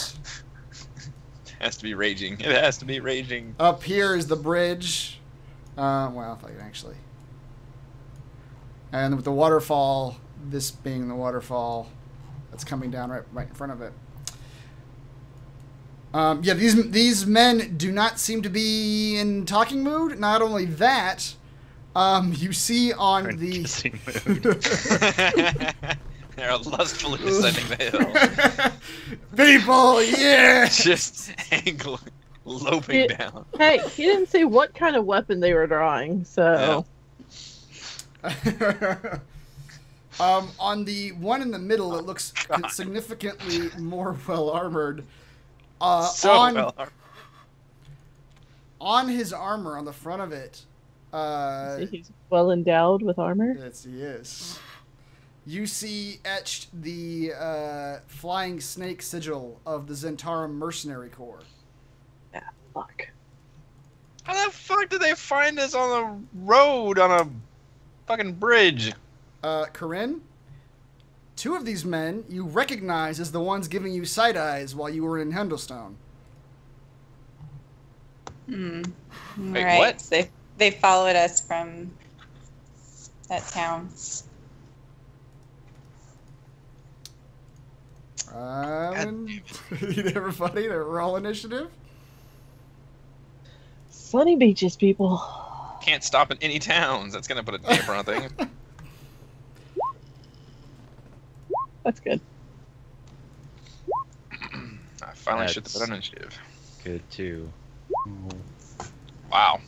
[SPEAKER 3] It has to be raging. It has to be raging.
[SPEAKER 2] up here is the bridge. Well, if I can actually. And with the waterfall, this being the waterfall that's coming down right in front of it. Yeah, these men do not seem to be in talking mood. Not only that, you see on the
[SPEAKER 6] Kissing mood.
[SPEAKER 3] They're lustfully descending the hill.
[SPEAKER 2] people, yeah.
[SPEAKER 3] Just loping
[SPEAKER 5] Yeah.
[SPEAKER 3] down.
[SPEAKER 5] Hey, he didn't say what kind of weapon they were drawing, so.
[SPEAKER 2] On the one in the middle, it looks significantly more well armored. On his armor, on the front of it,
[SPEAKER 5] He's well endowed with armor.
[SPEAKER 2] yes, he is. You see etched the flying snake sigil of the Zhentarim mercenary corps.
[SPEAKER 5] Fuck.
[SPEAKER 3] How the fuck did they find us on the road on a fucking bridge?
[SPEAKER 2] Corinne, two of these men you recognize as the ones giving you side eyes while you were in Hundelstone.
[SPEAKER 3] Wait,
[SPEAKER 4] Right.
[SPEAKER 3] what?
[SPEAKER 4] So they followed us from that town.
[SPEAKER 2] Need everybody to roll initiative.
[SPEAKER 5] Sunny beaches, people.
[SPEAKER 3] Can't stop in any towns. That's gonna put a damper on things.
[SPEAKER 5] That's good.
[SPEAKER 3] I finally should put on initiative.
[SPEAKER 6] Good too.
[SPEAKER 3] Wow,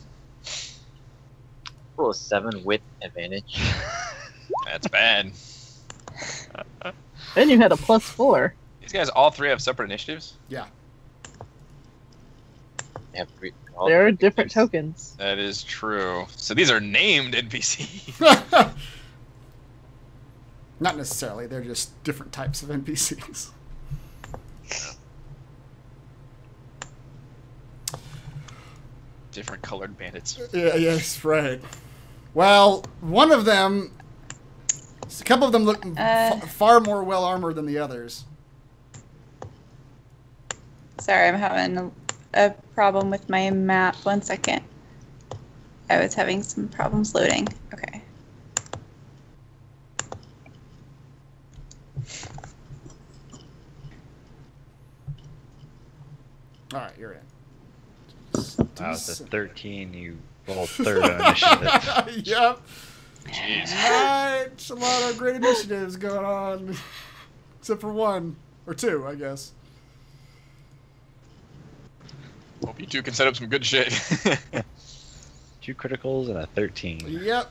[SPEAKER 1] Roll a 7 with advantage.
[SPEAKER 3] that's bad.
[SPEAKER 5] Then you had a +4.
[SPEAKER 3] These guys all three have separate initiatives?
[SPEAKER 2] Yeah.
[SPEAKER 1] They have three. all
[SPEAKER 5] There are
[SPEAKER 1] three
[SPEAKER 5] different
[SPEAKER 1] features.
[SPEAKER 5] tokens.
[SPEAKER 3] That is true. So these are named NPCs.
[SPEAKER 2] Not necessarily. They're just different types of NPCs.
[SPEAKER 3] Different colored bandits.
[SPEAKER 2] Yeah, yes, right. Well, one of them, a couple of them look far more well armored than the others.
[SPEAKER 4] Sorry, I'm having a problem with my map. 1 second. I was having some problems loading. Okay.
[SPEAKER 2] All right, you're in.
[SPEAKER 6] Wow, it's a 13. You rolled third on initiative.
[SPEAKER 2] Yep.
[SPEAKER 3] Jeez.
[SPEAKER 2] Right. A lot of great initiatives going on, except for one or two, I guess.
[SPEAKER 3] Hope you two can set up some good shit.
[SPEAKER 6] 2 criticals and a 13.
[SPEAKER 2] Yep.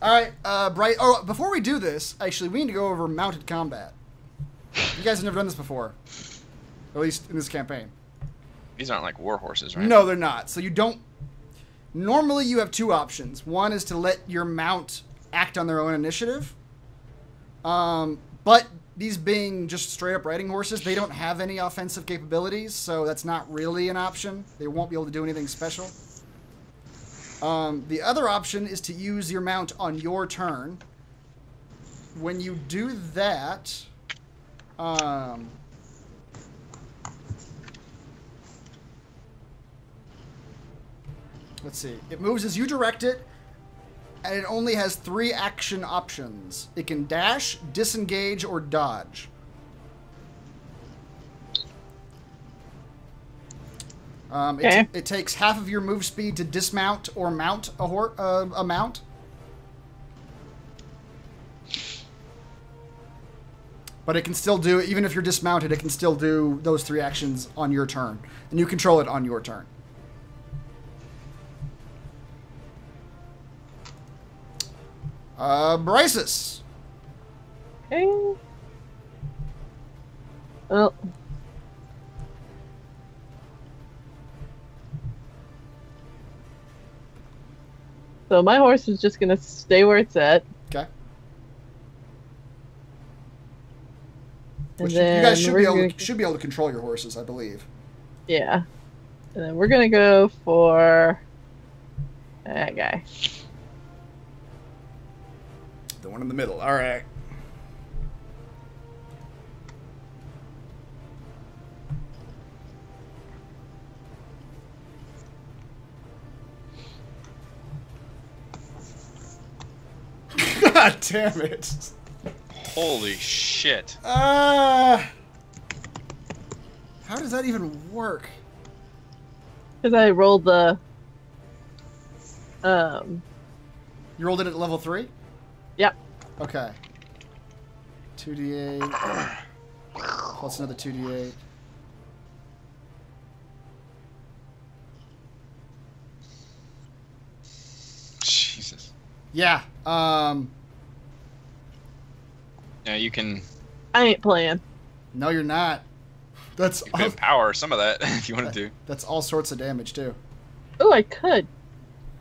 [SPEAKER 2] All right, Bright. Oh, before we do this, actually, we need to go over mounted combat. You guys have never done this before, at least in this campaign.
[SPEAKER 3] These aren't like war horses, right?
[SPEAKER 2] No, they're not. So you don't. Normally, you have two options. One is to let your mount act on their own initiative. But these being just straight up riding horses, they don't have any offensive capabilities, so that's not really an option. They won't be able to do anything special. The other option is to use your mount on your turn. When you do that, let's see. It moves as you direct it, and it only has 3 action options. It can dash, disengage, or dodge.
[SPEAKER 5] Okay.
[SPEAKER 2] It takes half of your move speed to dismount or mount a mount. But it can still do, even if you're dismounted, it can still do those 3 actions on your turn. And you control it on your turn. Brysis.
[SPEAKER 5] Okay. Well. So my horse is just gonna stay where it's at.
[SPEAKER 2] Okay.
[SPEAKER 5] And
[SPEAKER 2] Which
[SPEAKER 5] then
[SPEAKER 2] you guys should
[SPEAKER 5] we're
[SPEAKER 2] be able to control your horses, I believe.
[SPEAKER 5] Yeah. And then we're gonna go for that guy.
[SPEAKER 2] The one in the middle. All right. God damn it.
[SPEAKER 3] Holy shit.
[SPEAKER 2] How does that even work?
[SPEAKER 5] Because I rolled the
[SPEAKER 2] You rolled it at level 3?
[SPEAKER 5] Yep.
[SPEAKER 2] Okay. 2d8 plus another 2d8.
[SPEAKER 3] Jesus.
[SPEAKER 2] Yeah.
[SPEAKER 3] Yeah, you can
[SPEAKER 5] I ain't playing.
[SPEAKER 2] No, you're not. That's
[SPEAKER 3] you can power some of that if you wanted to.
[SPEAKER 2] That's all sorts of damage too.
[SPEAKER 5] Oh, I could.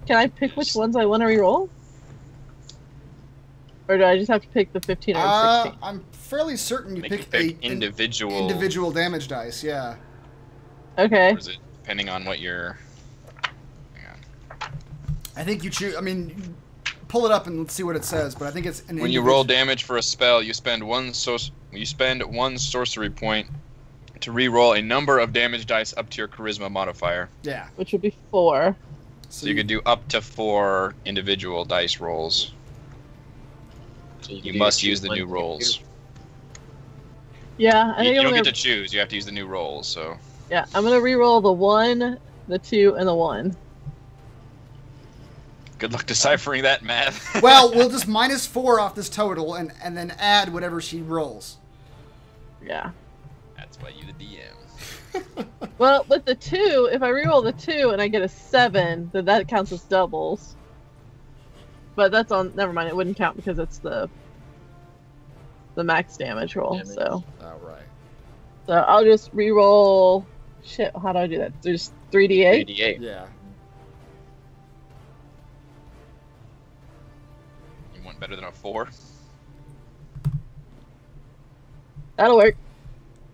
[SPEAKER 5] Can I pick which ones I want to reroll? Or do I just have to pick the 15 or 16?
[SPEAKER 2] I'm fairly certain you
[SPEAKER 3] Make you
[SPEAKER 2] pick
[SPEAKER 3] pick
[SPEAKER 2] an
[SPEAKER 3] individual
[SPEAKER 2] damage dice. Yeah.
[SPEAKER 5] Okay.
[SPEAKER 3] Or is it depending on what your? Hang on.
[SPEAKER 2] I think you choose. I mean, pull it up and let's see what it says. But I think it's
[SPEAKER 3] When you roll damage for a spell, you spend one sorcery point to re-roll a number of damage dice up to your charisma modifier.
[SPEAKER 2] Yeah.
[SPEAKER 5] Which would be 4.
[SPEAKER 3] So you could do up to 4 individual dice rolls.
[SPEAKER 1] So
[SPEAKER 3] You must use the new rolls.
[SPEAKER 5] Yeah, I think
[SPEAKER 3] You
[SPEAKER 5] I'm
[SPEAKER 3] don't
[SPEAKER 5] gonna,
[SPEAKER 3] get to choose. You have to use the new rolls. So
[SPEAKER 5] yeah, I'm gonna reroll the 1, the 2, and the 1.
[SPEAKER 3] good luck deciphering that math.
[SPEAKER 2] Well, we'll just minus 4 off this total and then add whatever she rolls.
[SPEAKER 5] Yeah.
[SPEAKER 3] That's why you the DM.
[SPEAKER 5] Well, with the 2, if I reroll the 2 and I get a 7, then that counts as doubles. But that's on. Never mind. It wouldn't count because it's the max damage roll.
[SPEAKER 1] Damage.
[SPEAKER 5] So
[SPEAKER 2] Alright.
[SPEAKER 5] I'll just reroll. Shit. How do I do that? There's 3d8.
[SPEAKER 1] 3d8.
[SPEAKER 2] Yeah.
[SPEAKER 3] You want better than a 4?
[SPEAKER 5] That'll work.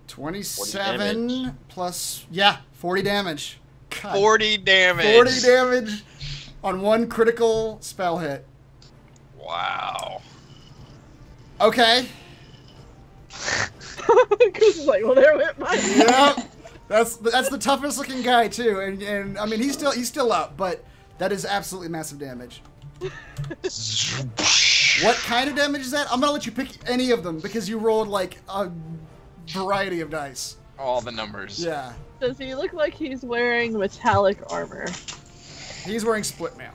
[SPEAKER 2] 27 plus 40 damage. God,
[SPEAKER 3] 40 damage.
[SPEAKER 2] 40 damage on 1 critical spell hit.
[SPEAKER 3] Wow.
[SPEAKER 2] Okay.
[SPEAKER 5] Chris is like, well, there went my.
[SPEAKER 2] Yep. That's the toughest looking guy too, and I mean he's still up, but that is absolutely massive damage. What kind of damage is that? I'm gonna let you pick any of them because you rolled like a variety of dice.
[SPEAKER 3] All the numbers.
[SPEAKER 2] Yeah.
[SPEAKER 5] Does he look like he's wearing metallic armor?
[SPEAKER 2] He's wearing split mail.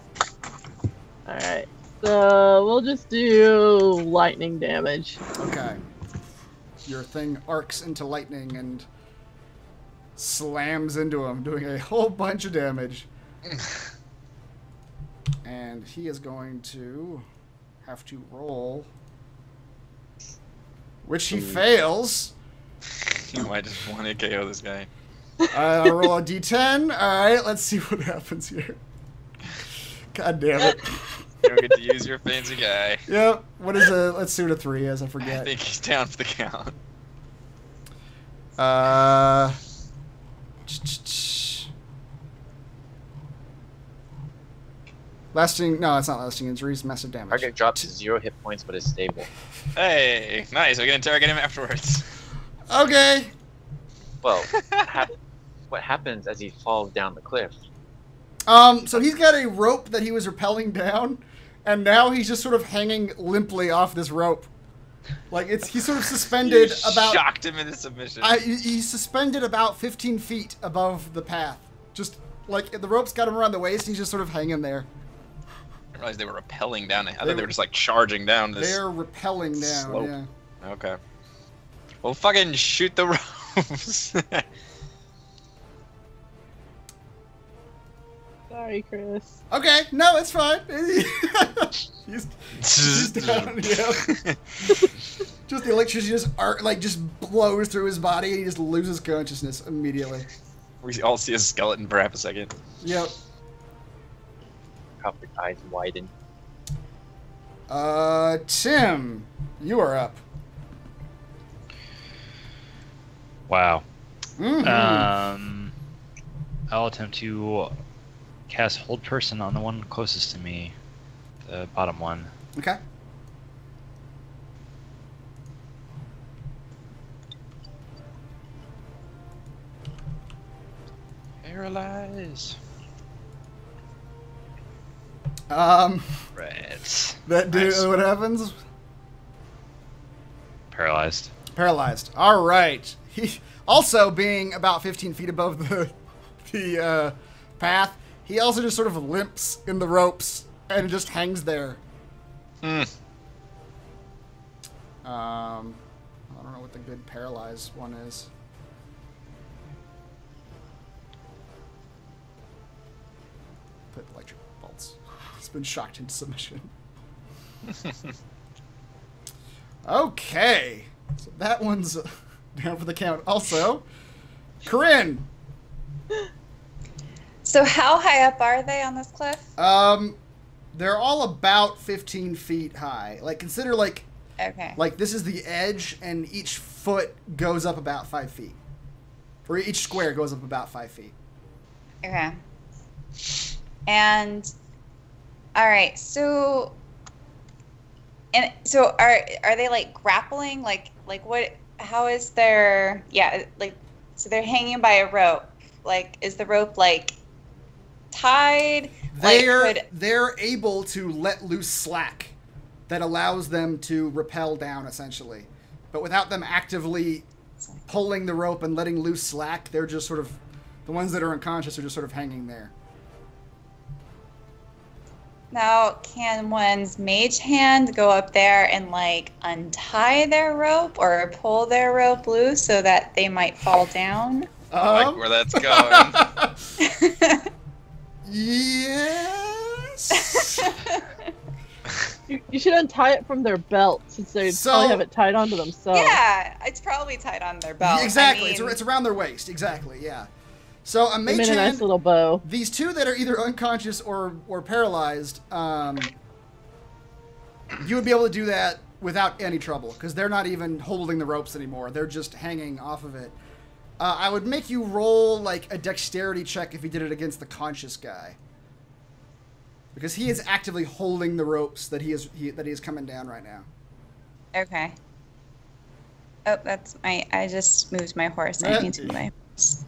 [SPEAKER 5] Alright. So we'll just do lightning damage.
[SPEAKER 2] Okay. Your thing arcs into lightning and slams into him, doing a whole bunch of damage. And he is going to have to roll, which he fails.
[SPEAKER 3] You might just want to KO this guy.
[SPEAKER 2] I'll roll a d10. Alright, let's see what happens here. God damn it.
[SPEAKER 3] don't get to use your fancy guy.
[SPEAKER 2] Yep. What is a? Let's see what a 3 is. I
[SPEAKER 3] I
[SPEAKER 2] forget.
[SPEAKER 3] think he's down for the count.
[SPEAKER 2] Lasting. No, it's not lasting injuries. Massive damage.
[SPEAKER 1] Target drops to 0 hit points, but is stable.
[SPEAKER 3] Hey, nice. We can interrogate him afterwards.
[SPEAKER 2] Okay.
[SPEAKER 1] Well, what happens as he falls down the cliff?
[SPEAKER 2] So he's got a rope that he was rappelling down, and now he's just sort of hanging limply off this rope. Like he's sort of suspended
[SPEAKER 3] You
[SPEAKER 2] about.
[SPEAKER 3] shocked him into submission.
[SPEAKER 2] He's suspended about 15 feet above the path. Just like the rope's got him around the waist, he's just sort of hanging there.
[SPEAKER 3] I realized they were rappelling down. I thought they were just like charging down this.
[SPEAKER 2] They're rappelling down.
[SPEAKER 3] slope.
[SPEAKER 2] Yeah.
[SPEAKER 3] Okay. Well, fucking shoot the ropes.
[SPEAKER 5] Sorry, Chris.
[SPEAKER 2] Okay, no, it's fine. he's down. Yeah. Just the electricity just blows through his body, and he just loses consciousness immediately.
[SPEAKER 3] We all see a skeleton for half a second.
[SPEAKER 2] Yep.
[SPEAKER 1] Copper's eyes widen.
[SPEAKER 2] Tim, you are up.
[SPEAKER 6] Wow.
[SPEAKER 2] Mm-hmm.
[SPEAKER 6] I'll attempt to cast Hold Person on the one closest to me, the bottom one.
[SPEAKER 2] Okay.
[SPEAKER 3] Paralyze.
[SPEAKER 6] Right.
[SPEAKER 2] That dude.
[SPEAKER 3] Nice.
[SPEAKER 2] What happens?
[SPEAKER 6] Paralyzed.
[SPEAKER 2] Paralyzed. All right. He also being about 15 feet above the path. He also just sort of limps in the ropes and just hangs there.
[SPEAKER 3] Hmm.
[SPEAKER 2] I don't know what the good paralyzed one is. Put electric bolts. He's been shocked into submission. Okay. So that one's down for the count. Also, Corinne.
[SPEAKER 4] So how high up are they on this cliff?
[SPEAKER 2] They're all about 15 feet high. Like, consider
[SPEAKER 4] Okay.
[SPEAKER 2] like this is the edge, and each foot goes up about 5 feet. Or each square goes up about 5 feet.
[SPEAKER 4] Okay. And all right, so are they like grappling? Like what? How is their so they're hanging by a rope. Like, is the rope like tied?
[SPEAKER 2] They're able to let loose slack that allows them to rappel down, essentially. But without them actively pulling the rope and letting loose slack, they're just sort of, the ones that are unconscious are just sort of hanging there.
[SPEAKER 4] Now, can one's mage hand go up there and like untie their rope or pull their rope loose so that they might fall down?
[SPEAKER 3] I like where that's going.
[SPEAKER 2] Yes.
[SPEAKER 5] You should untie it from their belt since they probably have it tied onto themselves.
[SPEAKER 4] Yeah, it's probably tied on their belt.
[SPEAKER 2] Exactly.
[SPEAKER 4] I mean,
[SPEAKER 2] It's around their waist. Exactly. Yeah. So a
[SPEAKER 5] They
[SPEAKER 2] mage
[SPEAKER 5] made a nice
[SPEAKER 2] hand,
[SPEAKER 5] little bow.
[SPEAKER 2] these two that are either unconscious or paralyzed, you would be able to do that without any trouble because they're not even holding the ropes anymore. They're just hanging off of it. I would make you roll like a dexterity check if you did it against the conscious guy, because he is actively holding the ropes that he is coming down right now.
[SPEAKER 4] Okay. Oh, that's I just moved my horse. I need to move my horse.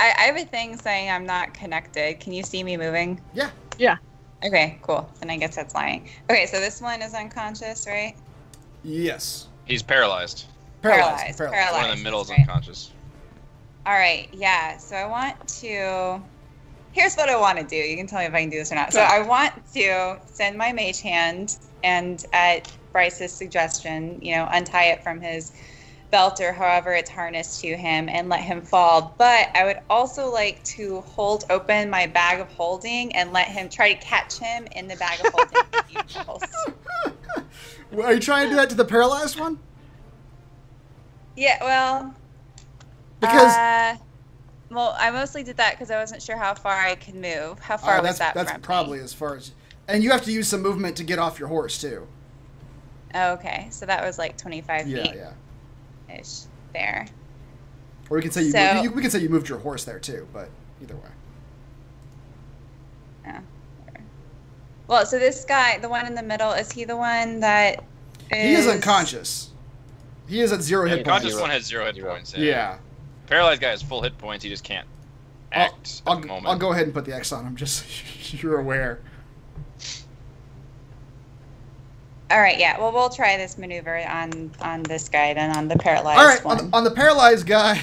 [SPEAKER 4] I have a thing saying I'm not connected. Can you see me moving?
[SPEAKER 2] Yeah.
[SPEAKER 5] Yeah.
[SPEAKER 4] Okay, cool. Then I guess that's lying. Okay, so this one is unconscious, right?
[SPEAKER 2] Yes.
[SPEAKER 3] He's paralyzed.
[SPEAKER 4] Paralyzed.
[SPEAKER 3] One in the middle is
[SPEAKER 4] right.
[SPEAKER 3] unconscious.
[SPEAKER 4] All right, yeah. So I want to... Here's what I want to do. You can tell me if I can do this or not. So I want to send my mage hand and, at Bryce's suggestion, untie it from his belt or however it's harnessed to him and let him fall. But I would also like to hold open my bag of holding and let him try to catch him in the bag of holding. If he falls.
[SPEAKER 2] Well, are you trying to do that to the paralyzed one?
[SPEAKER 4] Yeah, well...
[SPEAKER 2] Because...
[SPEAKER 4] well, I mostly did that because I wasn't sure how far I could move. How far was that
[SPEAKER 2] that's
[SPEAKER 4] from
[SPEAKER 2] probably
[SPEAKER 4] me?
[SPEAKER 2] as far as... And you have to use some movement to get off your horse too.
[SPEAKER 4] Okay, so that was like 25
[SPEAKER 2] Yeah,
[SPEAKER 4] feet
[SPEAKER 2] yeah.
[SPEAKER 4] ish there.
[SPEAKER 2] Or we can say
[SPEAKER 4] So-
[SPEAKER 2] we can say you moved your horse there too, but either way.
[SPEAKER 4] Yeah. Well, so this guy, the one in the middle, is he the one that is...
[SPEAKER 2] He is unconscious. He is at 0 hit points.
[SPEAKER 3] Conscious one has 0 hit points.
[SPEAKER 2] Yeah.
[SPEAKER 3] Paralyzed guy has full hit points. He just can't act at the moment.
[SPEAKER 2] I'll go ahead and put the X on him, just so you're aware.
[SPEAKER 4] All right, yeah. Well, we'll try this maneuver on this guy, then on the paralyzed
[SPEAKER 2] All right,
[SPEAKER 4] one.
[SPEAKER 2] on the paralyzed guy,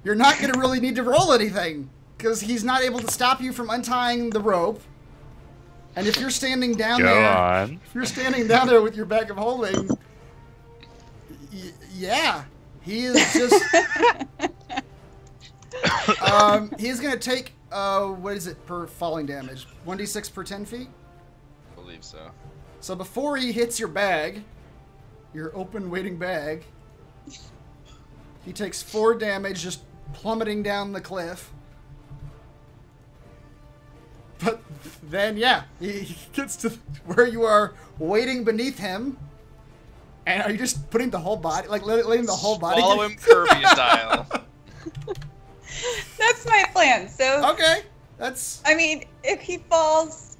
[SPEAKER 2] you're not going to really need to roll anything because he's not able to stop you from untying the rope. And if you're standing down
[SPEAKER 6] Go
[SPEAKER 2] there,
[SPEAKER 6] on.
[SPEAKER 2] if you're standing down there with your bag of holding, yeah, he is just. He's going to take what is it per falling damage? 1d6 per 10 feet.
[SPEAKER 3] I believe so.
[SPEAKER 2] So before he hits your bag, your open waiting bag, he takes 4 damage just plummeting down the cliff. But then, yeah, he gets to where you are waiting beneath him. And are you just putting the whole body, like letting the whole body?
[SPEAKER 3] Follow him Kirby style.
[SPEAKER 4] That's my plan. So,
[SPEAKER 2] Okay, that's.
[SPEAKER 4] I mean, if he falls,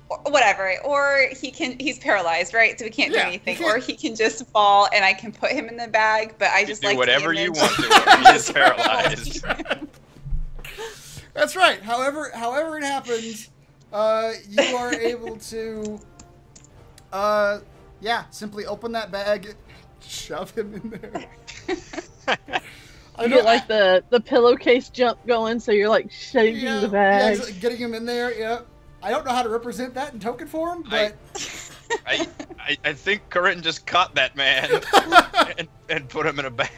[SPEAKER 4] or whatever, or he's paralyzed, right? So we can't do
[SPEAKER 2] Yeah,
[SPEAKER 4] anything.
[SPEAKER 2] he can't-
[SPEAKER 4] Or he can just fall and I can put him in the bag, but I just
[SPEAKER 3] do
[SPEAKER 4] like
[SPEAKER 3] whatever
[SPEAKER 4] the
[SPEAKER 3] you
[SPEAKER 4] image.
[SPEAKER 3] want to. He is paralyzed.
[SPEAKER 2] That's right. However it happens, you are able to, yeah, simply open that bag, shove him in there. I
[SPEAKER 5] You
[SPEAKER 2] don't-
[SPEAKER 5] get like the pillowcase jump going, so you're like shaking
[SPEAKER 2] yeah,
[SPEAKER 5] the bag.
[SPEAKER 2] yeah, getting him in there. Yeah, I don't know how to represent that in token form, but
[SPEAKER 3] I think Corinne just caught that man and put him in a bag.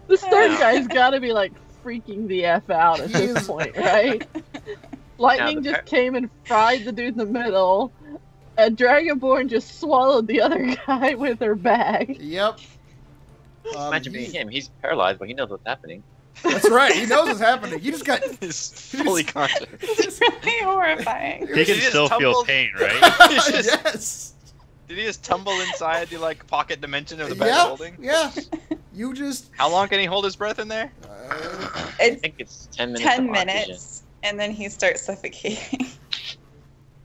[SPEAKER 5] This third guy's got to be like freaking the F out at
[SPEAKER 2] He
[SPEAKER 5] this
[SPEAKER 2] is-
[SPEAKER 5] point, right? Lightning
[SPEAKER 1] the
[SPEAKER 5] just came and fried the dude in the middle. A Dragonborn just swallowed the other guy with her bag.
[SPEAKER 2] yep.
[SPEAKER 1] Imagine being him. He's paralyzed, but he knows what's happening.
[SPEAKER 2] That's right. He knows what's happening. He just got.
[SPEAKER 3] He's fully conscious.
[SPEAKER 4] It's really horrifying.
[SPEAKER 6] He
[SPEAKER 3] He
[SPEAKER 6] can
[SPEAKER 3] just
[SPEAKER 6] still feel
[SPEAKER 3] tumbled-
[SPEAKER 6] pain, right?
[SPEAKER 3] He's just-
[SPEAKER 2] Yes.
[SPEAKER 3] Did he just tumble inside the like pocket dimension of the bag
[SPEAKER 2] Yeah.
[SPEAKER 3] holding?
[SPEAKER 2] Yeah. You just.
[SPEAKER 3] How long can he hold his breath in there?
[SPEAKER 1] I
[SPEAKER 4] It's
[SPEAKER 1] think it's 10 minutes.
[SPEAKER 4] 10
[SPEAKER 1] of oxygen.
[SPEAKER 4] minutes, and then he starts suffocating.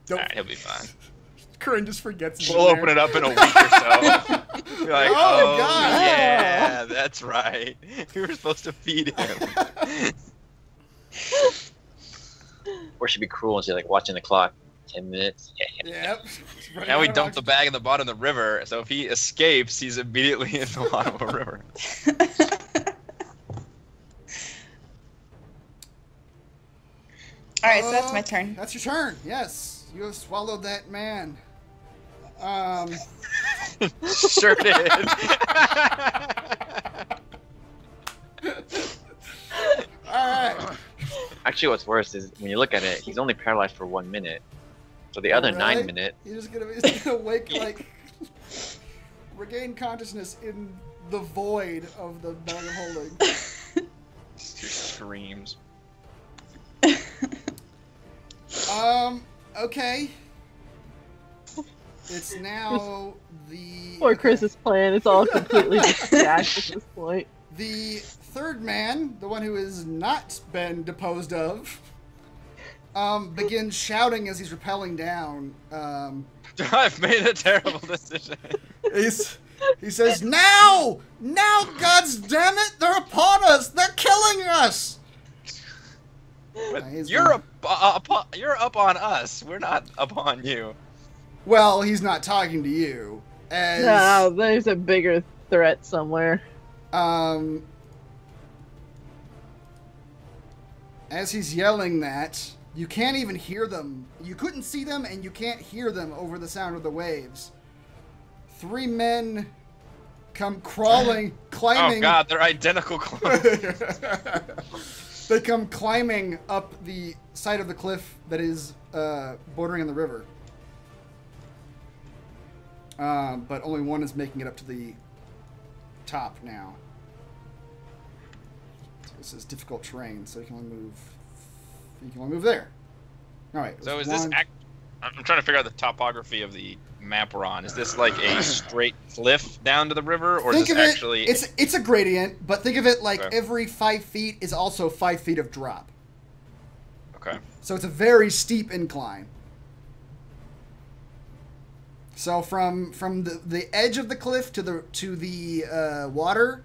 [SPEAKER 2] Don't.
[SPEAKER 3] Alright, he'll be fine.
[SPEAKER 2] Corinne just forgets. he's
[SPEAKER 3] We'll
[SPEAKER 2] in
[SPEAKER 3] open
[SPEAKER 2] there.
[SPEAKER 3] it up in a week or so. Be like,
[SPEAKER 2] Oh,
[SPEAKER 3] oh,
[SPEAKER 2] God.
[SPEAKER 3] yeah, that's right. We were supposed to feed him.
[SPEAKER 1] Or she'd be cruel and she's like watching the clock. 10 minutes. Yeah.
[SPEAKER 2] Yep.
[SPEAKER 3] Now we dumped the bag in the bottom of the river, so if he escapes, he's immediately in the bottom of a river.
[SPEAKER 4] All right, so that's my turn.
[SPEAKER 2] That's your turn. Yes, you have swallowed that man.
[SPEAKER 3] Sure did.
[SPEAKER 2] All right.
[SPEAKER 1] Actually, what's worse is when you look at it, he's only paralyzed for 1 minute. So the other
[SPEAKER 2] Really?
[SPEAKER 1] 9 minutes,
[SPEAKER 2] He's just gonna wake like regain consciousness in the void of the bag of holding.
[SPEAKER 3] Screams.
[SPEAKER 2] Okay. It's now the
[SPEAKER 5] Poor Chris's plan. It's all completely just stacked at this point.
[SPEAKER 2] The third man, the one who has not been deposed of, begins shouting as he's rappelling down.
[SPEAKER 3] I've made a terrible decision.
[SPEAKER 2] He says, "Now! Now, God's damn it! They're upon us! They're killing us!"
[SPEAKER 3] But
[SPEAKER 2] he's
[SPEAKER 3] you're up on us. We're not upon you.
[SPEAKER 2] Well, he's not talking to you. As,
[SPEAKER 5] No, there's a bigger threat somewhere.
[SPEAKER 2] As he's yelling that, you can't even hear them. You couldn't see them, and you can't hear them over the sound of the waves. 3 men come crawling, climbing.
[SPEAKER 3] Oh god, they're identical clones.
[SPEAKER 2] They come climbing up the side of the cliff that is bordering on the river. But only one is making it up to the top now. So this is difficult terrain, so you can only move You can only move there. All right.
[SPEAKER 3] So is this? I'm trying to figure out the topography of the map we're on. Is this like a straight cliff down to the river, or
[SPEAKER 2] think
[SPEAKER 3] is this actually?
[SPEAKER 2] It's a gradient, but think of it like
[SPEAKER 3] Okay.
[SPEAKER 2] every 5 feet is also 5 feet of drop.
[SPEAKER 3] Okay.
[SPEAKER 2] So it's a very steep incline. So from the edge of the cliff to the water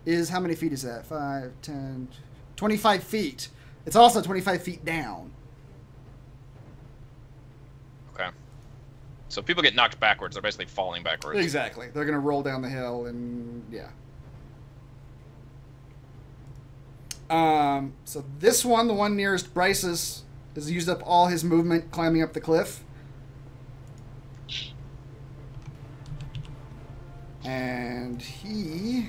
[SPEAKER 2] is how many feet is that? 5, 10, 25 feet. It's also 25 feet down.
[SPEAKER 3] Okay. So people get knocked backwards. They're basically falling backwards.
[SPEAKER 2] Exactly. They're going to roll down the hill and yeah. So this one, the one nearest Bryce's, has used up all his movement climbing up the cliff. And he,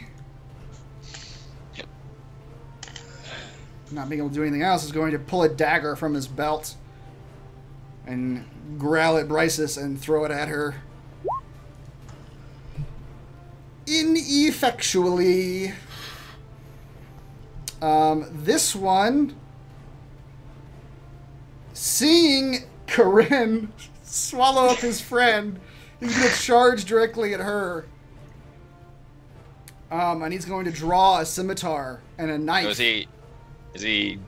[SPEAKER 2] not being able to do anything else, is going to pull a dagger from his belt and growl at Bryce's and throw it at her. Ineffectually. This one, seeing Corinne swallow up his friend, he's going to charge directly at her. And he's going to draw a scimitar and a knife.
[SPEAKER 3] So is he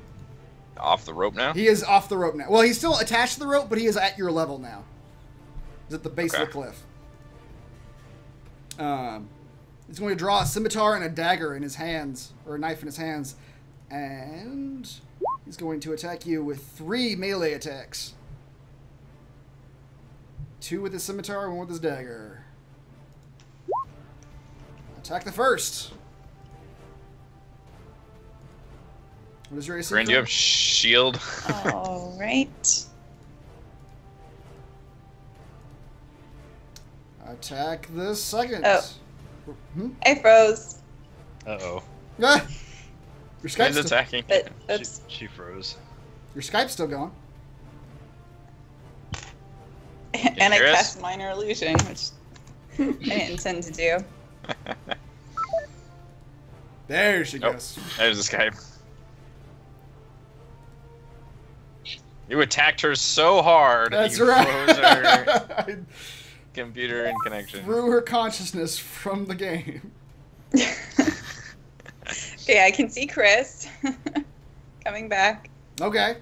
[SPEAKER 3] off the rope now?
[SPEAKER 2] He is off the rope now. Well, he's still attached to the rope, but he is at your level now. He's at the base of the cliff. He's going to draw a scimitar and a dagger in his hands, or a knife in his hands, and he's going to attack you with 3 melee attacks. 2 with his scimitar, 1 with his dagger. Attack the first. What is your AC?
[SPEAKER 3] Corinne, do you have shield?
[SPEAKER 4] All right.
[SPEAKER 2] Attack the second.
[SPEAKER 4] Oh.
[SPEAKER 2] Hmm?
[SPEAKER 4] I froze,
[SPEAKER 6] Uh-oh.
[SPEAKER 2] Ah! Your Skype's
[SPEAKER 3] He's
[SPEAKER 2] still,
[SPEAKER 3] attacking.
[SPEAKER 4] but that's
[SPEAKER 6] She froze.
[SPEAKER 2] your Skype's still going.
[SPEAKER 4] and I
[SPEAKER 3] hear us?
[SPEAKER 4] cast minor illusion, which I didn't intend to do.
[SPEAKER 2] There she
[SPEAKER 3] Oh,
[SPEAKER 2] goes.
[SPEAKER 3] there's this guy. You attacked her so hard.
[SPEAKER 2] That's
[SPEAKER 3] you
[SPEAKER 2] right.
[SPEAKER 3] froze her
[SPEAKER 2] I
[SPEAKER 3] computer and connection.
[SPEAKER 2] threw her consciousness from the game.
[SPEAKER 4] Okay, I can see Chris coming back.
[SPEAKER 2] Okay.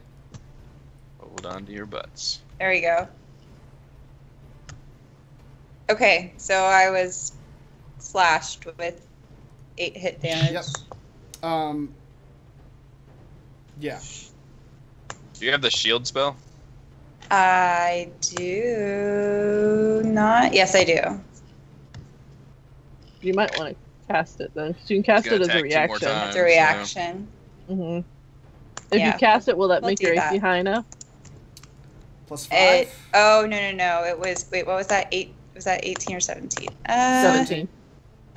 [SPEAKER 3] Hold on to your butts.
[SPEAKER 4] There we go. Okay, so I was slashed with 8 hit damage.
[SPEAKER 2] Yep. Yeah.
[SPEAKER 3] Do you have the shield spell?
[SPEAKER 4] I do not. Yes, I do.
[SPEAKER 5] You might want to cast it then, 'cause you can cast
[SPEAKER 3] He's
[SPEAKER 5] it as
[SPEAKER 3] gonna
[SPEAKER 5] a
[SPEAKER 3] attack 2 more
[SPEAKER 5] reaction.
[SPEAKER 3] times.
[SPEAKER 4] It's a reaction.
[SPEAKER 5] hmm If
[SPEAKER 4] Yeah.
[SPEAKER 5] you cast it, will that
[SPEAKER 4] We'll
[SPEAKER 5] make
[SPEAKER 4] do
[SPEAKER 5] your
[SPEAKER 4] that.
[SPEAKER 5] AC high enough?
[SPEAKER 2] Plus 5.
[SPEAKER 4] Oh no! It was what was that? 8? Was that 18 or 17?
[SPEAKER 5] 17.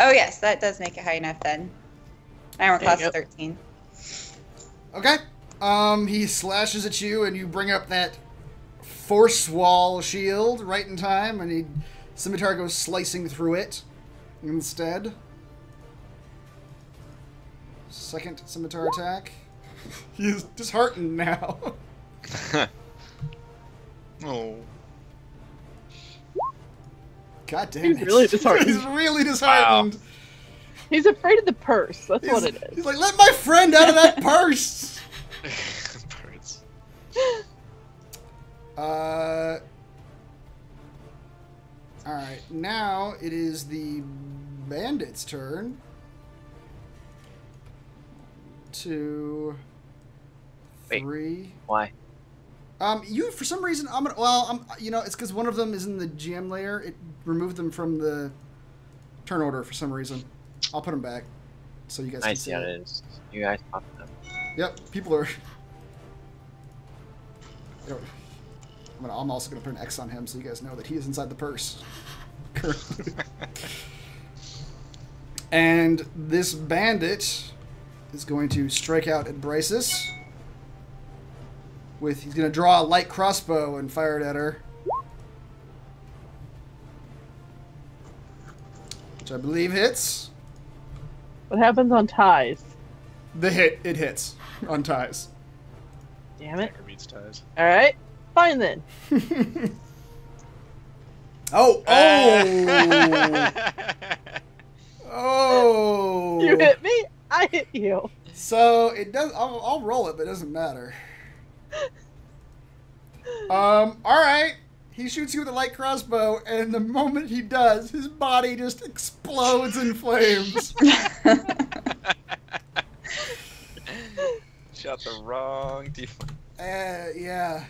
[SPEAKER 4] Oh yes, that does make it high enough then. Armor
[SPEAKER 5] There you
[SPEAKER 4] class
[SPEAKER 5] go.
[SPEAKER 4] 13.
[SPEAKER 2] Okay. He slashes at you, and you bring up that force wall shield right in time, and he scimitar goes slicing through it instead. Second scimitar attack. He's disheartened now.
[SPEAKER 3] Oh.
[SPEAKER 2] God damn
[SPEAKER 5] He's
[SPEAKER 2] it.
[SPEAKER 5] really disheartened.
[SPEAKER 2] He's really disheartened.
[SPEAKER 5] He's afraid of the purse. That's
[SPEAKER 2] He's,
[SPEAKER 5] what it is.
[SPEAKER 2] he's like, let my friend out of that purse!
[SPEAKER 3] Birds.
[SPEAKER 2] Alright, now it is the bandit's turn. 2,
[SPEAKER 1] Wait.
[SPEAKER 2] 3.
[SPEAKER 1] Why?
[SPEAKER 2] You for some reason it's because one of them is in the GM layer. It removed them from the turn order for some reason. I'll put them back so you guys
[SPEAKER 1] I
[SPEAKER 2] can
[SPEAKER 1] see
[SPEAKER 2] see
[SPEAKER 1] how
[SPEAKER 2] it.
[SPEAKER 1] it is. You guys popped up.
[SPEAKER 2] Yep, people are. I'm also going to put an X on him so you guys know that he is inside the purse. Currently. And this bandit is going to strike out at Bryce's. He's going to draw a light crossbow and fire it at her. Which I believe hits.
[SPEAKER 5] What happens on ties?
[SPEAKER 2] It hits on ties.
[SPEAKER 5] Damn it.
[SPEAKER 3] Anchor beats ties.
[SPEAKER 5] All right. Fine then.
[SPEAKER 2] Oh! Oh!
[SPEAKER 5] You hit me. I hit you.
[SPEAKER 2] So it does. I'll roll it, but it doesn't matter. All right. He shoots you with a light crossbow, and the moment he does, his body just explodes in flames.
[SPEAKER 3] Shot the wrong default.
[SPEAKER 2] Yeah.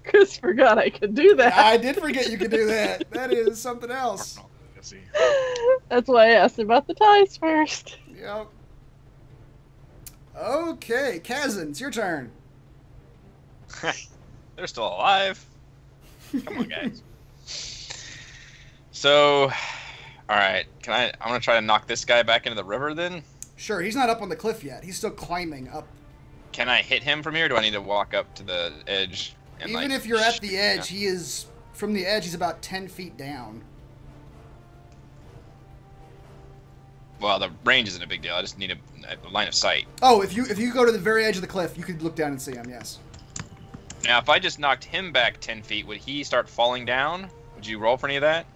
[SPEAKER 5] Chris forgot I could do that.
[SPEAKER 2] I did forget you could do that. That is something else.
[SPEAKER 5] That's why I asked about the ties first.
[SPEAKER 2] Yep. Okay, Kazan, it's your turn.
[SPEAKER 3] They're still alive. Come on, guys. So, all right. I'm gonna try to knock this guy back into the river then.
[SPEAKER 2] Sure, he's not up on the cliff yet. He's still climbing up.
[SPEAKER 3] Can I hit him from here? Or do I need to walk up to the edge? And,
[SPEAKER 2] Even if you're at the edge, he is from the edge. He's about 10 feet down.
[SPEAKER 3] Well, the range isn't a big deal. I just need a line of sight.
[SPEAKER 2] Oh, if you go to the very edge of the cliff, you could look down and see him. Yes.
[SPEAKER 3] Now, if I just knocked him back 10 feet, would he start falling down? Would you roll for any of that?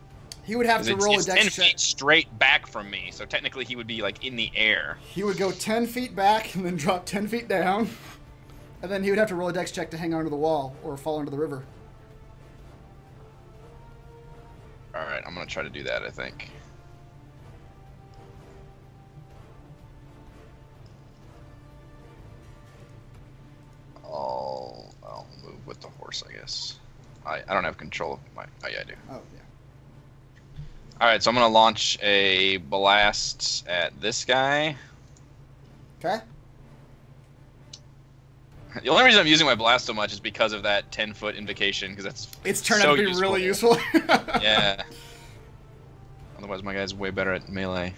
[SPEAKER 2] He would have to roll a
[SPEAKER 3] it's
[SPEAKER 2] dex
[SPEAKER 3] 10
[SPEAKER 2] check.
[SPEAKER 3] feet straight back from me, so technically he would be like in the air.
[SPEAKER 2] He would go 10 feet back and then drop 10 feet down. And then he would have to roll a dex check to hang onto the wall or fall into the river.
[SPEAKER 3] Alright, I'm going to try to do that, I think. I'll move with the horse, I guess. I don't have control of my... Oh, yeah, I do.
[SPEAKER 2] Oh, yeah.
[SPEAKER 3] Alright, so I'm going to launch a blast at this guy.
[SPEAKER 2] Okay.
[SPEAKER 3] The only reason I'm using my blast so much is because of that 10-foot invocation, because that's
[SPEAKER 2] It's turned
[SPEAKER 3] so
[SPEAKER 2] out to be really useful.
[SPEAKER 3] Yeah. Otherwise, my guy's way better at melee.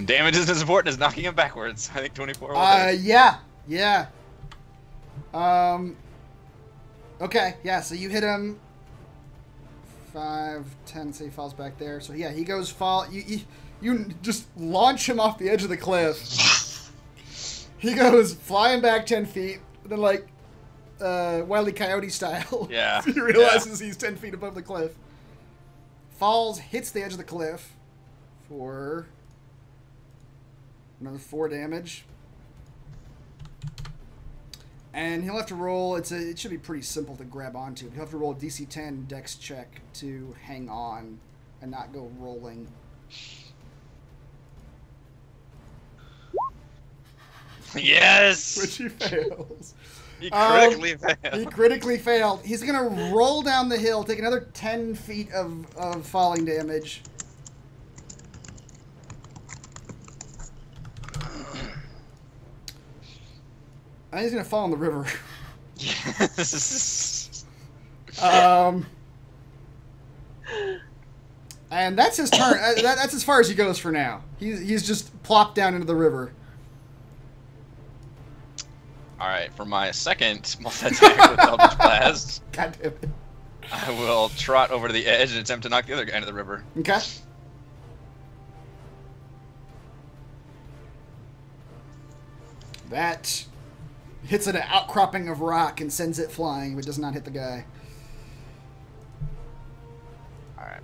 [SPEAKER 3] Damage isn't as important as knocking him backwards. I think 24 will hit.
[SPEAKER 2] Yeah. Yeah. Okay, yeah, so you hit him 5, 10, say he falls back there. So yeah, he goes you just launch him off the edge of the cliff. He goes flying back 10 feet, then like Wile E. Coyote style.
[SPEAKER 3] Yeah.
[SPEAKER 2] He realizes he's 10 feet above the cliff. Falls, hits the edge of the cliff for another 4 damage. And he'll have to roll, it should be pretty simple to grab onto. He'll have to roll a DC 10 dex check to hang on and not go rolling.
[SPEAKER 3] Yes!
[SPEAKER 2] Which he fails.
[SPEAKER 3] He critically failed.
[SPEAKER 2] He critically failed. He's going to roll down the hill, take another 10 feet of falling damage. And he's going to fall in the river.
[SPEAKER 3] Yes.
[SPEAKER 2] And that's his turn. That's as far as he goes for now. He's just plopped down into the river.
[SPEAKER 3] Alright, for my second multi-attack with Eldritch Blast,
[SPEAKER 2] God damn it.
[SPEAKER 3] I will trot over to the edge and attempt to knock the other guy into the river.
[SPEAKER 2] Okay. That hits an outcropping of rock and sends it flying, but does not hit the guy.
[SPEAKER 3] Alright.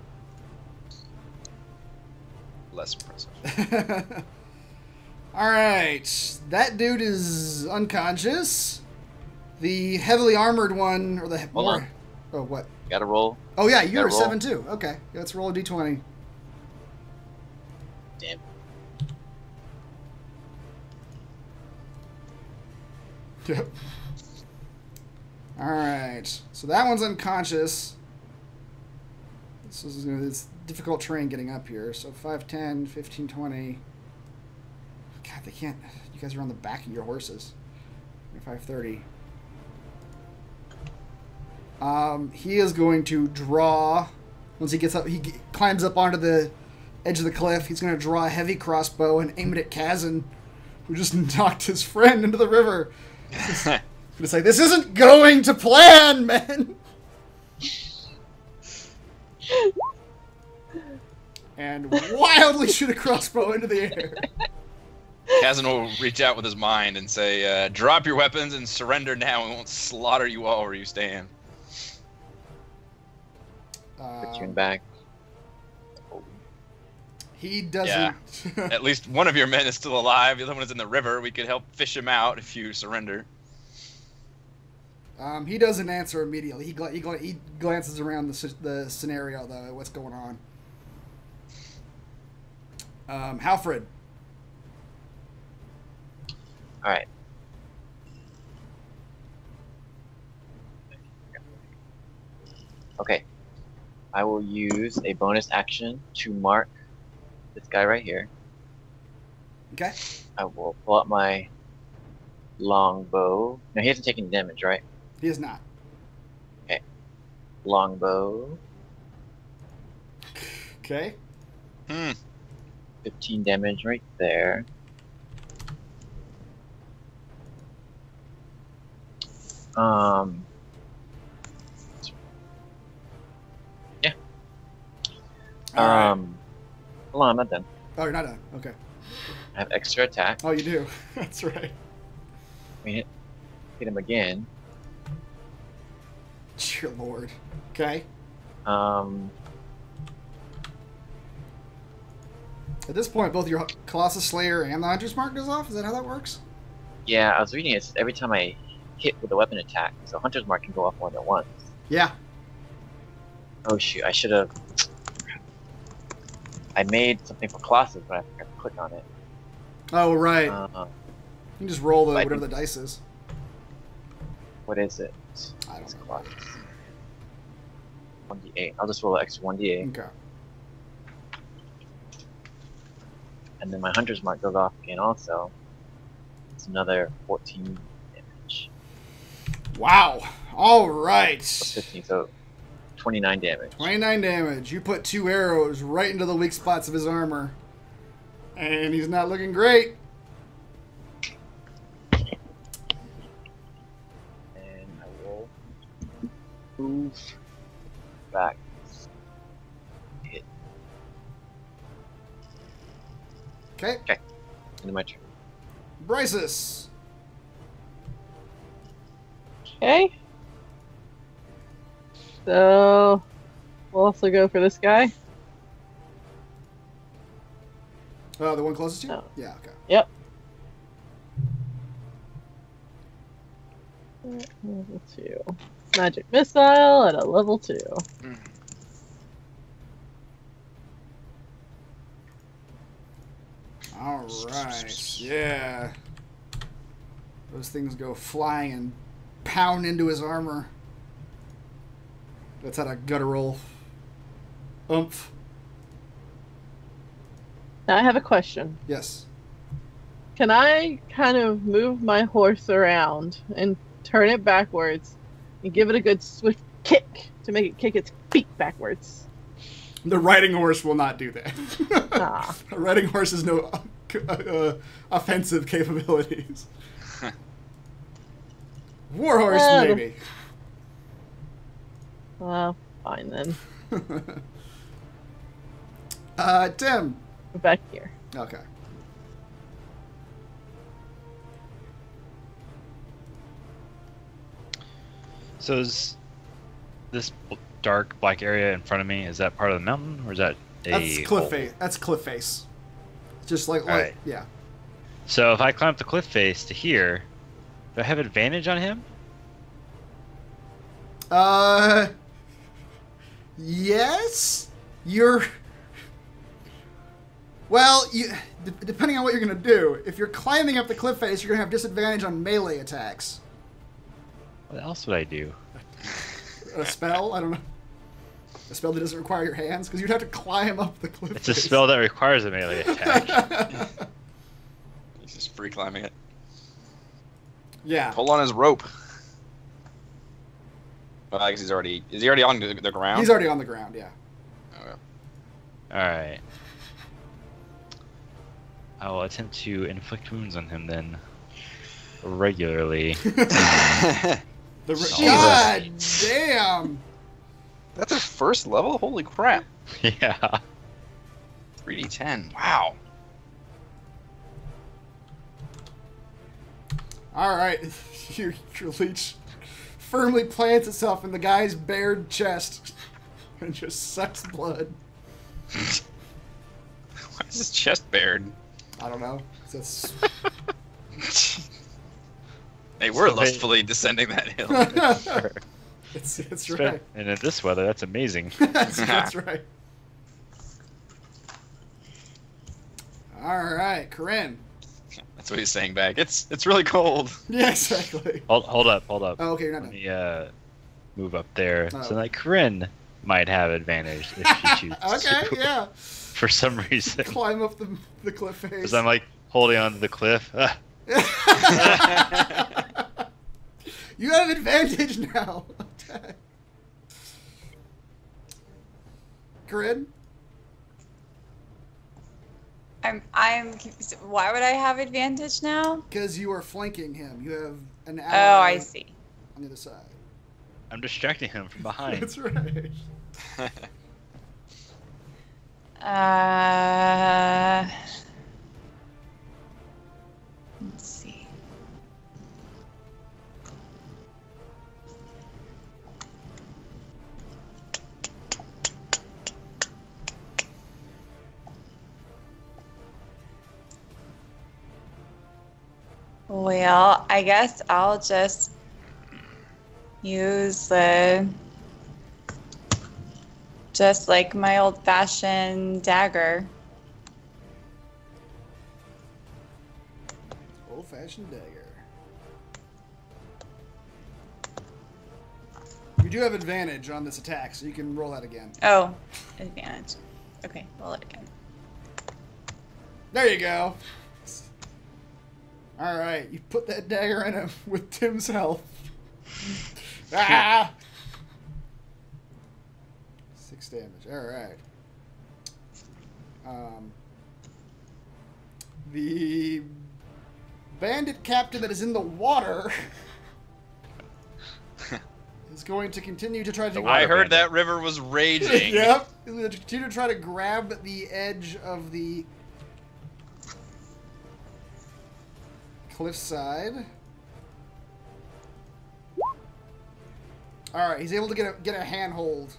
[SPEAKER 3] Less impressive.
[SPEAKER 2] Alright. That dude is unconscious. The heavily armored one, or the...
[SPEAKER 1] Hold on.
[SPEAKER 2] Oh, what?
[SPEAKER 1] Gotta roll.
[SPEAKER 2] Oh, yeah, you're
[SPEAKER 1] Gotta roll.
[SPEAKER 2] 7 too. Okay, let's roll a d20.
[SPEAKER 1] Damn.
[SPEAKER 2] Yep. Alright. So that one's unconscious. It's difficult terrain getting up here. So 5, 10, 15, 20. God, they can't... You guys are on the back of your horses. 25, 30. He is going to draw... Once he gets up, he climbs up onto the edge of the cliff. He's going to draw a heavy crossbow and aim it at Kazan, who just knocked his friend into the river. It's like, this isn't going to plan, man! and wildly shoot a crossbow into the air.
[SPEAKER 3] Kazan will reach out with his mind and say, drop your weapons and surrender now. We won't slaughter you all where you stand.
[SPEAKER 1] Put you in back.
[SPEAKER 2] He doesn't.
[SPEAKER 3] Yeah. At least one of your men is still alive. The other one is in the river. We could help fish him out if you surrender.
[SPEAKER 2] He doesn't answer immediately. He glances around the scenario, though, what's going on. Halfred.
[SPEAKER 1] All right. Okay. I will use a bonus action to mark this guy right here.
[SPEAKER 2] Okay.
[SPEAKER 1] I will pull out my longbow. No, he hasn't taken damage, right?
[SPEAKER 2] He is not.
[SPEAKER 1] Okay. Longbow.
[SPEAKER 2] Okay.
[SPEAKER 1] 15 damage right there. Yeah.
[SPEAKER 2] Right.
[SPEAKER 1] Hold on, I'm not done.
[SPEAKER 2] Oh, you're not done. Okay.
[SPEAKER 1] I have extra attack.
[SPEAKER 2] Oh, you do. That's right.
[SPEAKER 1] I mean, hit him again.
[SPEAKER 2] Dear Lord. Okay.
[SPEAKER 1] At
[SPEAKER 2] this point, both your Colossus Slayer and the Hunter's Mark goes off? Is that how that works?
[SPEAKER 1] Yeah, I was reading it. Every time I hit with a weapon attack, so Hunter's Mark can go off more than once.
[SPEAKER 2] Yeah.
[SPEAKER 1] Oh shoot, I should have. I made something for Colossus, but I forgot to click on it.
[SPEAKER 2] Oh, right.
[SPEAKER 1] Uh,
[SPEAKER 2] You can just roll
[SPEAKER 1] I
[SPEAKER 2] whatever
[SPEAKER 1] think-
[SPEAKER 2] the dice is.
[SPEAKER 1] what is it?
[SPEAKER 2] I don't
[SPEAKER 1] It's
[SPEAKER 2] know.
[SPEAKER 1] Colossus. 1d8. I'll just roll an extra 1d8.
[SPEAKER 2] Okay.
[SPEAKER 1] And then my Hunter's Mark goes off again also. It's another 14 damage.
[SPEAKER 2] Wow. All right.
[SPEAKER 1] Plus 15, so 29 damage.
[SPEAKER 2] 29 damage. You put 2 arrows right into the weak spots of his armor. And he's not looking great.
[SPEAKER 1] And I will move back. Hit.
[SPEAKER 2] Okay.
[SPEAKER 1] Into my turn.
[SPEAKER 2] Brysus.
[SPEAKER 5] Okay. So we'll also go for this guy.
[SPEAKER 2] The one closest to you?
[SPEAKER 5] Oh.
[SPEAKER 2] Yeah, okay.
[SPEAKER 5] Yep. Level 2. Magic missile at a level 2.
[SPEAKER 2] All right. Yeah. Those things go flying and pound into his armor. That's had a guttural oomph.
[SPEAKER 5] Now I have a question.
[SPEAKER 2] Yes.
[SPEAKER 5] Can I kind of move my horse around and turn it backwards and give it a good swift kick to make it kick its feet backwards?
[SPEAKER 2] The riding horse will not do that.
[SPEAKER 5] Ah.
[SPEAKER 2] A riding horse has no offensive capabilities. Warhorse, maybe.
[SPEAKER 5] Well, fine then.
[SPEAKER 2] Tim.
[SPEAKER 5] We're back here.
[SPEAKER 2] Okay.
[SPEAKER 6] So is this dark black area in front of me, is that part of the mountain, or is that a
[SPEAKER 2] That's cliff
[SPEAKER 6] hole?
[SPEAKER 2] face. That's cliff face. Just like
[SPEAKER 6] Alright.
[SPEAKER 2] yeah.
[SPEAKER 6] So if I climb up the cliff face to here, do I have advantage on him?
[SPEAKER 2] Yes. You're. Well, depending on what you're gonna do. If you're climbing up the cliff face, you're gonna have disadvantage on melee attacks.
[SPEAKER 6] What else would I do?
[SPEAKER 2] A spell? I don't know. A spell that doesn't require your hands, because you'd have to climb up the cliff
[SPEAKER 6] It's a
[SPEAKER 2] face.
[SPEAKER 6] spell that requires a melee attack.
[SPEAKER 3] He's just free climbing it.
[SPEAKER 2] Yeah.
[SPEAKER 3] Pull on his rope. Well, I guess he's already... Is he already on the ground?
[SPEAKER 2] He's already on the ground. Yeah.
[SPEAKER 3] Okay.
[SPEAKER 6] Alright. I will attempt to inflict wounds on him then. Regularly.
[SPEAKER 2] God damn.
[SPEAKER 3] That's a first level? Holy crap.
[SPEAKER 6] Yeah.
[SPEAKER 3] 3d10. Wow.
[SPEAKER 2] All right, your leech firmly plants itself in the guy's bared chest and just sucks blood.
[SPEAKER 3] Why is his chest bared?
[SPEAKER 2] I don't know. It's
[SPEAKER 3] Hey, we're lustfully descending that hill.
[SPEAKER 2] it's right.
[SPEAKER 6] And in this weather, that's amazing.
[SPEAKER 2] That's right. All right, Corinne.
[SPEAKER 3] That's what he's saying back. It's really cold.
[SPEAKER 2] Yeah, exactly.
[SPEAKER 6] Hold up.
[SPEAKER 2] Oh, okay, you're not
[SPEAKER 6] Let
[SPEAKER 2] done.
[SPEAKER 6] me move up there.
[SPEAKER 2] Oh.
[SPEAKER 6] So like Corinne might have advantage if she chooses
[SPEAKER 2] Okay,
[SPEAKER 6] to.
[SPEAKER 2] yeah.
[SPEAKER 6] For some reason.
[SPEAKER 2] Climb up the cliff face.
[SPEAKER 6] Because I'm like holding onto the cliff.
[SPEAKER 2] You have advantage now. Corinne?
[SPEAKER 4] Why would I have advantage now?
[SPEAKER 2] Because you are flanking him. You have an
[SPEAKER 4] Oh,
[SPEAKER 2] ally
[SPEAKER 4] I see.
[SPEAKER 2] on the other side.
[SPEAKER 6] I'm distracting him from behind.
[SPEAKER 2] That's right.
[SPEAKER 4] Let's see. Well, I guess I'll just use just like my old-fashioned dagger.
[SPEAKER 2] Old-fashioned dagger. You do have advantage on this attack, so you can roll that again.
[SPEAKER 4] Oh, advantage. Okay, roll it again.
[SPEAKER 2] There you go. All right, you put that dagger in him with Tim's health. Ah! 6 damage. All right. The bandit captain that is in the water is going to continue to try to.
[SPEAKER 3] I heard that river was raging.
[SPEAKER 2] Yep. He's going to continue to try to grab the edge of the cliffside. All right, he's able to get a handhold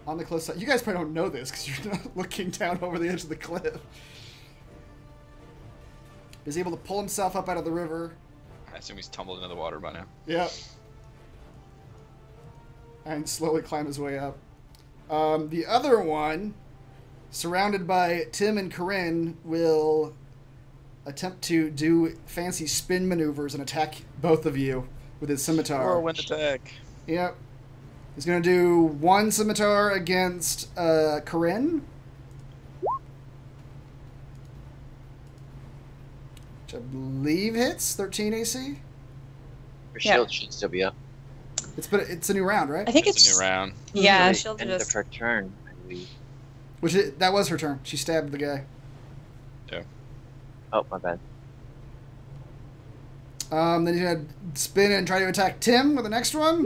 [SPEAKER 2] on the cliffside. You guys probably don't know this because you're not looking down over the edge of the cliff. He's able to pull himself up out of the river.
[SPEAKER 3] I assume he's tumbled into the water by now.
[SPEAKER 2] Yep. And slowly climb his way up. The other one, surrounded by Tim and Corinne, will attempt to do fancy spin maneuvers and attack both of you with his scimitar.
[SPEAKER 3] Whirlwind attack.
[SPEAKER 2] Yep. He's going to do one scimitar against Corinne. Which I believe hits 13 AC.
[SPEAKER 1] Your shield should still be up.
[SPEAKER 2] It's a new round, right?
[SPEAKER 4] I think
[SPEAKER 3] It's a new round.
[SPEAKER 4] Yeah,
[SPEAKER 1] At
[SPEAKER 4] she'll
[SPEAKER 1] the end of
[SPEAKER 4] just.
[SPEAKER 1] her turn, I believe.
[SPEAKER 2] That was her turn. She stabbed the guy.
[SPEAKER 3] Yeah.
[SPEAKER 1] Oh, my bad.
[SPEAKER 2] Then he's going to spin and try to attack Tim with the next one.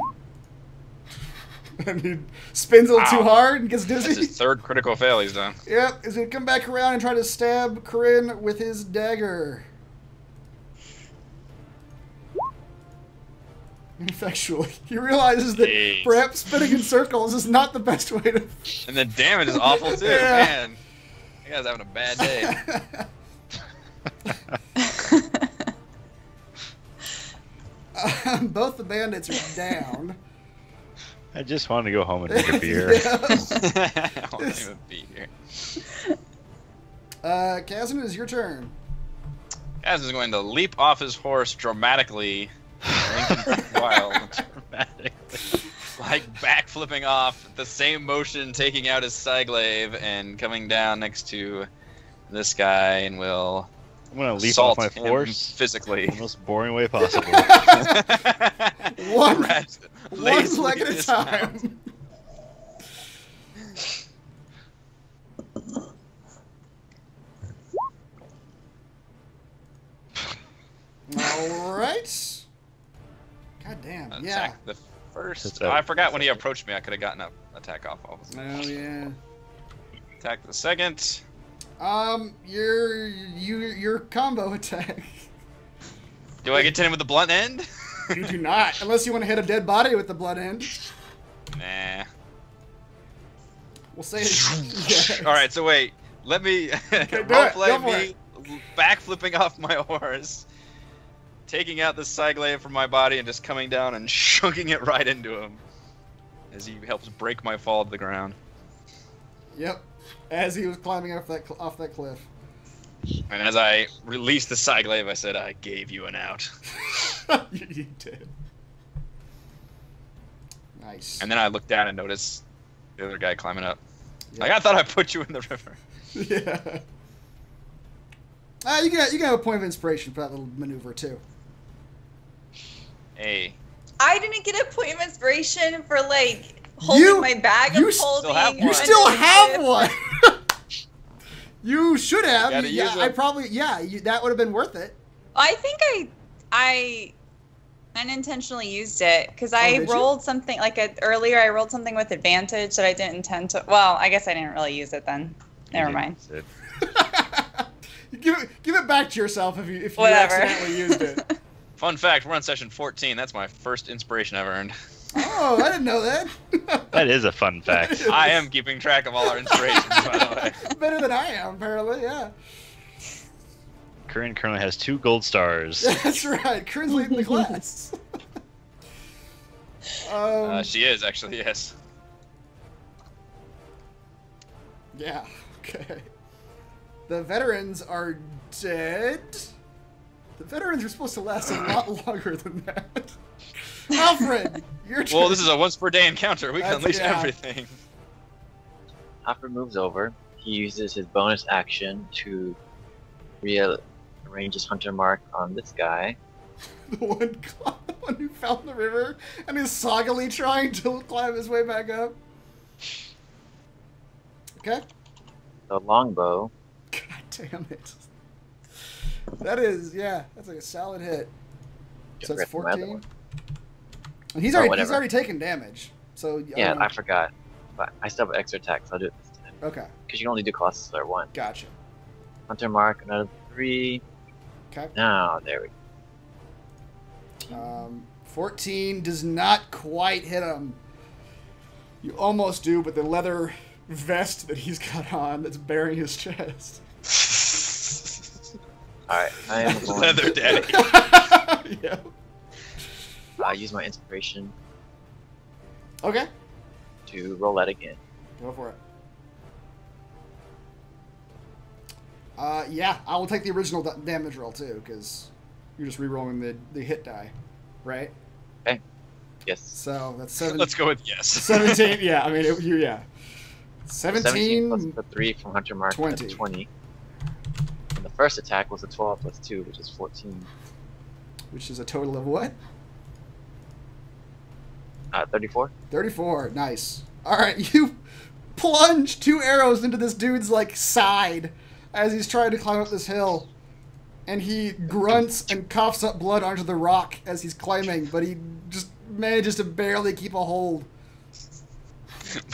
[SPEAKER 2] And he spins a little too hard and gets dizzy.
[SPEAKER 3] That's his third critical fail he's done.
[SPEAKER 2] Yep, he's going to come back around and try to stab Corinne with his dagger. Ineffectually. He realizes that
[SPEAKER 3] Jeez.
[SPEAKER 2] perhaps spinning in circles is not the best way to...
[SPEAKER 3] And the damage is awful too,
[SPEAKER 2] Yeah.
[SPEAKER 3] man. You guys having a bad day.
[SPEAKER 2] Both the bandits are down.
[SPEAKER 6] I just want to go home and drink a beer.
[SPEAKER 2] Yeah.
[SPEAKER 3] I won't even be here.
[SPEAKER 2] Kazan, it's your turn.
[SPEAKER 3] Gaz is going to leap off his horse dramatically. Lincoln Wild. Like backflipping off, the same motion, taking out his Cyglaive and coming down next to this guy, and will
[SPEAKER 6] I'm gonna leap
[SPEAKER 3] assault
[SPEAKER 6] off my
[SPEAKER 3] him
[SPEAKER 6] horse
[SPEAKER 3] physically.
[SPEAKER 6] the most boring way possible.
[SPEAKER 2] One
[SPEAKER 3] Lazily
[SPEAKER 2] leg at a
[SPEAKER 3] dismount.
[SPEAKER 2] time. All right. God damn. Yeah.
[SPEAKER 3] Attack the first.
[SPEAKER 6] That's
[SPEAKER 3] Oh, I
[SPEAKER 6] a-
[SPEAKER 3] forgot when he approached me, I could have gotten an attack off.
[SPEAKER 2] Oh yeah.
[SPEAKER 3] Attack the second.
[SPEAKER 2] Your combo attack.
[SPEAKER 3] Do I get to him with the blunt end?
[SPEAKER 2] You do not, unless you want to hit a dead body with the blood end.
[SPEAKER 3] Nah.
[SPEAKER 2] We'll say it. Yeah.
[SPEAKER 3] All right, so wait. Let me
[SPEAKER 2] Okay,
[SPEAKER 3] roleplay
[SPEAKER 2] go for
[SPEAKER 3] me backflipping off my horse, taking out the Cyglaive from my body, and just coming down and shunking it right into him as he helps break my fall to the ground.
[SPEAKER 2] Yep. As he was climbing off that cliff.
[SPEAKER 3] And as I released the Cyglaive, I said, "I gave you an out."
[SPEAKER 2] You did. Nice.
[SPEAKER 3] And then I looked down and noticed the other guy climbing up.
[SPEAKER 2] Yep.
[SPEAKER 3] Like, I thought I put you in the river.
[SPEAKER 2] Yeah. You can have a point of inspiration for that little maneuver too.
[SPEAKER 3] Hey.
[SPEAKER 4] I didn't get a point of inspiration for like holding my bag of holding.
[SPEAKER 2] You still have one. You should have.
[SPEAKER 3] You gotta use
[SPEAKER 2] I
[SPEAKER 3] them.
[SPEAKER 2] probably that would have been worth it.
[SPEAKER 4] I think I unintentionally used it because I
[SPEAKER 2] did you?
[SPEAKER 4] rolled something like earlier. I rolled something with advantage that I didn't intend to. Well, I guess I didn't really use it then. Never mind.
[SPEAKER 2] Give it back to yourself if you
[SPEAKER 4] Whatever.
[SPEAKER 2] accidentally used it.
[SPEAKER 3] Fun fact, we're on session 14. That's my first inspiration I've earned.
[SPEAKER 2] Oh, I didn't know that.
[SPEAKER 6] That is a fun fact.
[SPEAKER 3] I am keeping track of all our inspirations, by the way.
[SPEAKER 2] Better than I am, apparently. Yeah.
[SPEAKER 6] Corinne currently has 2 gold stars.
[SPEAKER 2] That's right. Corinne's leading the class.
[SPEAKER 3] She is, actually, yes.
[SPEAKER 2] Yeah. Okay. The veterans are dead. The veterans are supposed to last a lot longer than that. Alfred, your turn.
[SPEAKER 3] Well, this is a once-per-day encounter. We can unleash
[SPEAKER 2] yeah.
[SPEAKER 3] everything.
[SPEAKER 1] Alfred moves over. He uses his bonus action to rearrange his hunter mark on this guy.
[SPEAKER 2] The one who fell in the river and is soggily trying to climb his way back up. Okay.
[SPEAKER 1] The longbow.
[SPEAKER 2] God damn it. That is, that's like a solid hit. So that's 14. And he's already taken damage. So
[SPEAKER 1] Yeah, I forgot. But I still have extra attack, so I'll do it this time.
[SPEAKER 2] Okay.
[SPEAKER 1] Because you can only do Colossus Slayer 1.
[SPEAKER 2] Gotcha.
[SPEAKER 1] Hunter mark, another 3.
[SPEAKER 2] Okay.
[SPEAKER 1] Now, there we go.
[SPEAKER 2] 14 does not quite hit him. You almost do, but the leather vest that he's got on that's bearing his chest.
[SPEAKER 1] Alright, I am going
[SPEAKER 3] Leather daddy.
[SPEAKER 2] Yeah.
[SPEAKER 1] use my inspiration
[SPEAKER 2] Okay.
[SPEAKER 1] to roll that again.
[SPEAKER 2] Go for it. Yeah, I will take the original damage roll too, because you're just re-rolling the hit die, right?
[SPEAKER 1] Yes.
[SPEAKER 2] So that's 7.
[SPEAKER 3] Let's go with yes.
[SPEAKER 2] 17. Yeah, I mean,
[SPEAKER 1] 17
[SPEAKER 2] 17
[SPEAKER 1] plus the 3 from Hunter mark,
[SPEAKER 2] 20.
[SPEAKER 1] that's 20. And the first attack was a 12 plus 2, which is 14.
[SPEAKER 2] which is a total of what?
[SPEAKER 1] 34.
[SPEAKER 2] 34. Nice. All right, you plunge 2 arrows into this dude's like side as he's trying to climb up this hill, and he grunts and coughs up blood onto the rock as he's climbing, but he just manages to barely keep a hold.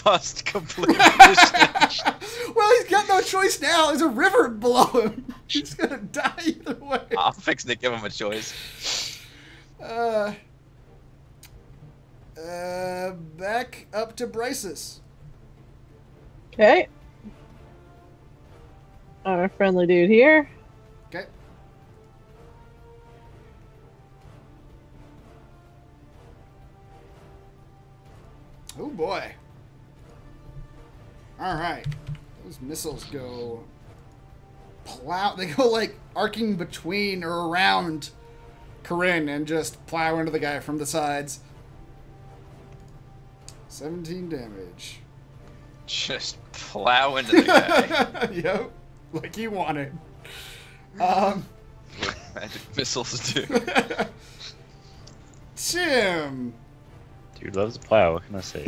[SPEAKER 3] Must complete mission.
[SPEAKER 2] Well, he's got no choice now. There's a river below him. He's gonna die either way.
[SPEAKER 3] I'm fixing to give him a choice.
[SPEAKER 2] Back up to Bryce's.
[SPEAKER 5] Okay. Our friendly dude here.
[SPEAKER 2] Okay. Oh boy. All right. Those missiles go plow. They go like arcing between or around Corinne and just plow into the guy from the sides. 17 damage.
[SPEAKER 3] Just plow into the guy.
[SPEAKER 2] Yep. Like you wanted.
[SPEAKER 3] What magic missiles do.
[SPEAKER 2] Tim.
[SPEAKER 6] Dude loves to plow. What can I say?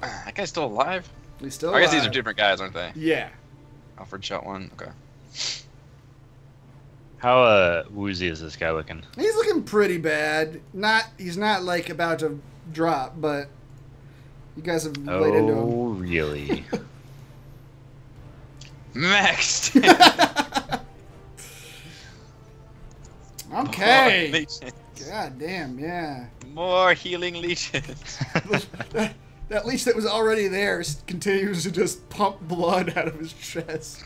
[SPEAKER 3] That guy's still alive?
[SPEAKER 2] He's still
[SPEAKER 3] I guess these are
[SPEAKER 2] alive.
[SPEAKER 3] different guys, aren't they?
[SPEAKER 2] Yeah.
[SPEAKER 3] Alfred shot one. Okay.
[SPEAKER 6] How woozy is this guy looking?
[SPEAKER 2] He's looking pretty bad. He's not like about to drop, but you guys have laid into him.
[SPEAKER 6] Oh, really?
[SPEAKER 3] Max.
[SPEAKER 2] Okay.
[SPEAKER 3] More leeches.
[SPEAKER 2] God damn, yeah.
[SPEAKER 3] More healing leeches.
[SPEAKER 2] That leech that was already there continues to just pump blood out of his chest.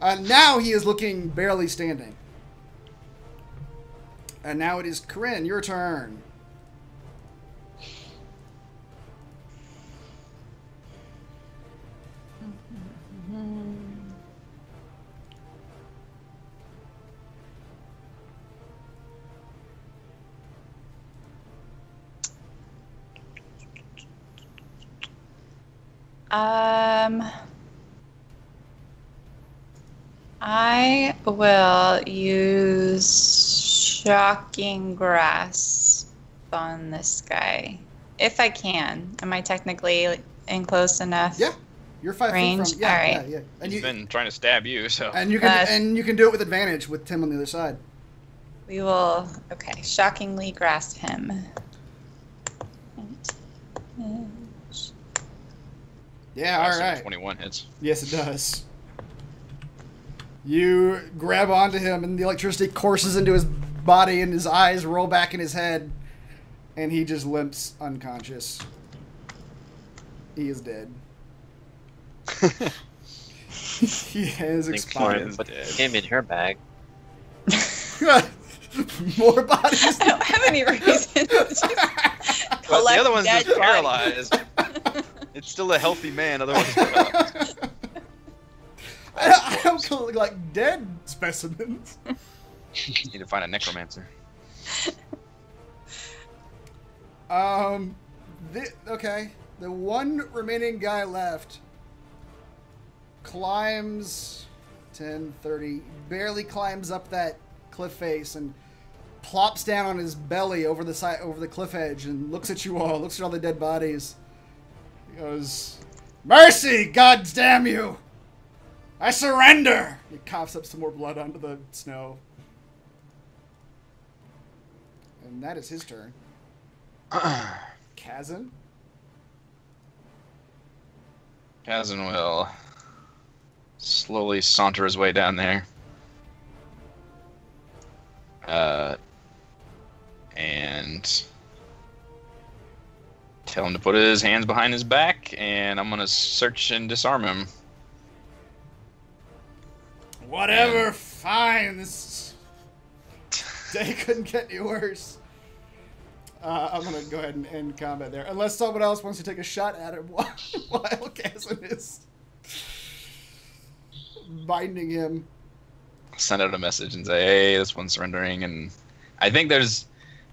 [SPEAKER 2] Now he is looking barely standing. And now it is Corinne, your turn.
[SPEAKER 4] I will use Shocking Grasp on this guy. If I can. Am I technically in close enough?
[SPEAKER 2] Yeah. You're 5
[SPEAKER 4] range?
[SPEAKER 2] feet from... Yeah,
[SPEAKER 4] All right.
[SPEAKER 2] yeah. And
[SPEAKER 3] He's been trying to stab you, so.
[SPEAKER 2] And you can do it with advantage with Tim on the other side.
[SPEAKER 4] We will, okay, shockingly grasp him.
[SPEAKER 2] Yeah, all right.
[SPEAKER 3] 21 hits.
[SPEAKER 2] Yes, it does. You grab onto him, and the electricity courses into his body, and his eyes roll back in his head, and he just limps unconscious. He is dead. He has expired.
[SPEAKER 1] Put him in her bag.
[SPEAKER 2] More bodies.
[SPEAKER 4] I don't have any reason to just
[SPEAKER 3] Well, the
[SPEAKER 4] collect
[SPEAKER 3] other one's
[SPEAKER 4] dead
[SPEAKER 3] just
[SPEAKER 4] bodies.
[SPEAKER 3] paralyzed. It's still a healthy man, otherwise paralyzed.
[SPEAKER 2] I don't look like dead specimens.
[SPEAKER 3] Need to find a necromancer.
[SPEAKER 2] Okay. The one remaining guy left climbs 10, 30, barely climbs up that cliff face and plops down on his belly over the side, over the cliff edge, and looks at you all, looks at all the dead bodies. He goes, "Mercy, God damn you! I surrender!" He coughs up some more blood onto the snow. And that is his turn. Kazan?
[SPEAKER 3] Kazan will slowly saunter his way down there. And tell him to put his hands behind his back, and I'm going to search and disarm him.
[SPEAKER 2] Whatever, fine. This day couldn't get any worse. I'm going to go ahead and end combat there. Unless someone else wants to take a shot at him while Kazan is binding him.
[SPEAKER 3] Send out a message and say, hey, this one's surrendering. And I think there's...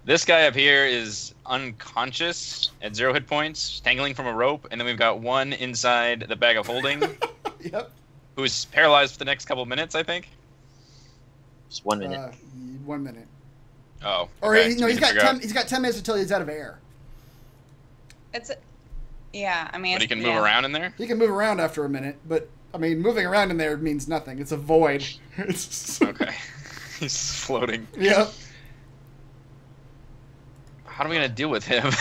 [SPEAKER 3] This guy up here is unconscious at 0 hit points, tangling from a rope. And then we've got one inside the bag of holding.
[SPEAKER 2] Yep.
[SPEAKER 3] Who's paralyzed for the next couple of minutes, I think.
[SPEAKER 1] Just 1 minute.
[SPEAKER 2] 1 minute.
[SPEAKER 3] Oh.
[SPEAKER 2] Or
[SPEAKER 3] okay.
[SPEAKER 2] no,
[SPEAKER 3] So
[SPEAKER 2] he's
[SPEAKER 3] we can
[SPEAKER 2] got
[SPEAKER 3] figure
[SPEAKER 2] 10.
[SPEAKER 3] out-
[SPEAKER 2] He's got 10 minutes until he's out of air.
[SPEAKER 4] Yeah, I mean,
[SPEAKER 3] But he
[SPEAKER 4] it's,
[SPEAKER 3] can move around in there?
[SPEAKER 2] He can move around after a minute, but I mean, moving around in there means nothing. It's a void. It's...
[SPEAKER 3] Okay. He's floating.
[SPEAKER 2] Yep.
[SPEAKER 3] How are we going to deal with him?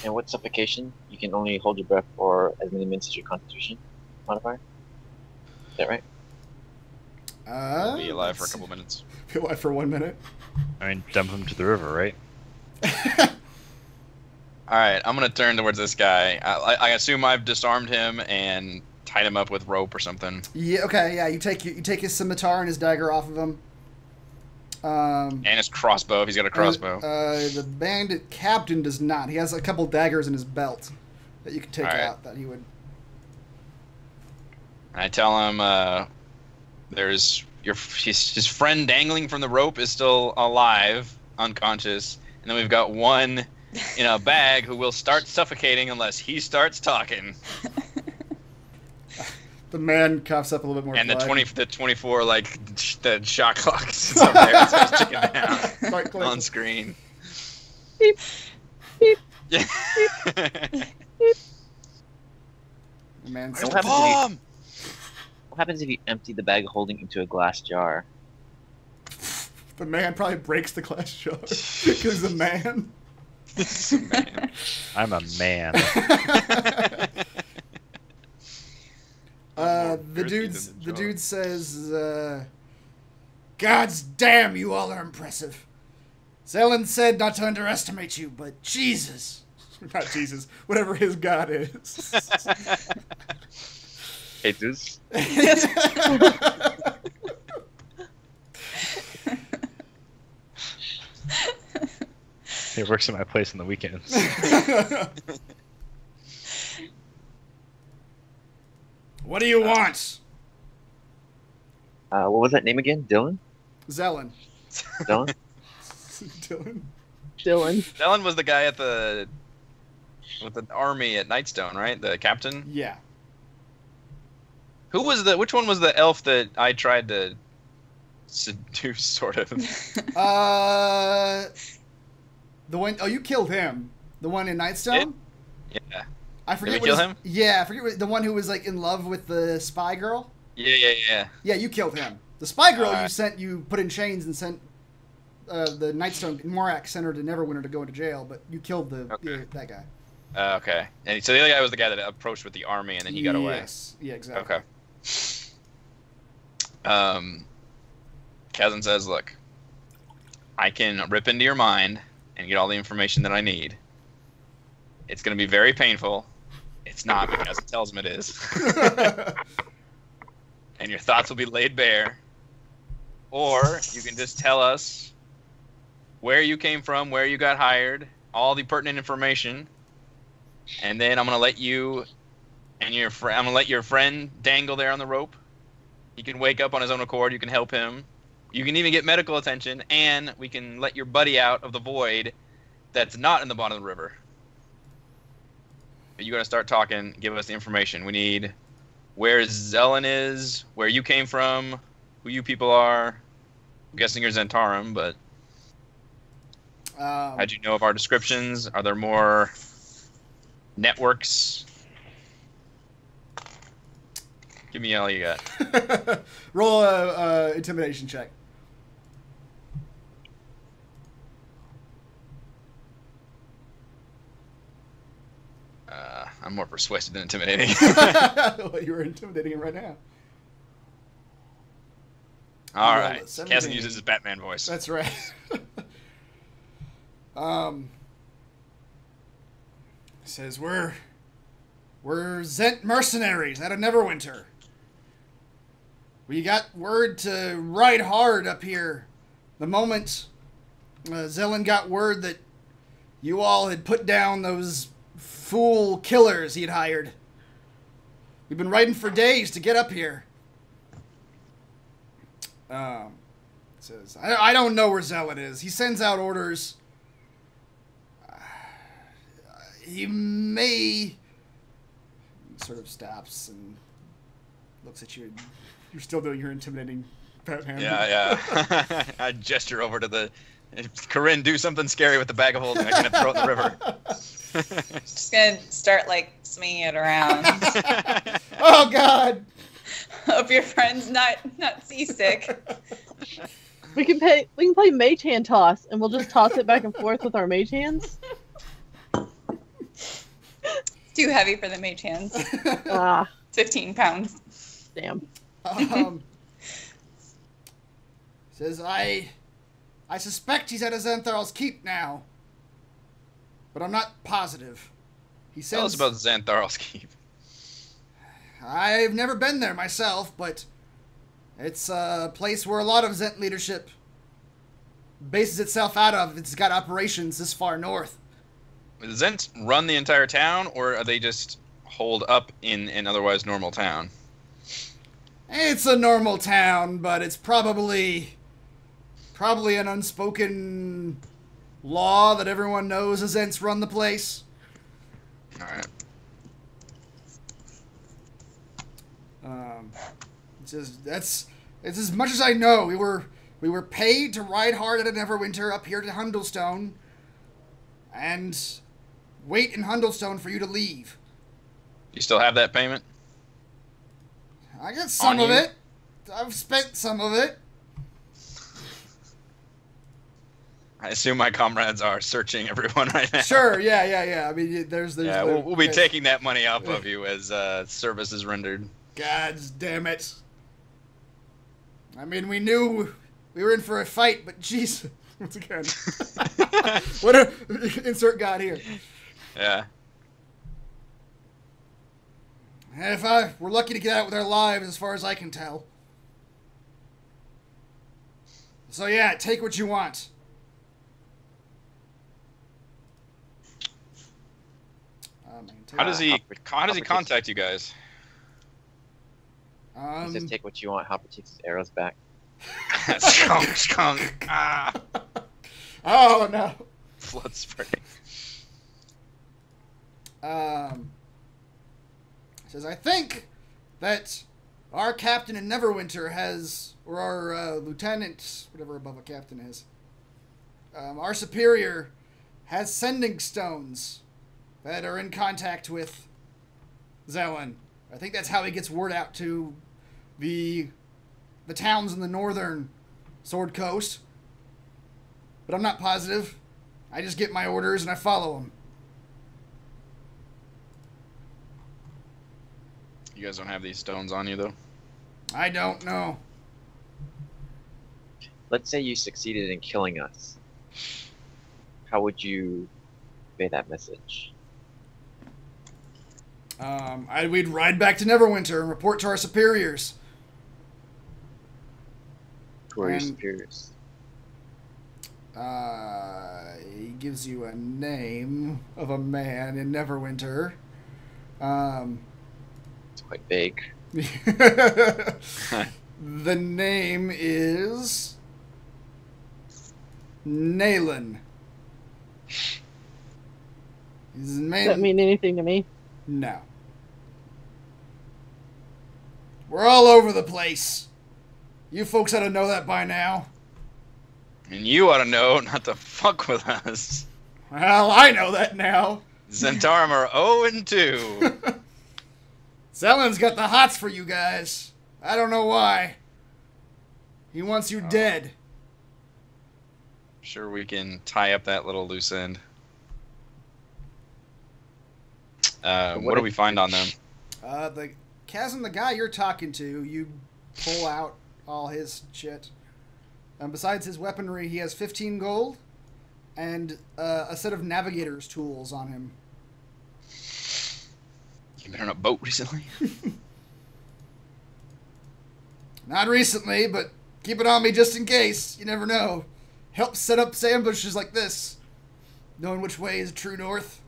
[SPEAKER 1] And with suffocation, you can only hold your breath for as many minutes as your constitution modifier. Is that right?
[SPEAKER 3] Be alive for a couple minutes.
[SPEAKER 2] Be alive for 1 minute.
[SPEAKER 6] I mean, dump him to the river, right?
[SPEAKER 3] Alright, I'm going to turn towards this guy. I assume I've disarmed him and tied him up with rope or something.
[SPEAKER 2] Yeah. Okay. Yeah. You take his scimitar and his dagger off of him.
[SPEAKER 3] And his crossbow, if he's got a crossbow.
[SPEAKER 2] The bandit captain does not. He has a couple daggers in his belt that you can take
[SPEAKER 3] All right.
[SPEAKER 2] out. That he would.
[SPEAKER 3] And I tell him there's his friend dangling from the rope is still alive, unconscious. And then we've got one in a bag who will start suffocating unless he starts talking.
[SPEAKER 2] The man coughs up a little bit more.
[SPEAKER 3] And
[SPEAKER 2] blood.
[SPEAKER 3] the 24 the shot clock sits up there and starts ticking down
[SPEAKER 2] Quite close.
[SPEAKER 3] on screen.
[SPEAKER 5] Beep. Beep.
[SPEAKER 3] Yeah.
[SPEAKER 2] The man.
[SPEAKER 1] And what happens if you empty the bag of holding into a glass jar?
[SPEAKER 2] The man probably breaks the glass jar because the man.
[SPEAKER 3] Man.
[SPEAKER 6] I'm a man.
[SPEAKER 2] The dude says, "Gods damn, you all are impressive. Zelen said not to underestimate you, but Jesus, not Jesus, whatever his god is."
[SPEAKER 3] Jesus.
[SPEAKER 6] He works at my place on the weekends.
[SPEAKER 2] What do you want?
[SPEAKER 1] What was that name again? Dylan?
[SPEAKER 2] Zelen.
[SPEAKER 1] Dylan?
[SPEAKER 2] Dylan.
[SPEAKER 3] Dylan was the guy with the army at Nightstone, right? The captain?
[SPEAKER 2] Yeah.
[SPEAKER 3] Which one was the elf that I tried to seduce, sort of?
[SPEAKER 2] The one, you killed him. The one in Nightstone?
[SPEAKER 3] Yeah.
[SPEAKER 2] I forget
[SPEAKER 3] Did we kill him?
[SPEAKER 2] Yeah, I forget the one who was like in love with the spy girl.
[SPEAKER 3] Yeah.
[SPEAKER 2] Yeah, you killed him. The spy girl you put in chains and sent the Nightstone Morak sent her to Neverwinter to go into jail, but you killed that guy.
[SPEAKER 3] Okay. And so the other guy was the guy that approached with the army and then he got away.
[SPEAKER 2] Yes. Yeah, exactly.
[SPEAKER 3] Okay. Kazan says, "Look, I can rip into your mind and get all the information that I need. It's going to be very painful. It's not, because it tells him it is. And your thoughts will be laid bare. Or you can just tell us where you came from, where you got hired, all the pertinent information, and then I'm going to let you and I'm going to let your friend dangle there on the rope. He can wake up on his own accord. You can help him. You can even get medical attention, and we can let your buddy out of the void that's not in the bottom of the river. But you got to start talking. Give us the information. We need where Zelen is, where you came from, who you people are. I'm guessing you're Zhentarim, but how'd you know of our descriptions? Are there more networks? Give me all you got.
[SPEAKER 2] Roll a intimidation check.
[SPEAKER 3] I'm more persuasive than intimidating.
[SPEAKER 2] Well, you were intimidating him right now.
[SPEAKER 3] All right. Kazan uses his Batman voice.
[SPEAKER 2] That's right. Says we're Zent mercenaries out of Neverwinter. We got word to ride hard up here. The moment Zelen got word that you all had put down those fool killers he'd hired. We've been riding for days to get up here. Says, I don't know where Zelen is. He sends out orders. He may... Sort of stops and looks at you. You're still doing your intimidating Batman.
[SPEAKER 3] Yeah. I gesture over to the... Corinne, do something scary with the bag of holding. I can't throw it in the river.
[SPEAKER 4] Just gonna start like swinging it around.
[SPEAKER 2] Oh God!
[SPEAKER 4] Hope your friend's not seasick.
[SPEAKER 5] We can play mage hand toss, and we'll just toss it back and forth with our mage hands.
[SPEAKER 4] Too heavy for the mage hands. 15 pounds.
[SPEAKER 5] Damn.
[SPEAKER 2] Says I suspect he's at a Xanthar's keep now, but I'm not positive. He says,
[SPEAKER 3] tell us about Xanthar's keep.
[SPEAKER 2] I've never been there myself, but it's a place where a lot of Zent leadership bases itself out of. It's got operations this far north.
[SPEAKER 3] Does Zent run the entire town, or are they just holed up in an otherwise normal town?
[SPEAKER 2] It's a normal town, but it's probably an unspoken law that everyone knows the Zents run the place.
[SPEAKER 3] Alright.
[SPEAKER 2] It's as much as I know. We were paid to ride hard at Neverwinter up here to Hundlestone, and wait in Hundlestone for you to leave.
[SPEAKER 3] You still have that payment?
[SPEAKER 2] I got some of it. I've spent some of it.
[SPEAKER 3] I assume my comrades are searching everyone right now.
[SPEAKER 2] Sure, yeah. I mean, there's
[SPEAKER 3] we'll be taking that money off of you as service is rendered.
[SPEAKER 2] God damn it. I mean, we knew we were in for a fight, but jeez. Once again. What a... Insert God here.
[SPEAKER 3] Yeah.
[SPEAKER 2] And if we're lucky to get out with our lives, as far as I can tell. So yeah, take what you want.
[SPEAKER 3] How does he contact you guys?
[SPEAKER 1] He says, take what you want. Hopper takes his arrows back.
[SPEAKER 3] Skunk. Ah.
[SPEAKER 2] Oh no.
[SPEAKER 3] Blood spray.
[SPEAKER 2] Says, I think that our captain in Neverwinter has, or our lieutenant, whatever above a captain is, our superior has sending stones that are in contact with Zelen. I think that's how he gets word out to the towns in the northern Sword Coast. But I'm not positive. I just get my orders and I follow them.
[SPEAKER 3] You guys don't have these stones on you, though?
[SPEAKER 2] I don't know.
[SPEAKER 1] Let's say you succeeded in killing us. How would you convey that message?
[SPEAKER 2] We'd ride back to Neverwinter and report to our superiors.
[SPEAKER 1] Who are your superiors?
[SPEAKER 2] He gives you a name of a man in Neverwinter.
[SPEAKER 1] It's quite vague.
[SPEAKER 2] The name is Naylan. His
[SPEAKER 5] Does that mean anything to me?
[SPEAKER 2] No. We're all over the place. You folks ought to know that by now.
[SPEAKER 3] And you ought to know not to fuck with us.
[SPEAKER 2] Well, I know that now.
[SPEAKER 3] Zhentarim are 0-2.
[SPEAKER 2] Zelen's got the hots for you guys. I don't know why. He wants you dead.
[SPEAKER 3] Sure we can tie up that little loose end. What do we find on them?
[SPEAKER 2] The Chasm, the guy you're talking to, you pull out all his shit. Besides his weaponry, he has 15 gold and a set of navigator's tools on him.
[SPEAKER 3] You been on a boat recently?
[SPEAKER 2] Not recently, but keep it on me just in case. You never know. Help set up ambushes like this. Knowing which way is true north.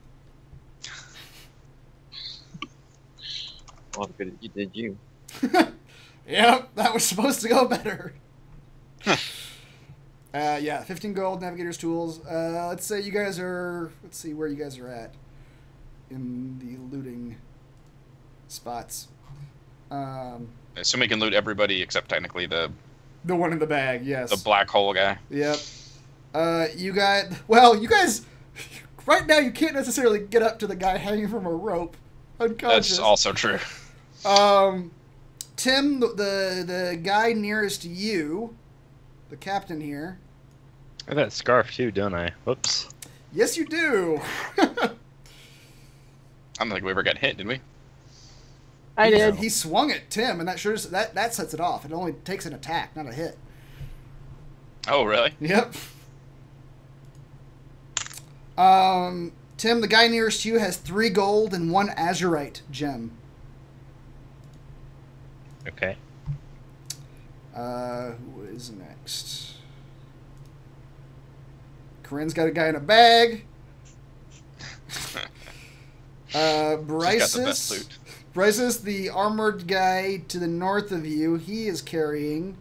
[SPEAKER 1] Well, good you did you.
[SPEAKER 2] Yep, that was supposed to go better. Yeah, 15 gold, navigator's tools. Let's say you guys are... Let's see where you guys are at in the looting spots.
[SPEAKER 3] I assume we can loot everybody except technically the
[SPEAKER 2] one in the bag, yes.
[SPEAKER 3] the black hole guy.
[SPEAKER 2] Yep. You got... Well, you guys... Right now, you can't necessarily get up to the guy hanging from a rope. Unconscious.
[SPEAKER 3] That's also true.
[SPEAKER 2] Tim, the guy nearest to you, the captain here.
[SPEAKER 6] I got a scarf too, don't I? Whoops.
[SPEAKER 2] Yes, you do.
[SPEAKER 3] I don't think we ever got hit, did we?
[SPEAKER 5] I did.
[SPEAKER 2] He swung at Tim, and that sets it off. It only takes an attack, not a hit.
[SPEAKER 3] Oh, really?
[SPEAKER 2] Yep. Tim, the guy nearest to you has 3 gold and 1 azurite gem.
[SPEAKER 6] Okay.
[SPEAKER 2] Who is next? Corinne's got a guy in a bag. Bryces, the armored guy to the north of you, he is carrying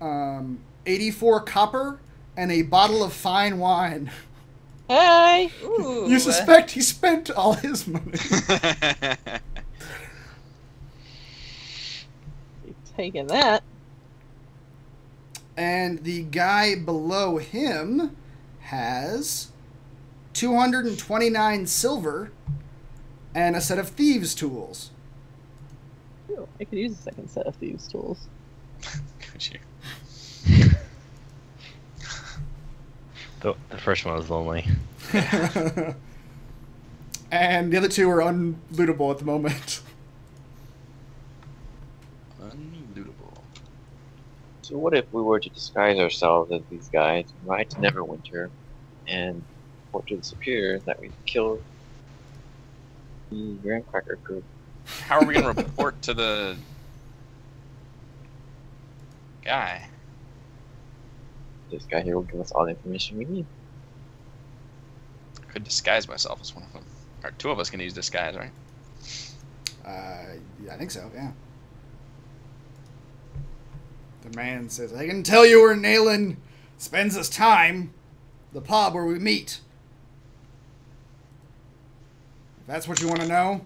[SPEAKER 2] 84 copper and a bottle of fine wine.
[SPEAKER 5] Hey!
[SPEAKER 4] Ooh.
[SPEAKER 2] You suspect he spent all his money.
[SPEAKER 5] Taking that.
[SPEAKER 2] And the guy below him has 229 silver and a set of thieves' tools.
[SPEAKER 5] Ooh, I could use a second set of thieves' tools.
[SPEAKER 3] Could you?
[SPEAKER 6] The first one was lonely.
[SPEAKER 2] And the other 2 are unlootable at the moment.
[SPEAKER 1] So what if we were to disguise ourselves as these guys, ride to Neverwinter, and report to the superiors that we killed the Graham Cracker group?
[SPEAKER 3] How are we going to report to the guy?
[SPEAKER 1] This guy here will give us all the information we need.
[SPEAKER 3] I could disguise myself as one of them. Or two of us can use disguise, right?
[SPEAKER 2] Yeah, I think so, yeah. The man says, I can tell you where Nayland spends his time. The pub where we meet. If that's what you want to know.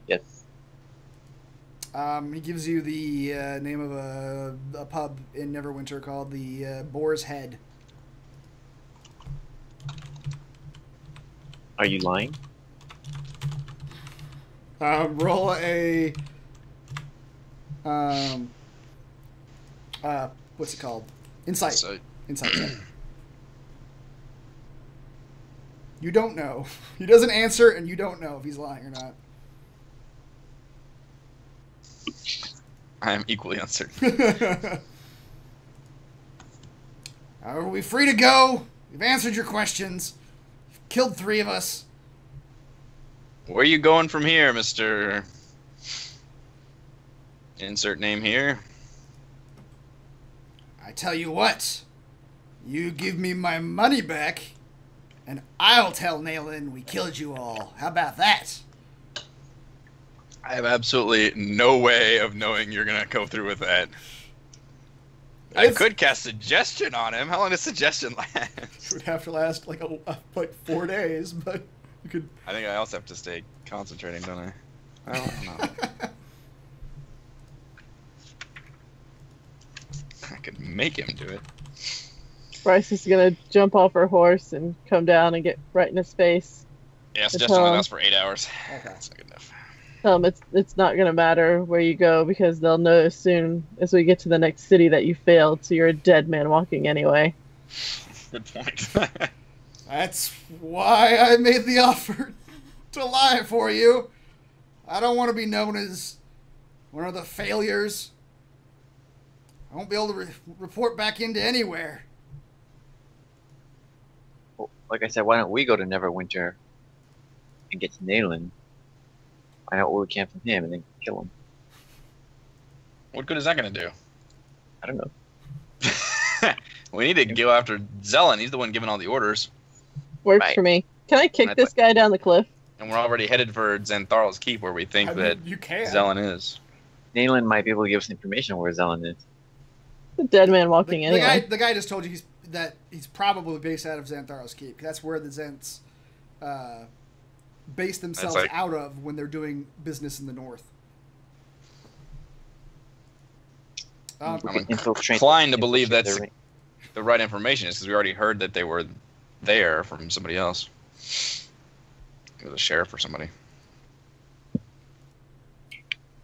[SPEAKER 1] Yes.
[SPEAKER 2] He gives you the name of a pub in Neverwinter called the Boar's Head.
[SPEAKER 1] Are you lying?
[SPEAKER 2] Roll a... what's it called? Insight.
[SPEAKER 3] So,
[SPEAKER 2] Insight check. You don't know. He doesn't answer, and you don't know if he's lying or not.
[SPEAKER 3] I am equally uncertain.
[SPEAKER 2] Are we free to go? We've answered your questions. You've killed 3 of us.
[SPEAKER 3] Where are you going from here, Mr. Insert name here?
[SPEAKER 2] I tell you what. You give me my money back, and I'll tell Nayland we killed you all. How about that?
[SPEAKER 3] I have absolutely no way of knowing you're going to go through with that. I could cast suggestion on him. How long does suggestion last?
[SPEAKER 2] It would have to last like 4 days, but you could.
[SPEAKER 3] I think I also have to stay concentrating, don't I? I don't know. I could make him do it.
[SPEAKER 5] Bryce is gonna jump off her horse and come down and get right in his face.
[SPEAKER 3] Yeah, suggestion only lasts for 8 hours.
[SPEAKER 2] Okay.
[SPEAKER 3] That's not good enough.
[SPEAKER 5] Tell them it's not gonna matter where you go because they'll know as soon as we get to the next city that you failed, so you're a dead man walking anyway.
[SPEAKER 3] Good point.
[SPEAKER 2] That's why I made the offer to lie for you. I don't want to be known as one of the failures. I won't be able to report back into anywhere.
[SPEAKER 1] Well, like I said, why don't we go to Neverwinter and get to Nayland, find out what we can from him, and then kill him?
[SPEAKER 3] What good is that going to do?
[SPEAKER 1] I don't know.
[SPEAKER 3] We need to go after Zelen. He's the one giving all the orders.
[SPEAKER 5] Works
[SPEAKER 1] Right.
[SPEAKER 5] for me. Can I kick this guy down the cliff?
[SPEAKER 3] And we're already headed for Zentharl's Keep, where we think
[SPEAKER 2] I mean,
[SPEAKER 3] that
[SPEAKER 2] you can.
[SPEAKER 3] Zelen is.
[SPEAKER 1] Nayland might be able to give us information on where Zelen is.
[SPEAKER 5] A dead man walking anyway.
[SPEAKER 2] The guy just told you he's probably based out of Zantharos Keep. That's where the Zents base themselves out of when they're doing business in the north.
[SPEAKER 3] I'm inclined to believe that's the right information, is because we already heard that they were there from somebody else. It was a sheriff or somebody.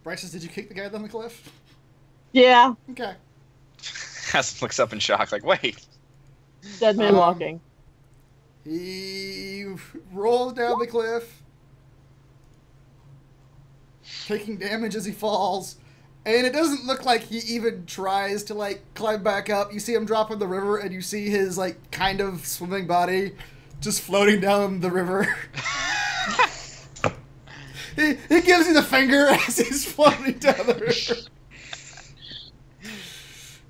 [SPEAKER 2] Bryce says, did you kick the guy down the cliff?
[SPEAKER 5] Yeah.
[SPEAKER 2] Okay.
[SPEAKER 3] Hassan looks up in shock, like, wait.
[SPEAKER 5] Dead man walking.
[SPEAKER 2] He rolls down the cliff, taking damage as he falls, and it doesn't look like he even tries to, like, climb back up. You see him drop in the river, and you see his, like, kind of swimming body just floating down the river. He gives you the finger as he's floating down the river.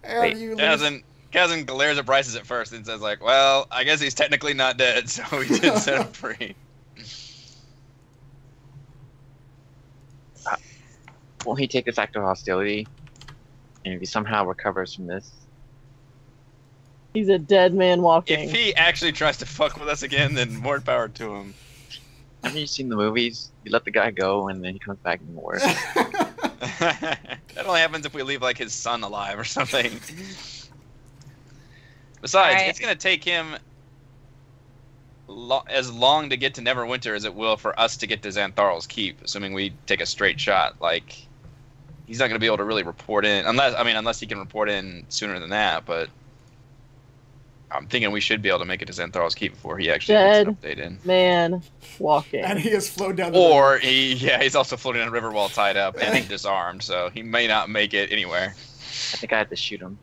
[SPEAKER 2] And
[SPEAKER 3] Kazan glares at Bryce's at first and says, like, well, I guess he's technically not dead, so we did set him free.
[SPEAKER 1] Won't he take this act of hostility? And if he somehow recovers from this,
[SPEAKER 5] He's a dead man walking.
[SPEAKER 3] If he actually tries to fuck with us again, then more power to him.
[SPEAKER 1] haven't you seen the movies? You let the guy go and then he comes back and worse.
[SPEAKER 3] That only happens if we leave, like, his son alive or something. Besides, it's going to take him as long to get to Neverwinter as it will for us to get to Zantharl's Keep, assuming we take a straight shot. Like, he's not going to be able to really report in, unless he can report in sooner than that, but I'm thinking we should be able to make it to Zantharl's Keep before he actually gets an update in.
[SPEAKER 5] Man walking.
[SPEAKER 2] And he has flowed down the river.
[SPEAKER 3] Or he's also floating on a river while tied up and disarmed, so he may not make it anywhere.
[SPEAKER 1] I think I have to shoot him.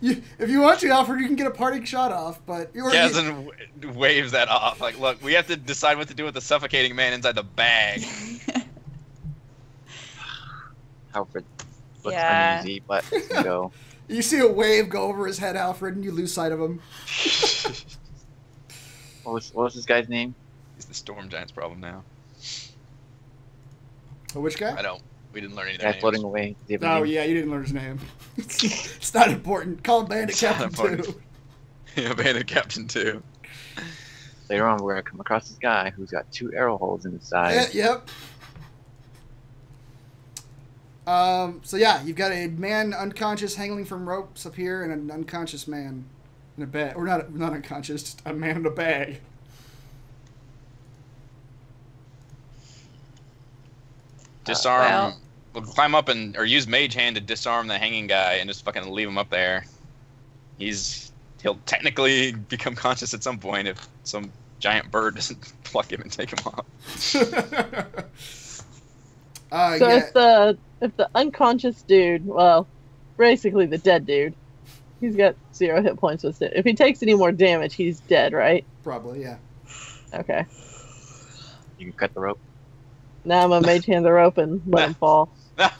[SPEAKER 2] If you want to, Alfred, you can get a parting shot off, but
[SPEAKER 3] Gazin waves that off. Like, look, we have to decide what to do with the suffocating man inside the bag.
[SPEAKER 1] Alfred looks
[SPEAKER 4] Yeah.
[SPEAKER 1] uneasy, but let's go.
[SPEAKER 2] You see a wave go over his head, Alfred, and you lose sight of him.
[SPEAKER 1] What was this guy's name?
[SPEAKER 3] He's the storm giant's problem now.
[SPEAKER 2] Oh, which guy?
[SPEAKER 3] We didn't learn any of
[SPEAKER 1] The
[SPEAKER 3] their
[SPEAKER 1] guy floating
[SPEAKER 3] names.
[SPEAKER 1] away. Do you have a
[SPEAKER 2] Oh
[SPEAKER 1] name?
[SPEAKER 2] yeah, you didn't learn his name. It's not important. Call him Bandit
[SPEAKER 3] It's not
[SPEAKER 2] Captain
[SPEAKER 3] important.
[SPEAKER 2] 2.
[SPEAKER 3] Yeah, Bandit Captain 2.
[SPEAKER 1] Later on, we're gonna come across this guy who's got 2 arrow holes in his side.
[SPEAKER 2] Yep. So yeah, you've got a man unconscious hanging from ropes up here, and an unconscious man in a bag. Or not unconscious, just a man in a bag.
[SPEAKER 3] Disarm.
[SPEAKER 4] well-
[SPEAKER 3] We'll climb up or use Mage Hand to disarm the hanging guy and just fucking leave him up there. He'll technically become conscious at some point if some giant bird doesn't pluck him and take him off.
[SPEAKER 5] So
[SPEAKER 2] Yeah.
[SPEAKER 5] if the unconscious dude, well, basically the dead dude, he's got 0 hit points with it. If he takes any more damage, he's dead, right?
[SPEAKER 2] Probably, yeah.
[SPEAKER 5] Okay.
[SPEAKER 1] You can cut the rope.
[SPEAKER 5] Now I'm gonna mage hand the rope and let him fall.
[SPEAKER 3] No.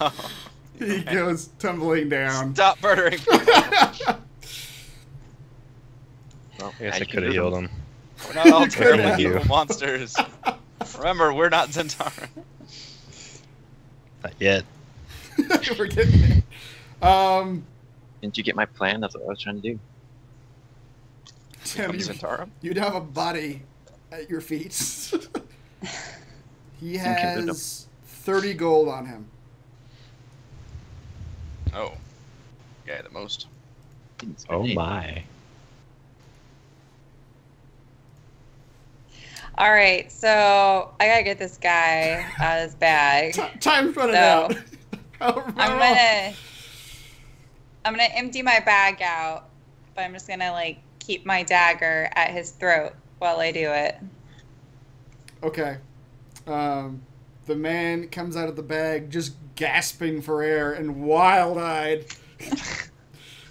[SPEAKER 2] He goes tumbling down.
[SPEAKER 3] Stop murdering people.
[SPEAKER 1] Well,
[SPEAKER 6] I guess I
[SPEAKER 1] you
[SPEAKER 6] could
[SPEAKER 1] can
[SPEAKER 6] have
[SPEAKER 1] do
[SPEAKER 6] healed
[SPEAKER 1] them.
[SPEAKER 6] him.
[SPEAKER 3] We're not all
[SPEAKER 2] You could've
[SPEAKER 3] terrible
[SPEAKER 2] had
[SPEAKER 3] evil
[SPEAKER 6] him.
[SPEAKER 3] monsters. Remember, we're not Zhentarim.
[SPEAKER 6] Not yet.
[SPEAKER 2] We're getting it.
[SPEAKER 1] Didn't you get my plan? That's what I was trying to do.
[SPEAKER 2] Tim,
[SPEAKER 3] Become Zhentarim?
[SPEAKER 2] you'd have a body at your feet. He
[SPEAKER 1] Some kid with
[SPEAKER 2] has 30 gold on him.
[SPEAKER 3] Oh. Yeah, the most.
[SPEAKER 1] Didn't spend
[SPEAKER 6] Oh
[SPEAKER 1] any.
[SPEAKER 6] my.
[SPEAKER 4] All right, so I gotta get this guy out of his bag.
[SPEAKER 2] Time's running
[SPEAKER 4] So,
[SPEAKER 2] out. However,
[SPEAKER 4] I'm gonna empty my bag out, but I'm just gonna like keep my dagger at his throat while I do it.
[SPEAKER 2] Okay. The man comes out of the bag just gasping for air and wild-eyed.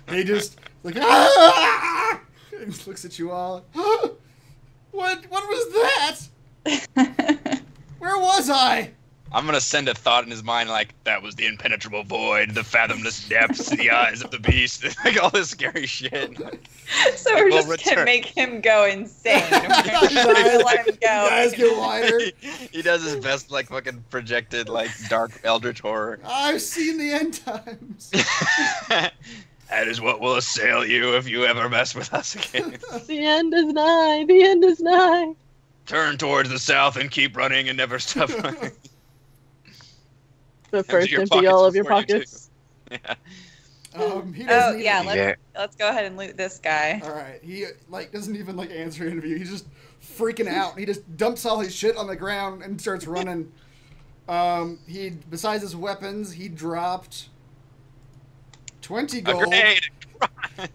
[SPEAKER 2] He just like ah! And just looks at you all. What was that? Where was I?
[SPEAKER 3] I'm gonna send a thought in his mind like, that was the impenetrable void, the fathomless depths, the eyes of the beast, like all this scary shit.
[SPEAKER 4] So we're
[SPEAKER 3] We'll
[SPEAKER 4] just gonna
[SPEAKER 3] return.
[SPEAKER 4] make him go insane. We're gonna let him
[SPEAKER 2] You guys
[SPEAKER 4] go.
[SPEAKER 2] get wider.
[SPEAKER 3] He does his best, like, fucking projected, like, dark eldritch horror.
[SPEAKER 2] I've seen the end times.
[SPEAKER 3] That is what will assail you if you ever mess with us again.
[SPEAKER 5] The end is nigh. The end is nigh.
[SPEAKER 3] Turn towards the south and keep running and never stop running.
[SPEAKER 5] But first,
[SPEAKER 3] your
[SPEAKER 5] empty all of your
[SPEAKER 3] pockets before you
[SPEAKER 5] pockets.
[SPEAKER 3] Yeah.
[SPEAKER 2] He
[SPEAKER 4] Oh
[SPEAKER 2] doesn't
[SPEAKER 4] yeah,
[SPEAKER 2] even,
[SPEAKER 4] let's go ahead and loot this guy.
[SPEAKER 2] all right. He like doesn't even like answer an interview. He's just freaking out. He just dumps all his shit on the ground and starts running. He besides his weapons, he dropped 20
[SPEAKER 3] A
[SPEAKER 2] gold.
[SPEAKER 3] grenade!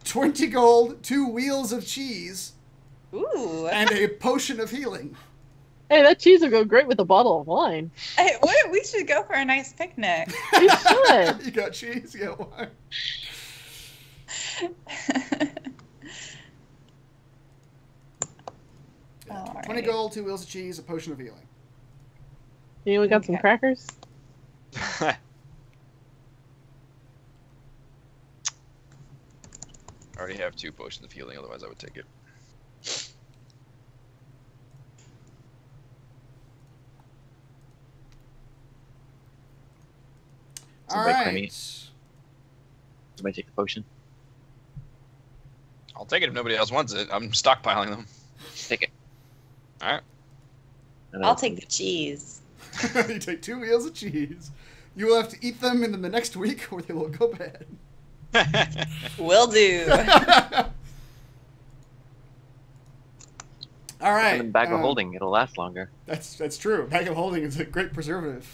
[SPEAKER 2] 20 gold, 2 wheels of cheese,
[SPEAKER 4] Ooh.
[SPEAKER 2] and a potion of healing.
[SPEAKER 5] Hey, that cheese will go great with a bottle of wine.
[SPEAKER 4] Hey, we should go for a nice picnic.
[SPEAKER 5] We should.
[SPEAKER 2] You got cheese, you got wine.
[SPEAKER 4] All
[SPEAKER 2] 20
[SPEAKER 4] right.
[SPEAKER 2] gold, 2 wheels of cheese, a potion of healing.
[SPEAKER 5] Anyone got some
[SPEAKER 4] Okay.
[SPEAKER 5] crackers?
[SPEAKER 3] I already have 2 potions of healing, otherwise I would take it.
[SPEAKER 2] All
[SPEAKER 1] Somebody claim
[SPEAKER 2] right.
[SPEAKER 1] it. Somebody take the potion.
[SPEAKER 3] I'll take it if nobody else wants it. I'm stockpiling them.
[SPEAKER 1] Take it.
[SPEAKER 3] Alright.
[SPEAKER 1] And
[SPEAKER 4] I'll
[SPEAKER 1] then-
[SPEAKER 4] take the cheese.
[SPEAKER 2] You take 2 wheels of cheese. You will have to eat them in the next week or they will go bad.
[SPEAKER 4] Will do.
[SPEAKER 2] All right.
[SPEAKER 1] And then bag of
[SPEAKER 2] um,
[SPEAKER 1] holding. It'll last longer.
[SPEAKER 2] That's true. Bag of holding is a great preservative.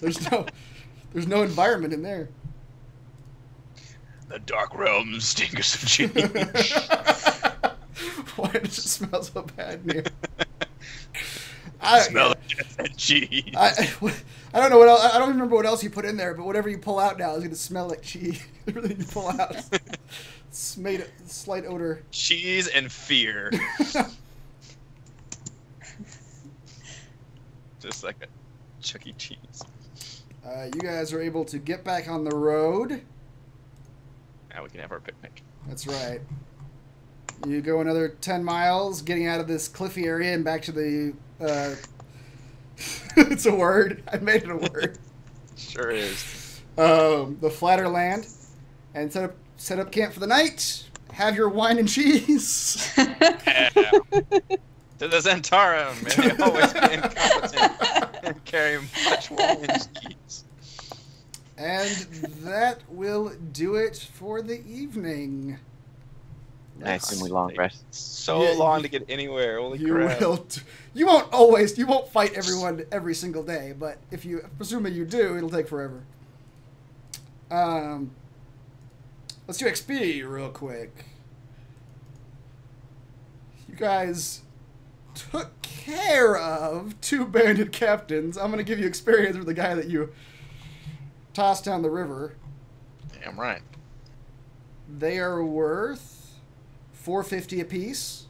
[SPEAKER 2] There's no environment in there.
[SPEAKER 3] The dark realms stink of some cheese.
[SPEAKER 2] Why does it smell so bad in here? I
[SPEAKER 3] Smell of death and cheese.
[SPEAKER 2] I don't know what else. I don't even remember what else you put in there, but whatever you pull out now is gonna smell like cheese. Everything you pull out, it's made a slight odor.
[SPEAKER 3] Cheese and fear. Just like a Chuck E. Cheese.
[SPEAKER 2] You guys are able to get back on the road.
[SPEAKER 3] Now we can have our picnic.
[SPEAKER 2] That's right. You go another 10 miles, getting out of this cliffy area and back to the. It's a word. I made it a word.
[SPEAKER 3] Sure is.
[SPEAKER 2] The flatter land, and set up camp for the night. Have your wine and cheese.
[SPEAKER 3] Yeah. To the Zhentarim. May they always be incompetent and carry much wine and cheese.
[SPEAKER 2] And that will do it for the evening.
[SPEAKER 1] I assume we long rest.
[SPEAKER 3] So
[SPEAKER 2] Yeah,
[SPEAKER 3] long to get anywhere. Holy
[SPEAKER 2] You
[SPEAKER 3] crap.
[SPEAKER 2] will. You won't fight everyone every single day, but if you, presuming you do, it'll take forever. Let's do XP real quick. You guys took care of 2 bandit captains. I'm gonna give you experience with the guy that you tossed down the river.
[SPEAKER 3] Damn right.
[SPEAKER 2] They are worth 450 apiece.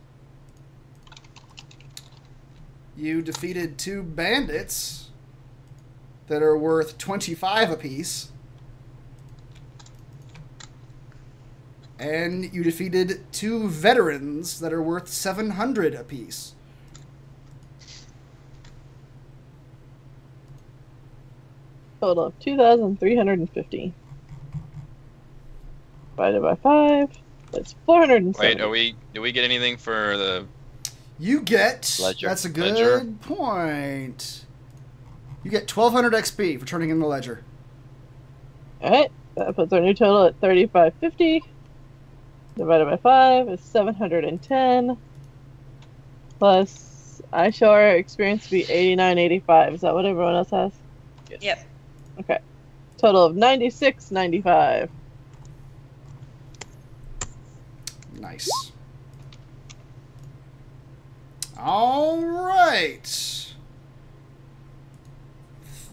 [SPEAKER 2] You defeated 2 bandits that are worth 25 apiece. And you defeated 2 veterans that are worth 700 apiece.
[SPEAKER 5] Total of 2,350. Divided by 5. That's 470.
[SPEAKER 3] Wait, do we get anything for the...
[SPEAKER 2] You get...
[SPEAKER 1] Ledger.
[SPEAKER 2] That's a good
[SPEAKER 3] Ledger.
[SPEAKER 2] point. You get 1,200 XP for turning in the ledger.
[SPEAKER 5] Alright, that puts our new total at 3,550. Divided by 5 is 710. Plus, I show our experience to be 89.85. Is that what everyone else has?
[SPEAKER 4] Yep.
[SPEAKER 5] Okay. Total of 96.95.
[SPEAKER 2] Nice. All right.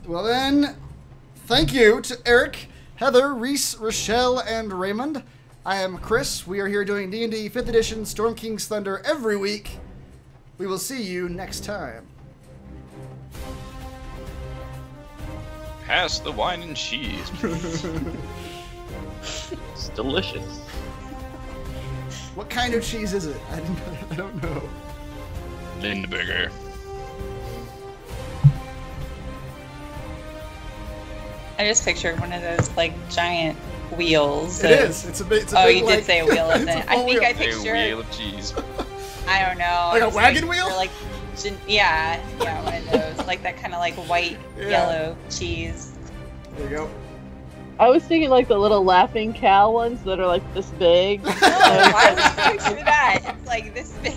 [SPEAKER 2] Well then, thank you to Eric, Heather, Reese, Rochelle, and Raymond. I am Chris. We are here doing D&D 5th Edition Storm King's Thunder every week. We will see you next time.
[SPEAKER 3] Pass the wine and cheese.
[SPEAKER 1] It's delicious.
[SPEAKER 2] What kind of cheese is it? I don't know.
[SPEAKER 3] Lindberger.
[SPEAKER 4] I just pictured one of those like giant wheels.
[SPEAKER 2] It is. It's a big. It's a
[SPEAKER 4] Oh,
[SPEAKER 2] big,
[SPEAKER 4] you
[SPEAKER 2] like,
[SPEAKER 4] did say a wheel, isn't
[SPEAKER 2] it's a
[SPEAKER 4] it? I
[SPEAKER 2] full
[SPEAKER 4] think
[SPEAKER 2] wheel.
[SPEAKER 4] I
[SPEAKER 3] A
[SPEAKER 4] pictured.
[SPEAKER 3] wheel of cheese.
[SPEAKER 4] I don't know.
[SPEAKER 2] Like a
[SPEAKER 4] It's
[SPEAKER 2] wagon wheel?
[SPEAKER 4] or like, yeah, one of those, like that kind of like white,
[SPEAKER 2] Yeah.
[SPEAKER 4] yellow cheese.
[SPEAKER 2] There you go.
[SPEAKER 5] I was thinking like the little laughing cow ones that are like this big.
[SPEAKER 4] Why would you picture that? It's like this big.